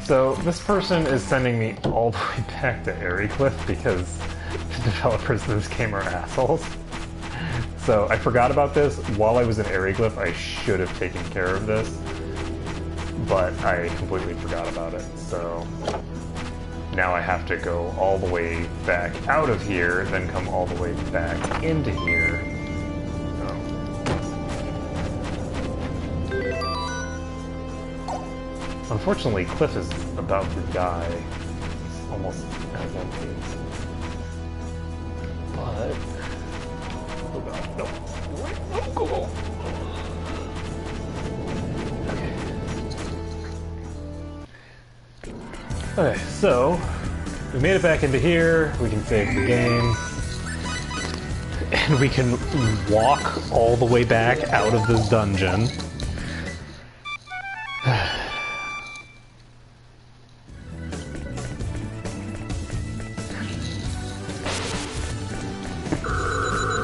So this person is sending me all the way back to Cliff because the developers of this game are assholes. So I forgot about this. While I was in Cliff, I should have taken care of this, but I completely forgot about it. So now I have to go all the way back out of here, then come all the way back into here. Unfortunately, Cliff is about to die. It's almost as empty. But... oh god, no. Wait, no, go. Okay, so... we made it back into here. We can save the game. And we can walk all the way back out of this dungeon.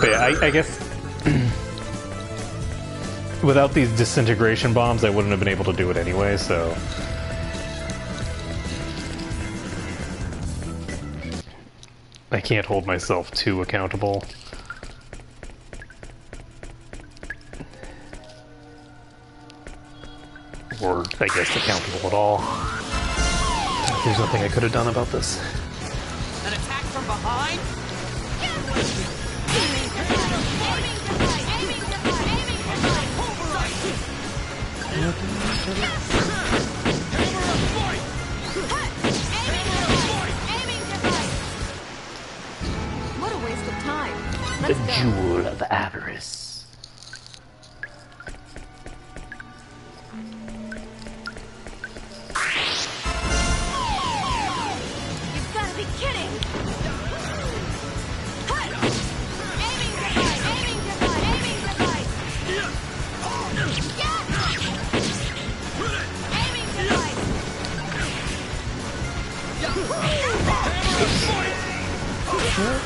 But yeah, I guess without these disintegration bombs, I wouldn't have been able to do it anyway, so... I can't hold myself too accountable. Or, I guess, accountable at all. There's nothing I could have done about this. An attack from behind? What a waste of time. The Let's go. jewel of avarice. You've got to be kidding!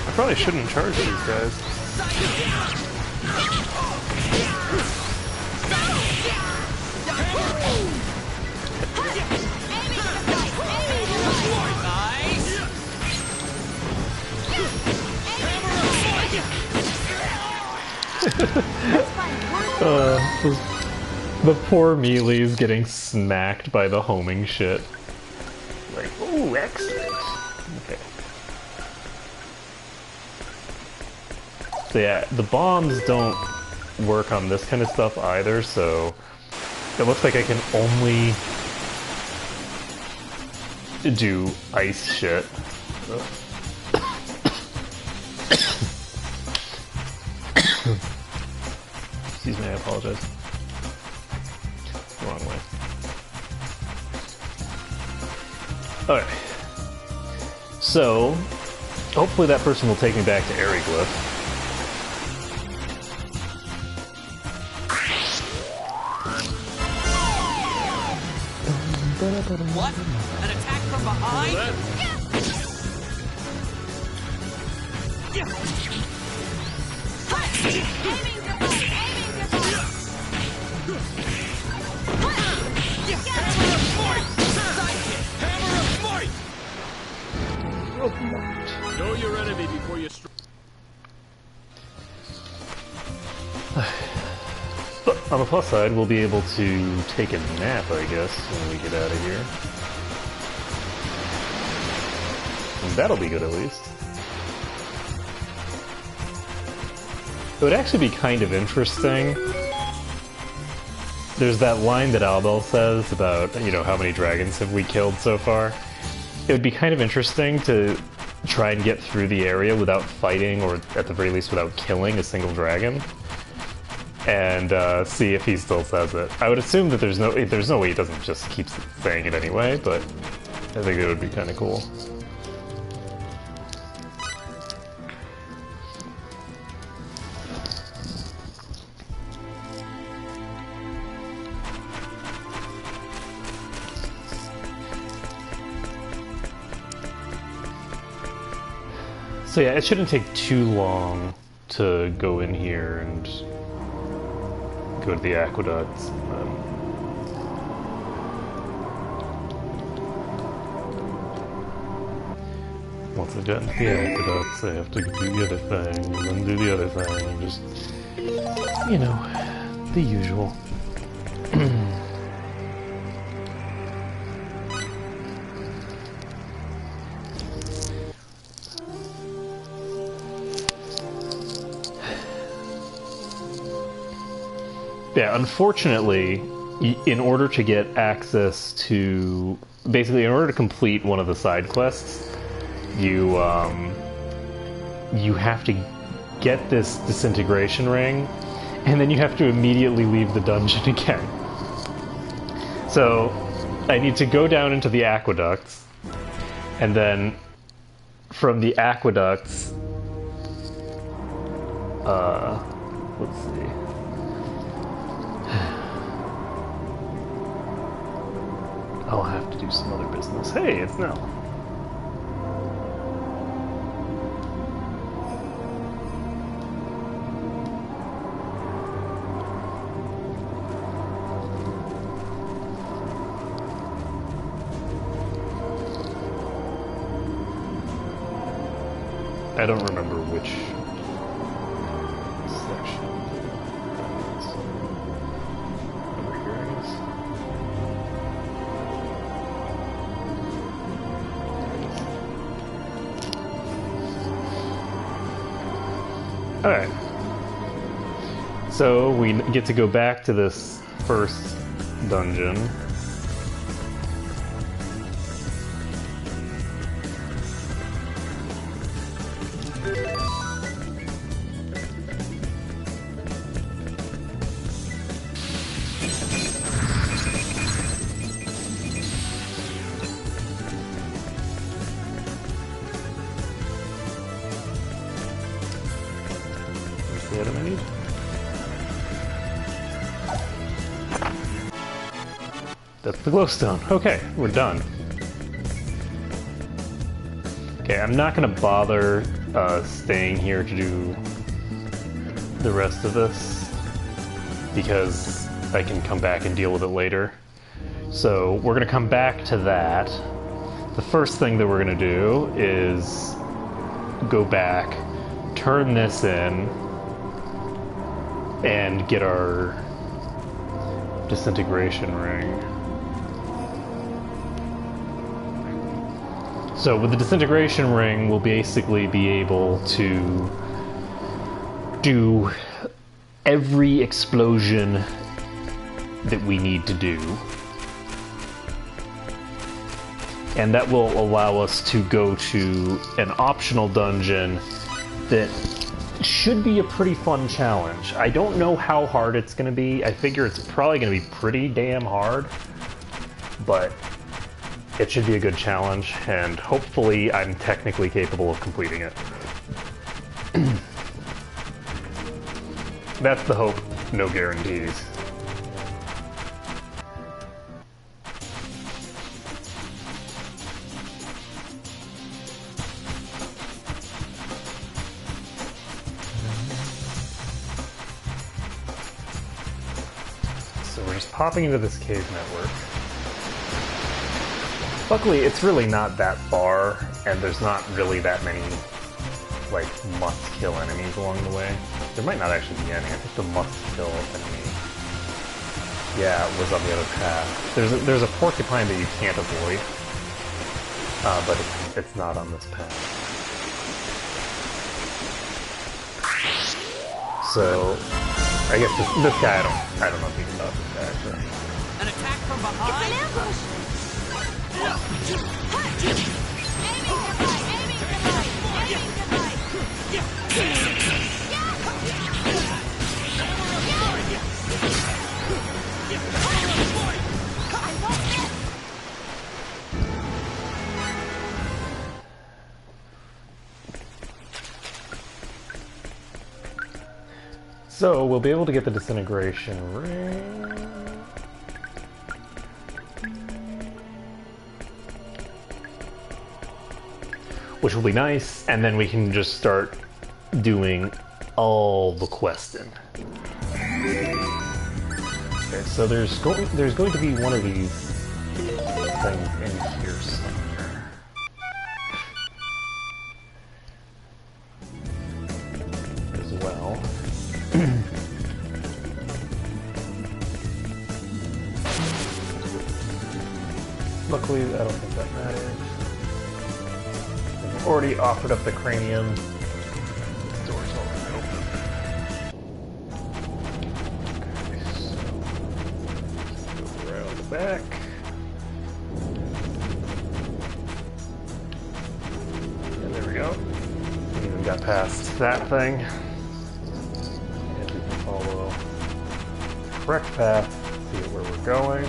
I probably shouldn't charge these guys. The poor mealees getting smacked by the homing shit. Like, ooh, excellent. Okay. So yeah, the bombs don't work on this kind of stuff either, so it looks like I can only do ice shit. Excuse me, I apologize. Wrong way. Alright. So, hopefully that person will take me back to Ariglyph. What? An attack from behind? Aiming device! Aiming device! Hammer of might! Know your enemy before you strike. But on the plus side, we'll be able to take a nap, I guess, when we get out of here. And that'll be good, at least. It would actually be kind of interesting. There's that line that Albel says about, you know, how many dragons have we killed so far. It would be kind of interesting to try and get through the area without fighting, or at the very least without killing a single dragon. And see if he still says it. I would assume that there's no way he doesn't just keep saying it anyway, but I think it would be kind of cool. So yeah, it shouldn't take too long to go in here and go to the aqueducts. Once I get into the aqueducts, I have to do the other thing, and then do the other thing, and just, you know, the usual. Yeah, unfortunately, in order to get access to... Basically, in order to complete one of the side quests, you have to get this disintegration ring, and then you have to immediately leave the dungeon again. So, I need to go down into the aqueducts, and then from the aqueducts... let's see... I'll have to do some other business. Hey, it's Nell. I don't remember which section. Over here, I guess. Alright. So we get to go back to this first dungeon. The item I need. That's the glowstone. Okay, we're done. Okay, I'm not gonna bother staying here to do the rest of this because I can come back and deal with it later. So we're gonna come back to that. The first thing that we're gonna do is go back, turn this in, and get our disintegration ring. So with the disintegration ring, we'll basically be able to do every explosion that we need to do. And that will allow us to go to an optional dungeon that should be a pretty fun challenge. I don't know how hard it's going to be. I figure it's probably going to be pretty damn hard, but it should be a good challenge, and hopefully I'm technically capable of completing it. That's the hope, no guarantees. So we're just popping into this cave network. Luckily, it's really not that far, and there's not really that many, like, must-kill enemies along the way. There might not actually be any. I think the must-kill enemy, yeah, was on the other path. There's a porcupine that you can't avoid, but it's not on this path. So, I guess this guy, I don't know if you can stop this guy, actually. An attack from behind? It's an ambush! So, we'll be able to get the disintegration ring. Which will be nice, and then we can just start doing all the questing. Okay, so there's going to be one of these things in here somewhere. As well. Luckily, I don't think that matters. I've already offered up the cranium. The door's already open. Okay, so let's go around the back. And there we go. We even got past that thing. And we can follow the correct path, see where we're going.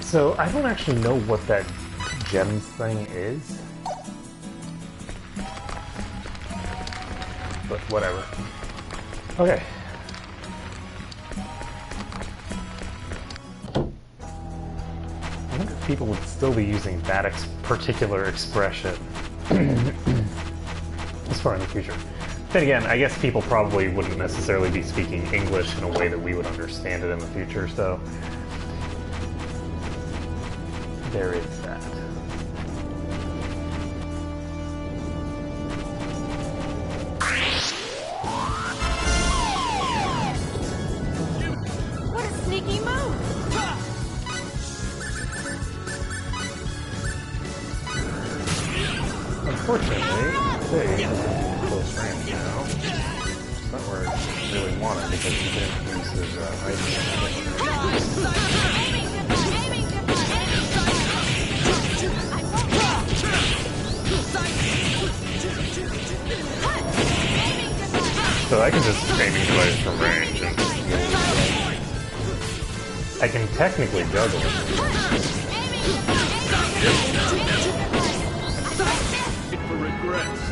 So, I don't actually know what that gems thing is. But whatever. Okay. I wonder if people would still be using that particular expression as far in the future. Then again, I guess people probably wouldn't necessarily be speaking English in a way that we would understand it in the future, so there is that. Unfortunately, they are close range now. It's not where I really want it because he didn't use his So I can just aiming device from range and I can technically juggle. For regrets.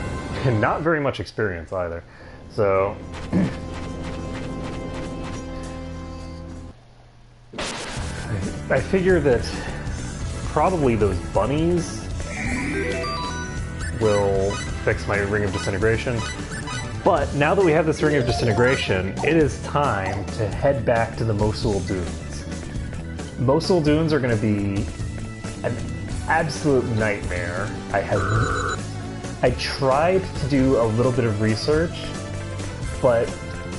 And not very much experience either. So I figure that probably those bunnies will fix my Ring of Disintegration. But now that we have this Ring of Disintegration, it is time to head back to the Mosul Dunes. Mosul Dunes are going to be an absolute nightmare. I tried to do a little bit of research, but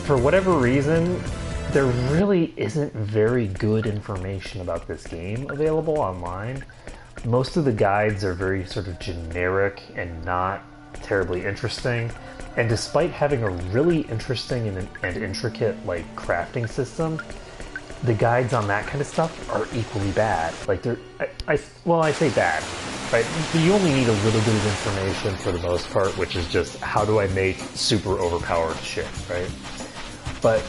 for whatever reason, there really isn't very good information about this game available online. Most of the guides are very sort of generic and not terribly interesting. And despite having a really interesting and intricate like crafting system, the guides on that kind of stuff are equally bad. Like I say bad, right? You only need a little bit of information for the most part, which is just how do I make super overpowered shit, right? But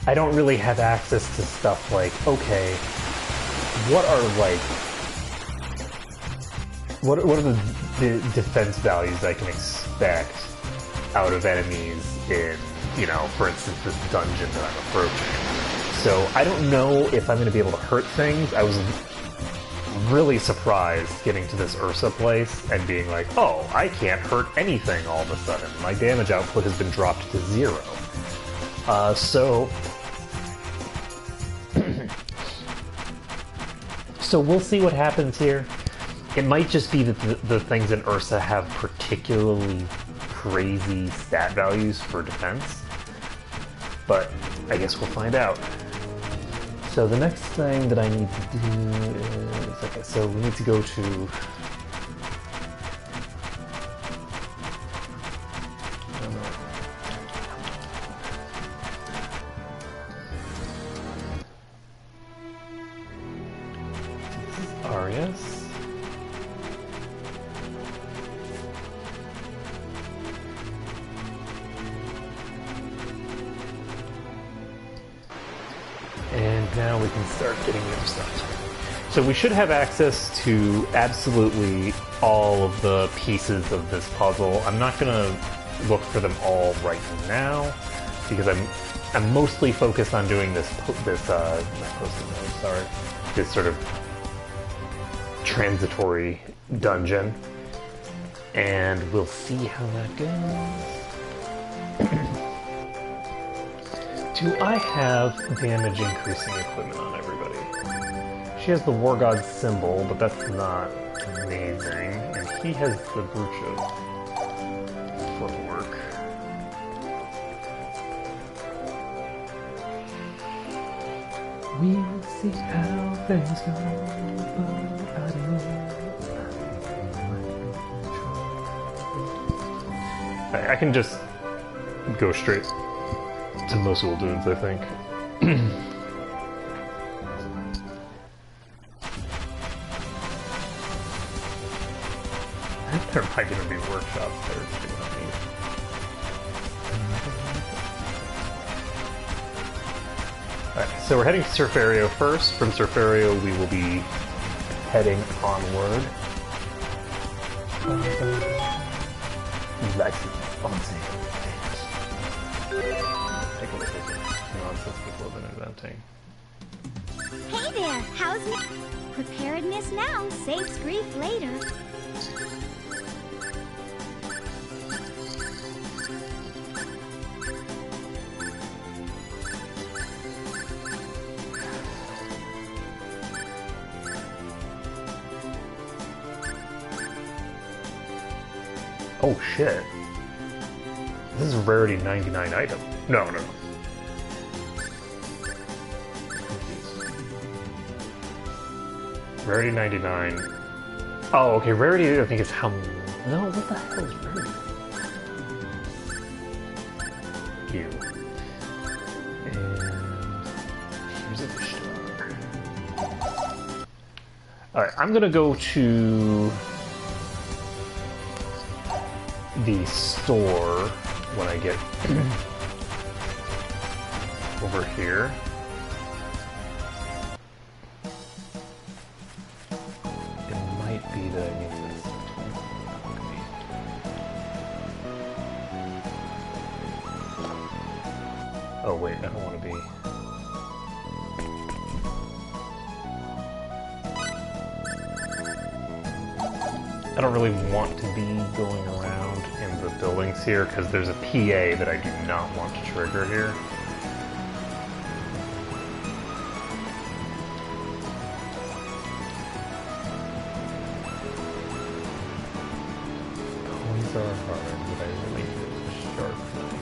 I don't really have access to stuff like, okay, what are the defense values I can expect out of enemies in, you know, for instance, this dungeon that I'm approaching. So I don't know if I'm going to be able to hurt things. I was really surprised getting to this Ursa place and being like, oh, I can't hurt anything all of a sudden. My damage output has been dropped to 0. So we'll see what happens here. It might just be that the things in Ursa have particularly crazy stat values for defense, but I guess we'll find out. So the next thing that I need to do is, okay, so we need to go to... Arias. And now we can start getting the other stuff. So we should have access to absolutely all of the pieces of this puzzle. I'm not gonna look for them all right now because I'm mostly focused on doing this sort of transitory dungeon, and we'll see how that goes. Do I have damage increasing equipment on everybody? She has the War God symbol, but that's not amazing, and he has the brooch of footwork. We will see how things go, but I don't know. I can just go straight to Mosul Dunes, I think. There might gonna be workshops there too. Alright, so we're heading to Surfario first. From Surfario, we will be heading onward. Take a look at the nonsense people have been inventing. Hey there, how's it? Preparedness now saves grief later. Oh shit. This is a rarity 99 item. No. Rarity 99 Oh, okay. Rarity, I think, is how. No, what the hell is rarity? Q. And here's a fish star. Alright, I'm gonna go to the store when I get over here. It might be that I need this. Oh wait, I don't want to be... I don't really want to be going around in the buildings here because there's a PA that I do not want to trigger here. Coins are hard, but I really feel sharp thing.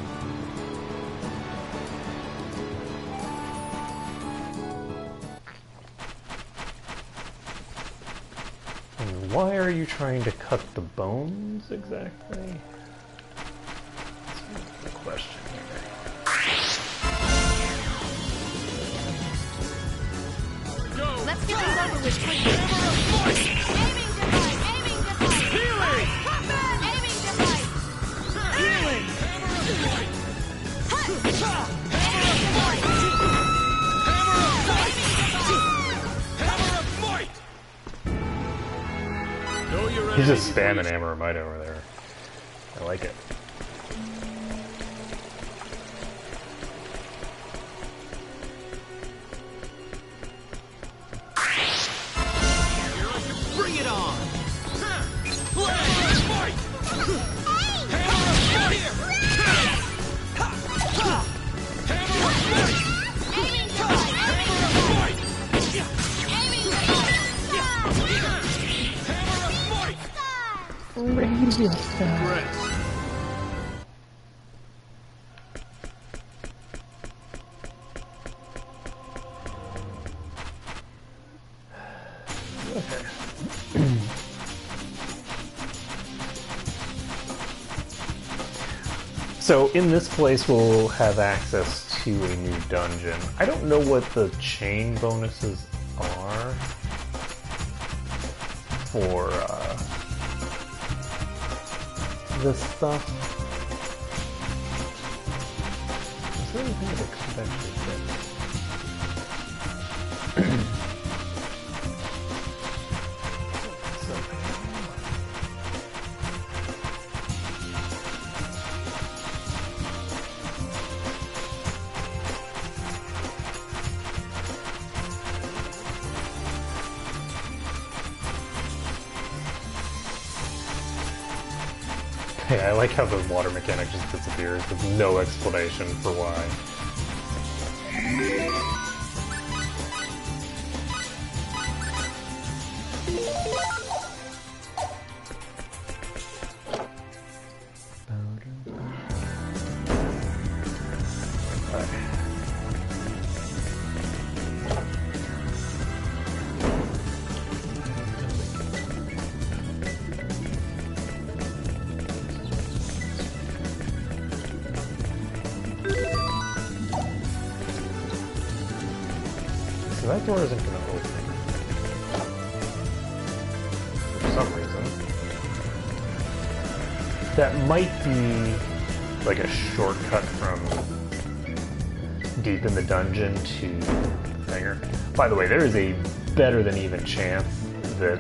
Why are you trying to cut the bones exactly? That's the question here. Let's get this over with quickly. Aiming device! Aiming device! Healing! Combat! Aiming device! Healing! Aiming device! He's just spamming hammer might over there. I like it. Bring it on! Aiming device! Aiming device! So in this place we'll have access to a new dungeon. I don't know what the chain bonuses are for this stuff. Is there anything that I could actually get? Yeah, I like how the water mechanic just disappears with no explanation for why. So that door isn't going to open for some reason. That might be like a shortcut from deep in the dungeon to Hanger. By the way, there is a better than even chance that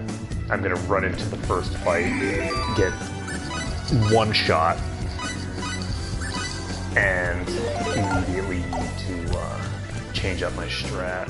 I'm going to run into the first fight, get one shot, and immediately need to change up my strat.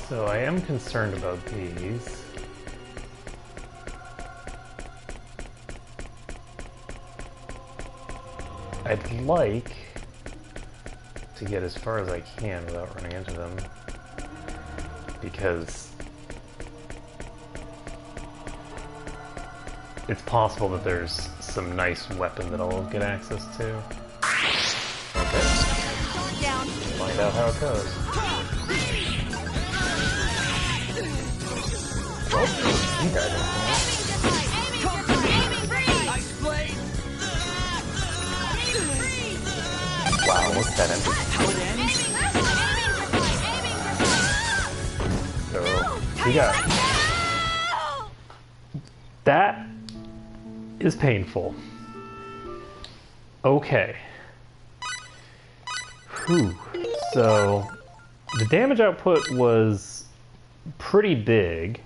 So I am concerned about these. I'd like to get as far as I can without running into them, because it's possible that there's some nice weapon that I'll get access to. Okay. Find out how it goes. Oh, he died in Wow, look at that empty. So, he got... That is painful. Okay. Whew. So, the damage output was pretty big.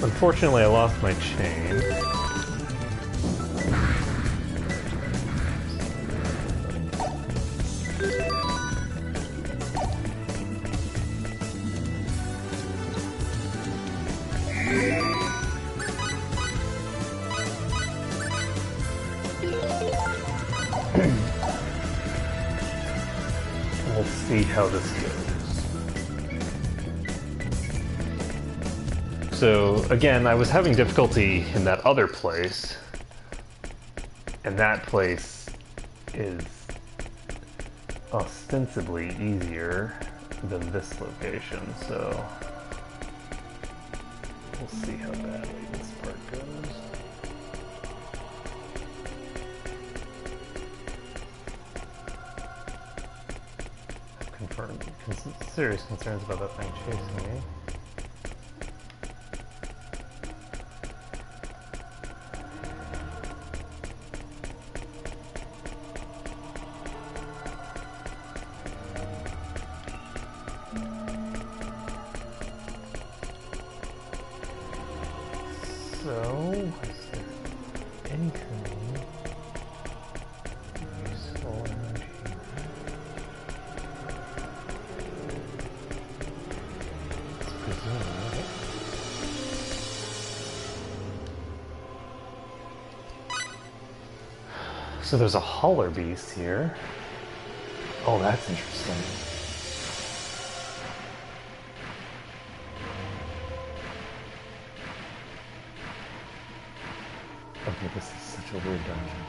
Unfortunately, I lost my chain. We'll see how this goes. So, again, I was having difficulty in that other place, and that place is ostensibly easier than this location, so we'll see how badly this part goes. I've confirmed serious concerns about that thing chasing me. So, is there anything useful energy? Let's presume, right? So there's a hauler beast here. Oh, that's interesting. Okay, this is such a weird dungeon.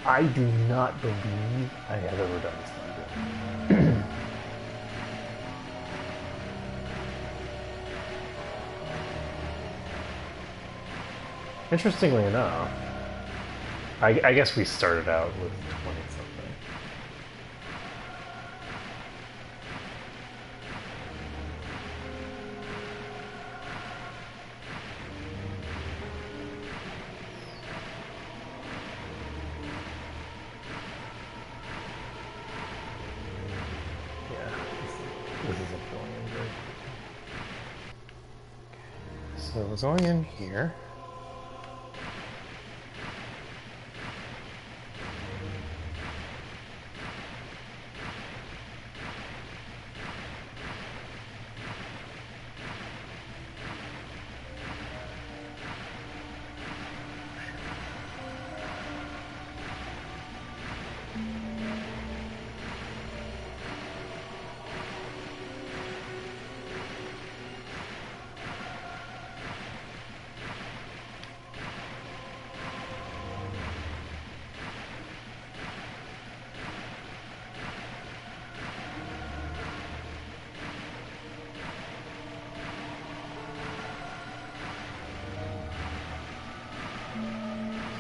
I do not believe I have ever done this dungeon. Interestingly enough, I guess we started out with 20 something. This isn't going in very quickly. So we're going in here.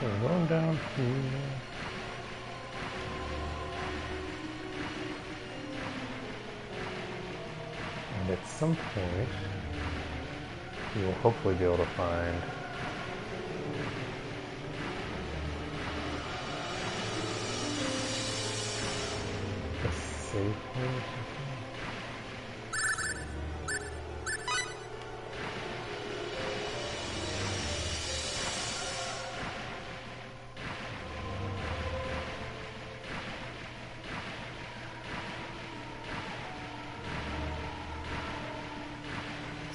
So we're going down here. And at some point, we will hopefully be able to find a safe point or something.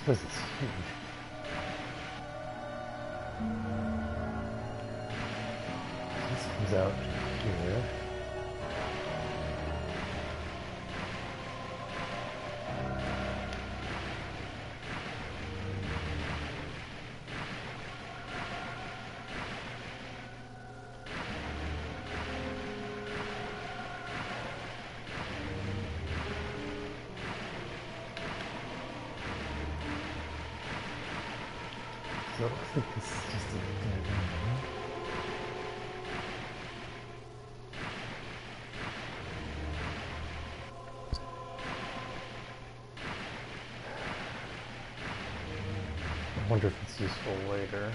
This is huge. This comes out here. So it looks like this is just a dead end. I wonder if it's useful later.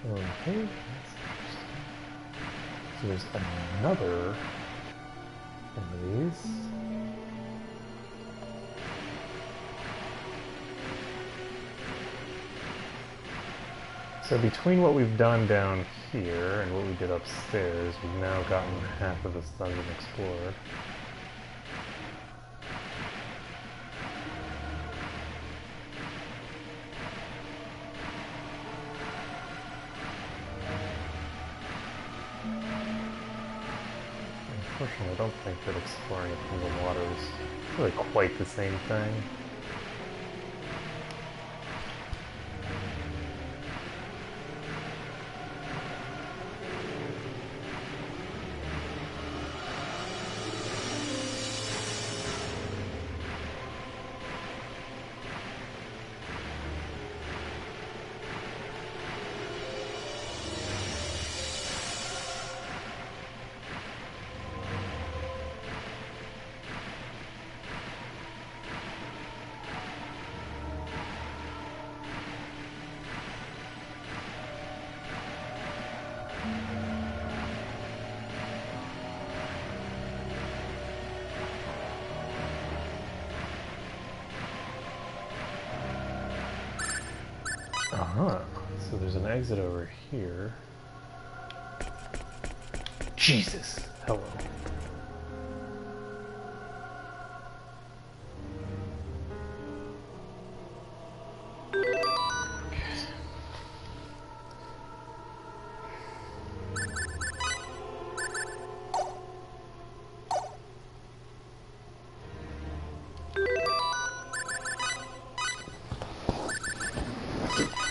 Okay, that's interesting. So there's another one of these. So between what we've done down here and what we did upstairs, we've now gotten half of this dungeon explored. Unfortunately, I don't think that exploring it from the water is really quite the same thing. Uh-huh. So there's an exit over here. Jesus! Hello.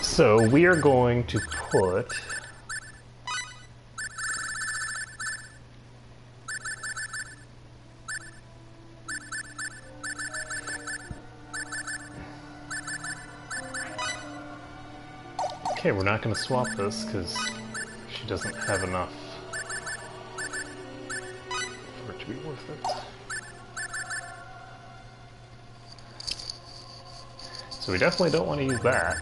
So we are going to put okay, we're not going to swap this because she doesn't have enough for it to be worth it. So we definitely don't want to use that.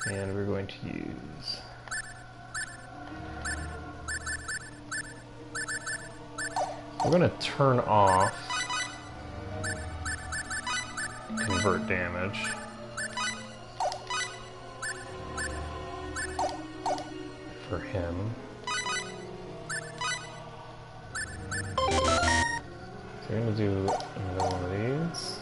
And we're going to use we're going to turn off convert damage for him. So we're going to do another one of these.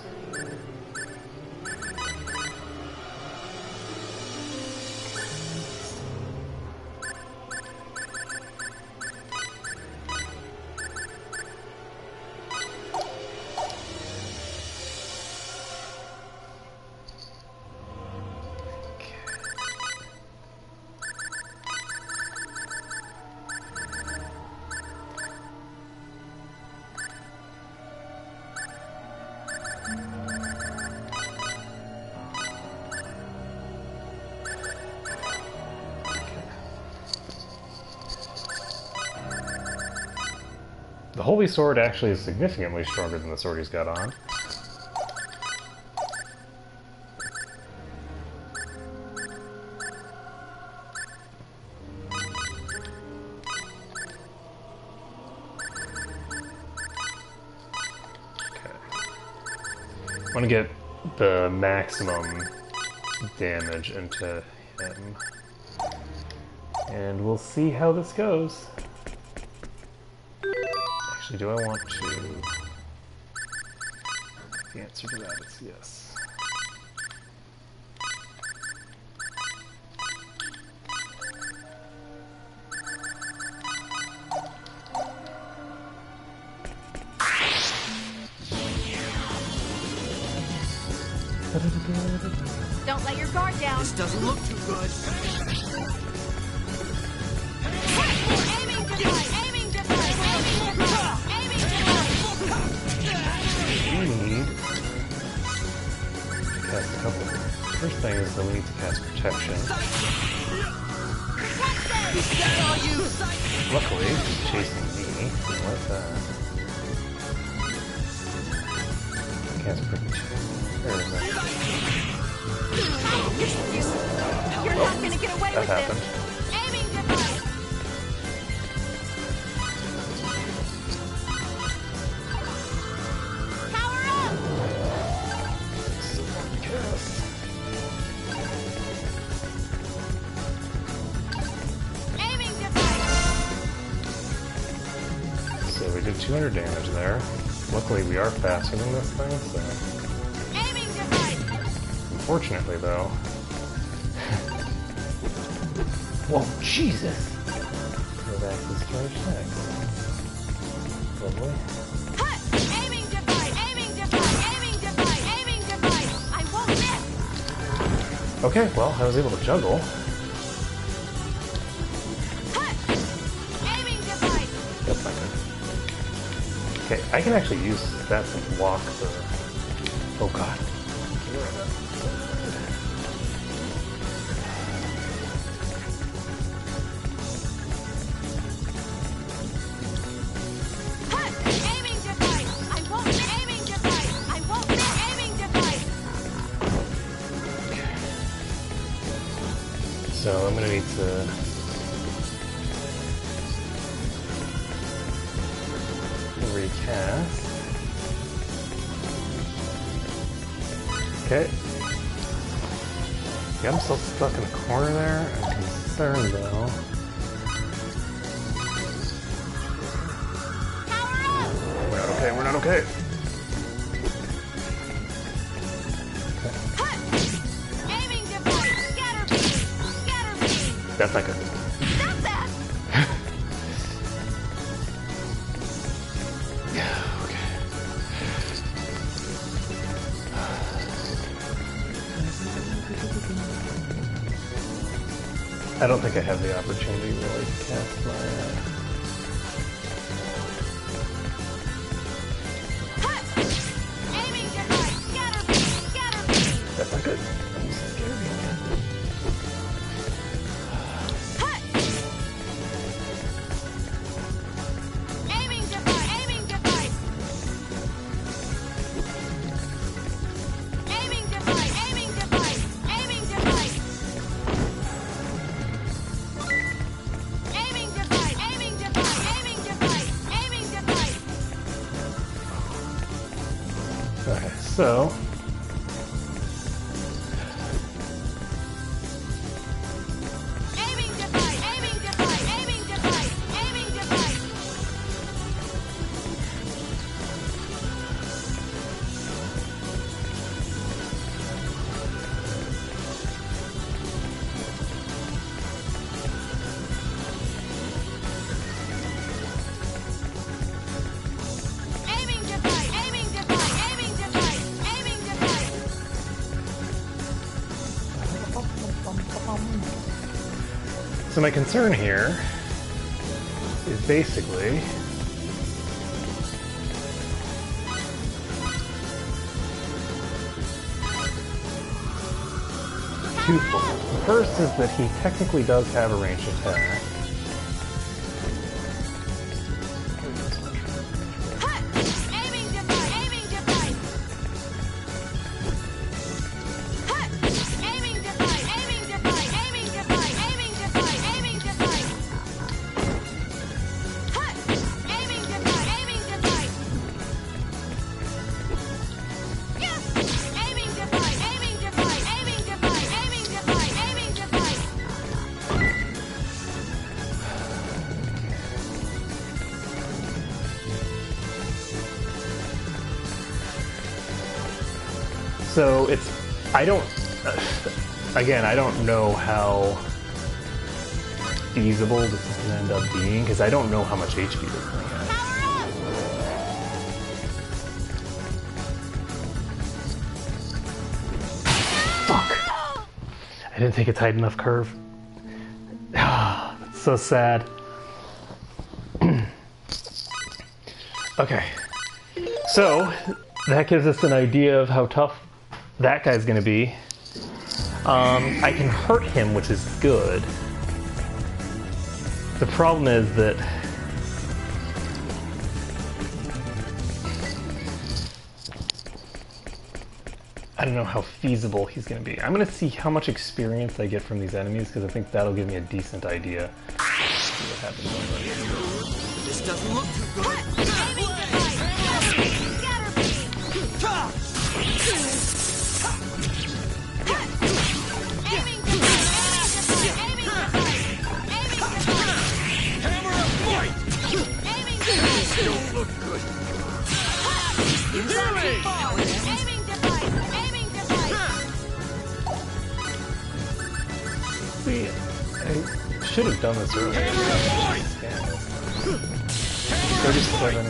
The Holy Sword actually is significantly stronger than the sword he's got on. Okay. I want to get the maximum damage into him. And we'll see how this goes. Actually, do I want to... The answer to that is yes. Don't let your guard down. This doesn't look too good. Aiming device. Aiming device. Aiming device. Aiming device. We need to cast a couple. First thing is that we need to cast protection. Is that all you? Luckily, he's chasing me. Like that. Cast protection. There we go. You're not going to get away That with happened. this. Aiming device. Power up. Aiming device. So we did 200 damage there. Luckily, we are faster than this thing, so... Aiming device. Unfortunately, though... Whoa, Jesus! Go back to charge next. Lovely. Hut. Aiming device. Aiming device. Aiming device. Aiming device. I won't miss. Okay, well, I was able to juggle. Hut. Aiming device. That's not good. Okay, I can actually use that to block the... Oh god. Hut. Aiming device. I won't miss. Aiming device. I won't miss. Aiming device. So I'm gonna need to... recast. Okay. Yeah, I'm still stuck in the corner there. I'm concerned though. Power up. We're not okay, we're not okay. Hut. Aiming device. Scatter beam. Scatter beam. That's not good. Stop that. Yeah, okay. I don't think I have the opportunity really to cast my... Hut. Aiming device. Scatter beam. Scatter beam. That's not good. I'm scared again. Hut. Aiming device. Aiming device. Aiming device. Aiming device. Aiming device. Aiming device. Aiming device. Aiming device. Aiming device. Okay, so... Aiming device. Aiming device. Aiming device. Aiming device. Aiming device. Aiming device. Aiming device. Aiming device. So my concern here is basically twofold. The first is that he technically does have a ranged attack. Hut. Aiming device. Aiming device. Hut. Aiming device. Aiming device. Aiming device. Aiming device. Aiming device. Hut. Aiming device. Aiming device. Yes. Aiming device. Aiming device. Aiming device. Aiming device. Aiming device. So it's, I don't, again, I don't know how feasible this is going to end up being, because I don't know how much HP this thing has. Fuck! I didn't take a tight enough curve. That's so sad. Okay. So, that gives us an idea of how tough that guy's gonna be. I can hurt him, which is good. The problem is that I don't know how feasible he's gonna be. I'm gonna see how much experience I get from these enemies, because I think that'll give me a decent idea. Let's see what happens over. This doesn't look too good. Don't look good. Aiming device. Aiming device. See, I should have done this earlier. 37.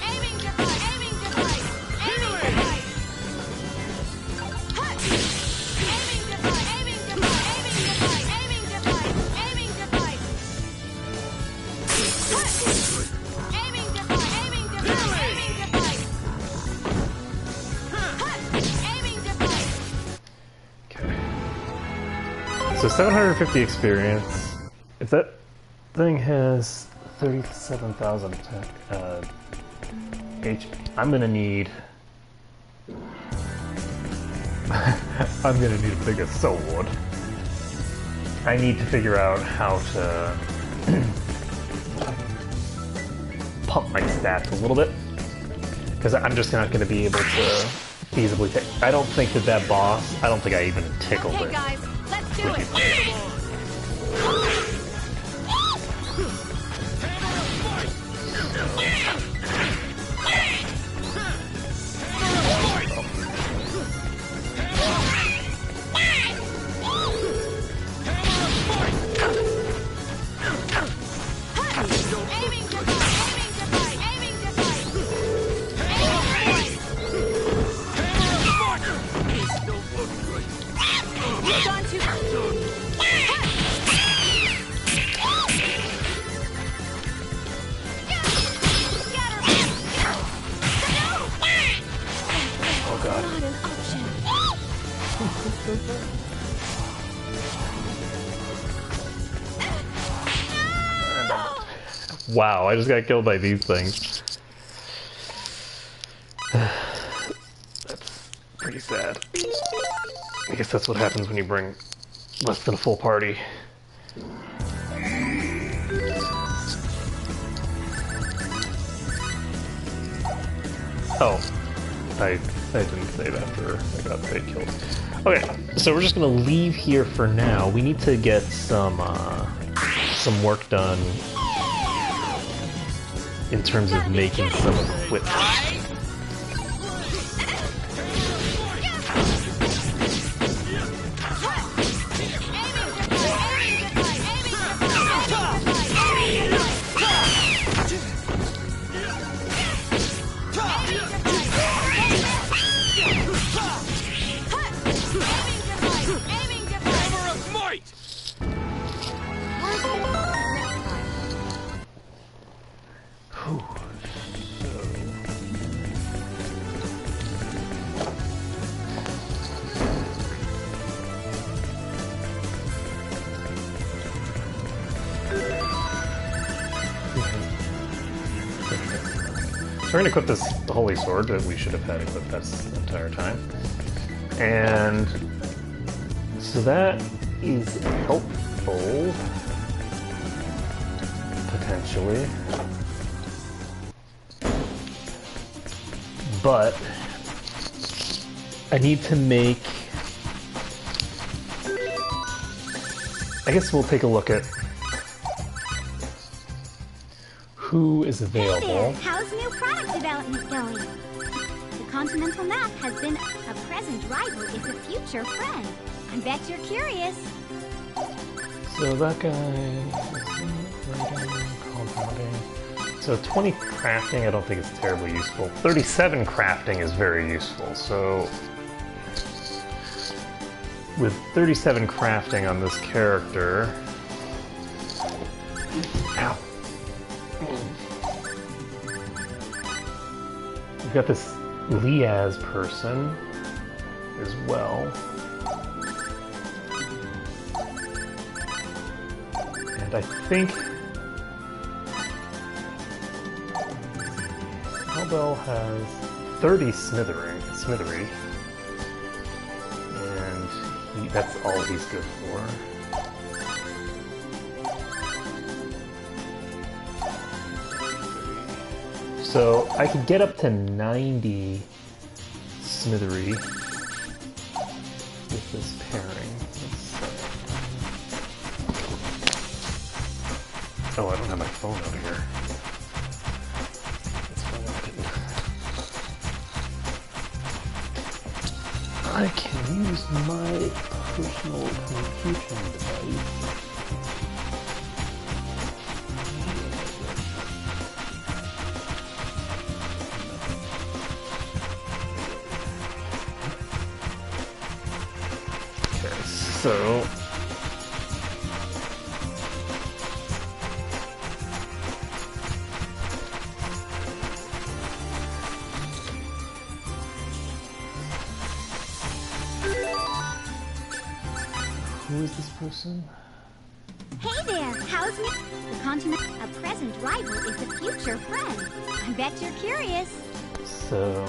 Aiming device. Aiming device. Aiming device. Aiming device. Aiming device. Aiming device. Aiming device. Aiming device. Aiming device. Aiming device. Okay. So 750 experience. If that thing has 37,000 attack HP, I'm gonna need. I'm gonna need a bigger sword. I need to figure out how to pump my stats a little bit, because I'm just not gonna be able to feasibly take. I don't think that boss. I don't think I even tickled Okay, it. guys, let's do it. Aiming device. Aiming device. You've gone too Oh god. Not an option. Wow, I just got killed by these things. That's pretty sad. I guess that's what happens when you bring less than a full party. Oh, I didn't save after I got fake killed. Okay, so we're just gonna leave here for now. We need to get some work done in terms of making some equipment. So we're going to equip this holy sword that we should have had equipped this entire time. And so that is helpful, potentially. But I need to make... I guess we'll take a look at who is Hey there, available. how's new product development going? The Continental Map has been a present rival is a future friend. I bet you're curious. So that guy, compounding. So 20 crafting I don't think is terribly useful. 37 crafting is very useful, so with 37 crafting on this character... Ow. We've got this Liaz person as well. And I think Albel has 30 smithery, and that's all he's good for. So I could get up to 90 smithery with this pairing. Oh, I don't have my phone out here. That's why I can use my personal computing device. Okay, so who is this person? Hey there, how's new? The Continent, a present rival is a future friend. I bet you're curious. So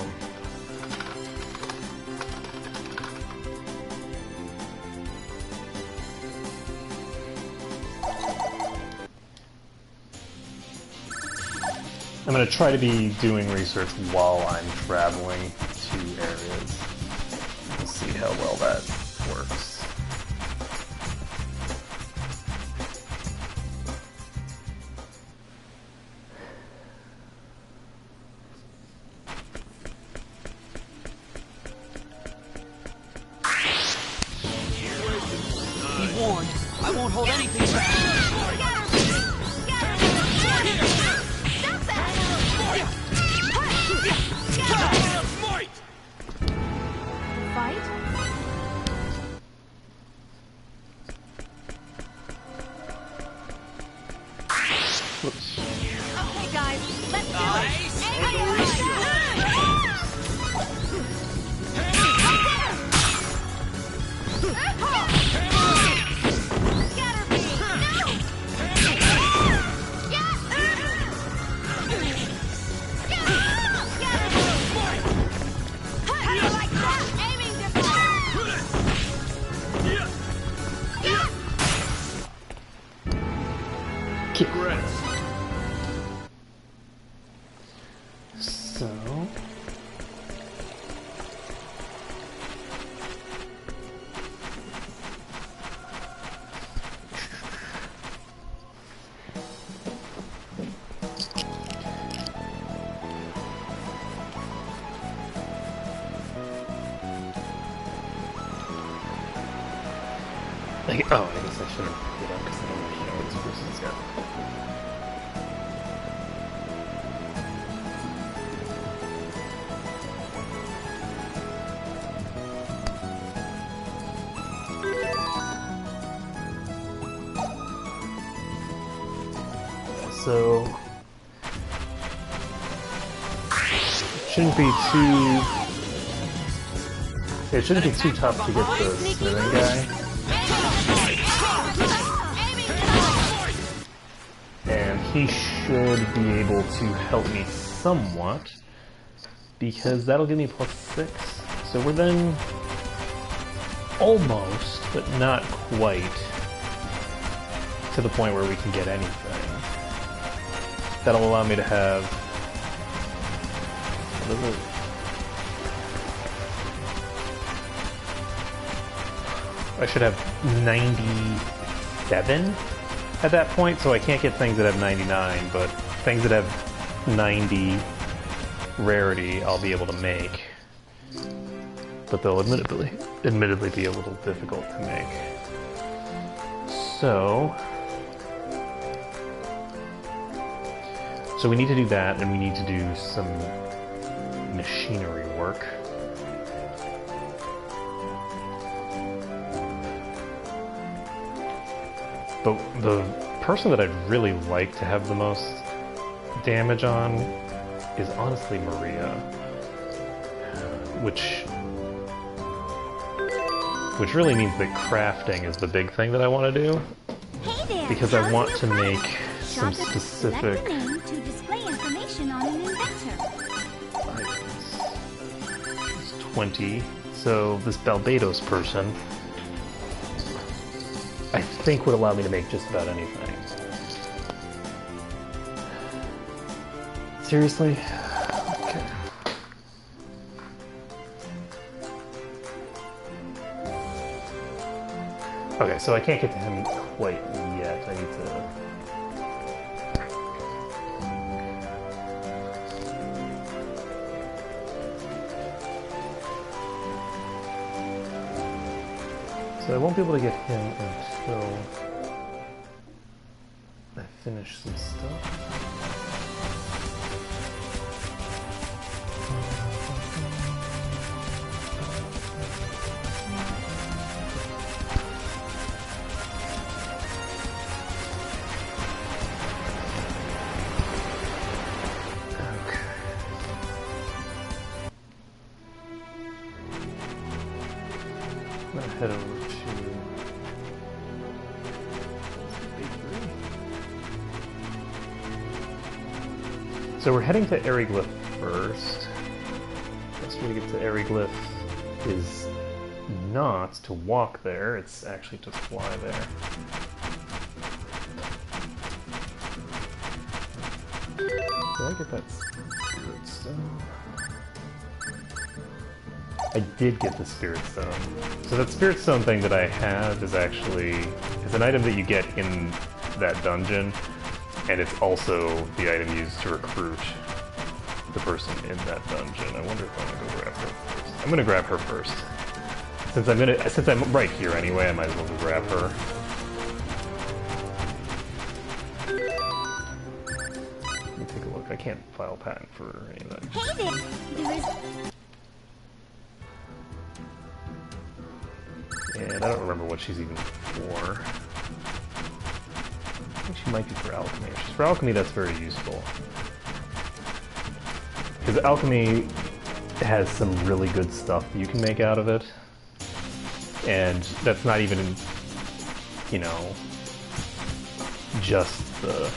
I'm going to try to be doing research while I'm traveling to areas. We'll see how well that works. Be warned, I won't hold anything back. Fight? Whoops. Okay, guys, let's do Nice. it. Congrats. So I guess I shouldn't get up because I don't really know what this person's got. So it shouldn't be too tough to get the smithing guy. And he should be able to help me somewhat, because that'll give me +6. So we're then almost, but not quite, to the point where we can get anything. That'll allow me to have... What is it? I should have 97 at that point, so I can't get things that have 99, but things that have 90 rarity I'll be able to make, but they'll admittedly be a little difficult to make. So we need to do that, and we need to do some machinery work. But the person that I'd really like to have the most damage on is honestly Maria, which really means that crafting is the big thing that I want to do, Hey there, because I how's want your to product? make some Select specific the name to display information on an inventor. items. 20. So this Barbados person, I think, would allow me to make just about anything. Seriously? Okay. Okay, so I can't get to him quite yet. I need to... So I won't be able to get him until I finish some stuff. Okay. I'm gonna head over to So we're heading to Eriglyph first. Best way to get to Eriglyph is not to walk there, it's actually to fly there. Did I get that spirit stone? I did get the spirit stone. So that spirit stone thing that I have is actually an item that you get in that dungeon. And it's also the item used to recruit the person in that dungeon. I wonder if I'm gonna go grab her first. I'm gonna grab her first. Since I'm right here anyway, I might as well go grab her. Let me take a look. I can't file patent for any of that. Hey there, there is... And I don't remember what she's even for. I think she might be for alchemy. If she's for alchemy, that's very useful. Because alchemy has some really good stuff that you can make out of it. And that's not even, you know, just the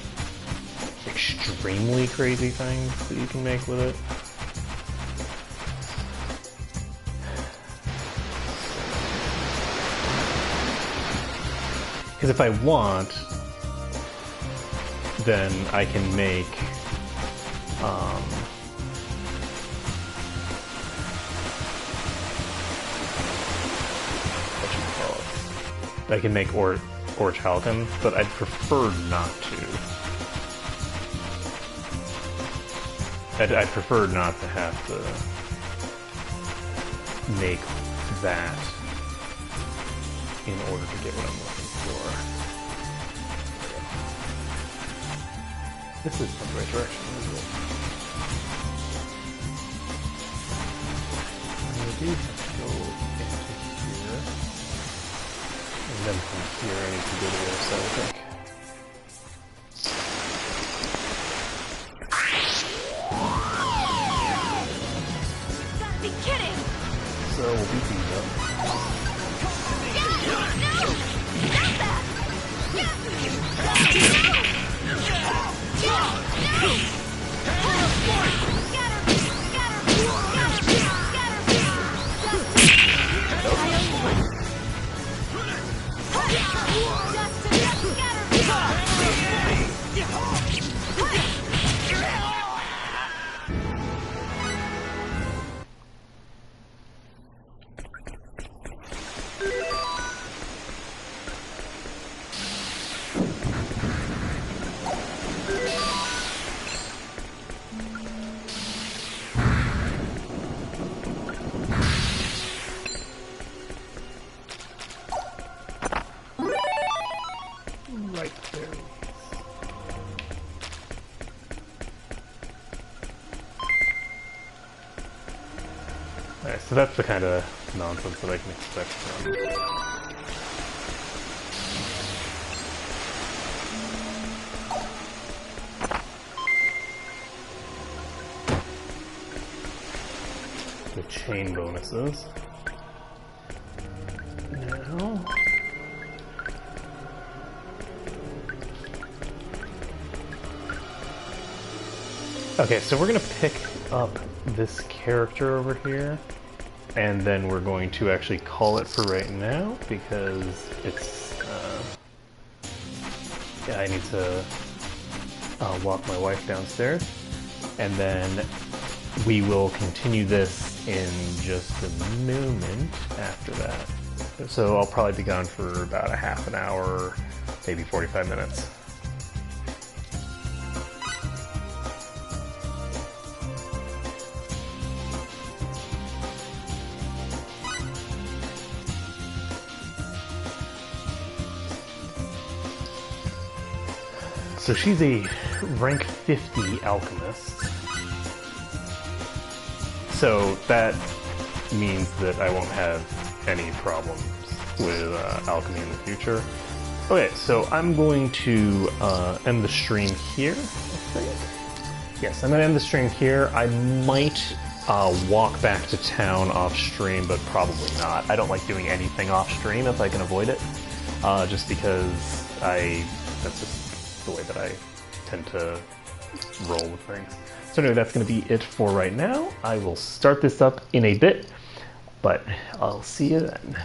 extremely crazy things that you can make with it. Because if I want, then I can make what you call it? I can make orichalcum, but I'd prefer not to. I'd prefer not to have to make that in order to get what I'm looking for. This is the right direction, isn't it? I do have to go into here. And then from here I need to go to the other side, I think. You gotta be kidding! So we'll be beat up. No! Stop that! Alright, so that's the kind of nonsense that I can expect from... the chain bonuses. Now... okay, so we're gonna pick up this character over here, and then we're going to actually call it for right now, because it's, yeah, I need to walk my wife downstairs, and then we will continue this in just a moment after that. So I'll probably be gone for about a half an hour, maybe 45 minutes. So she's a rank 50 alchemist. So that means that I won't have any problems with alchemy in the future. Okay, so I'm going to end the stream here, I think. Yes, I'm going to end the stream here. I might walk back to town off stream, but probably not. I don't like doing anything off stream if I can avoid it, just because that's just the way that I tend to roll with things. So anyway, that's going to be it for right now. I will start this up in a bit, but I'll see you then.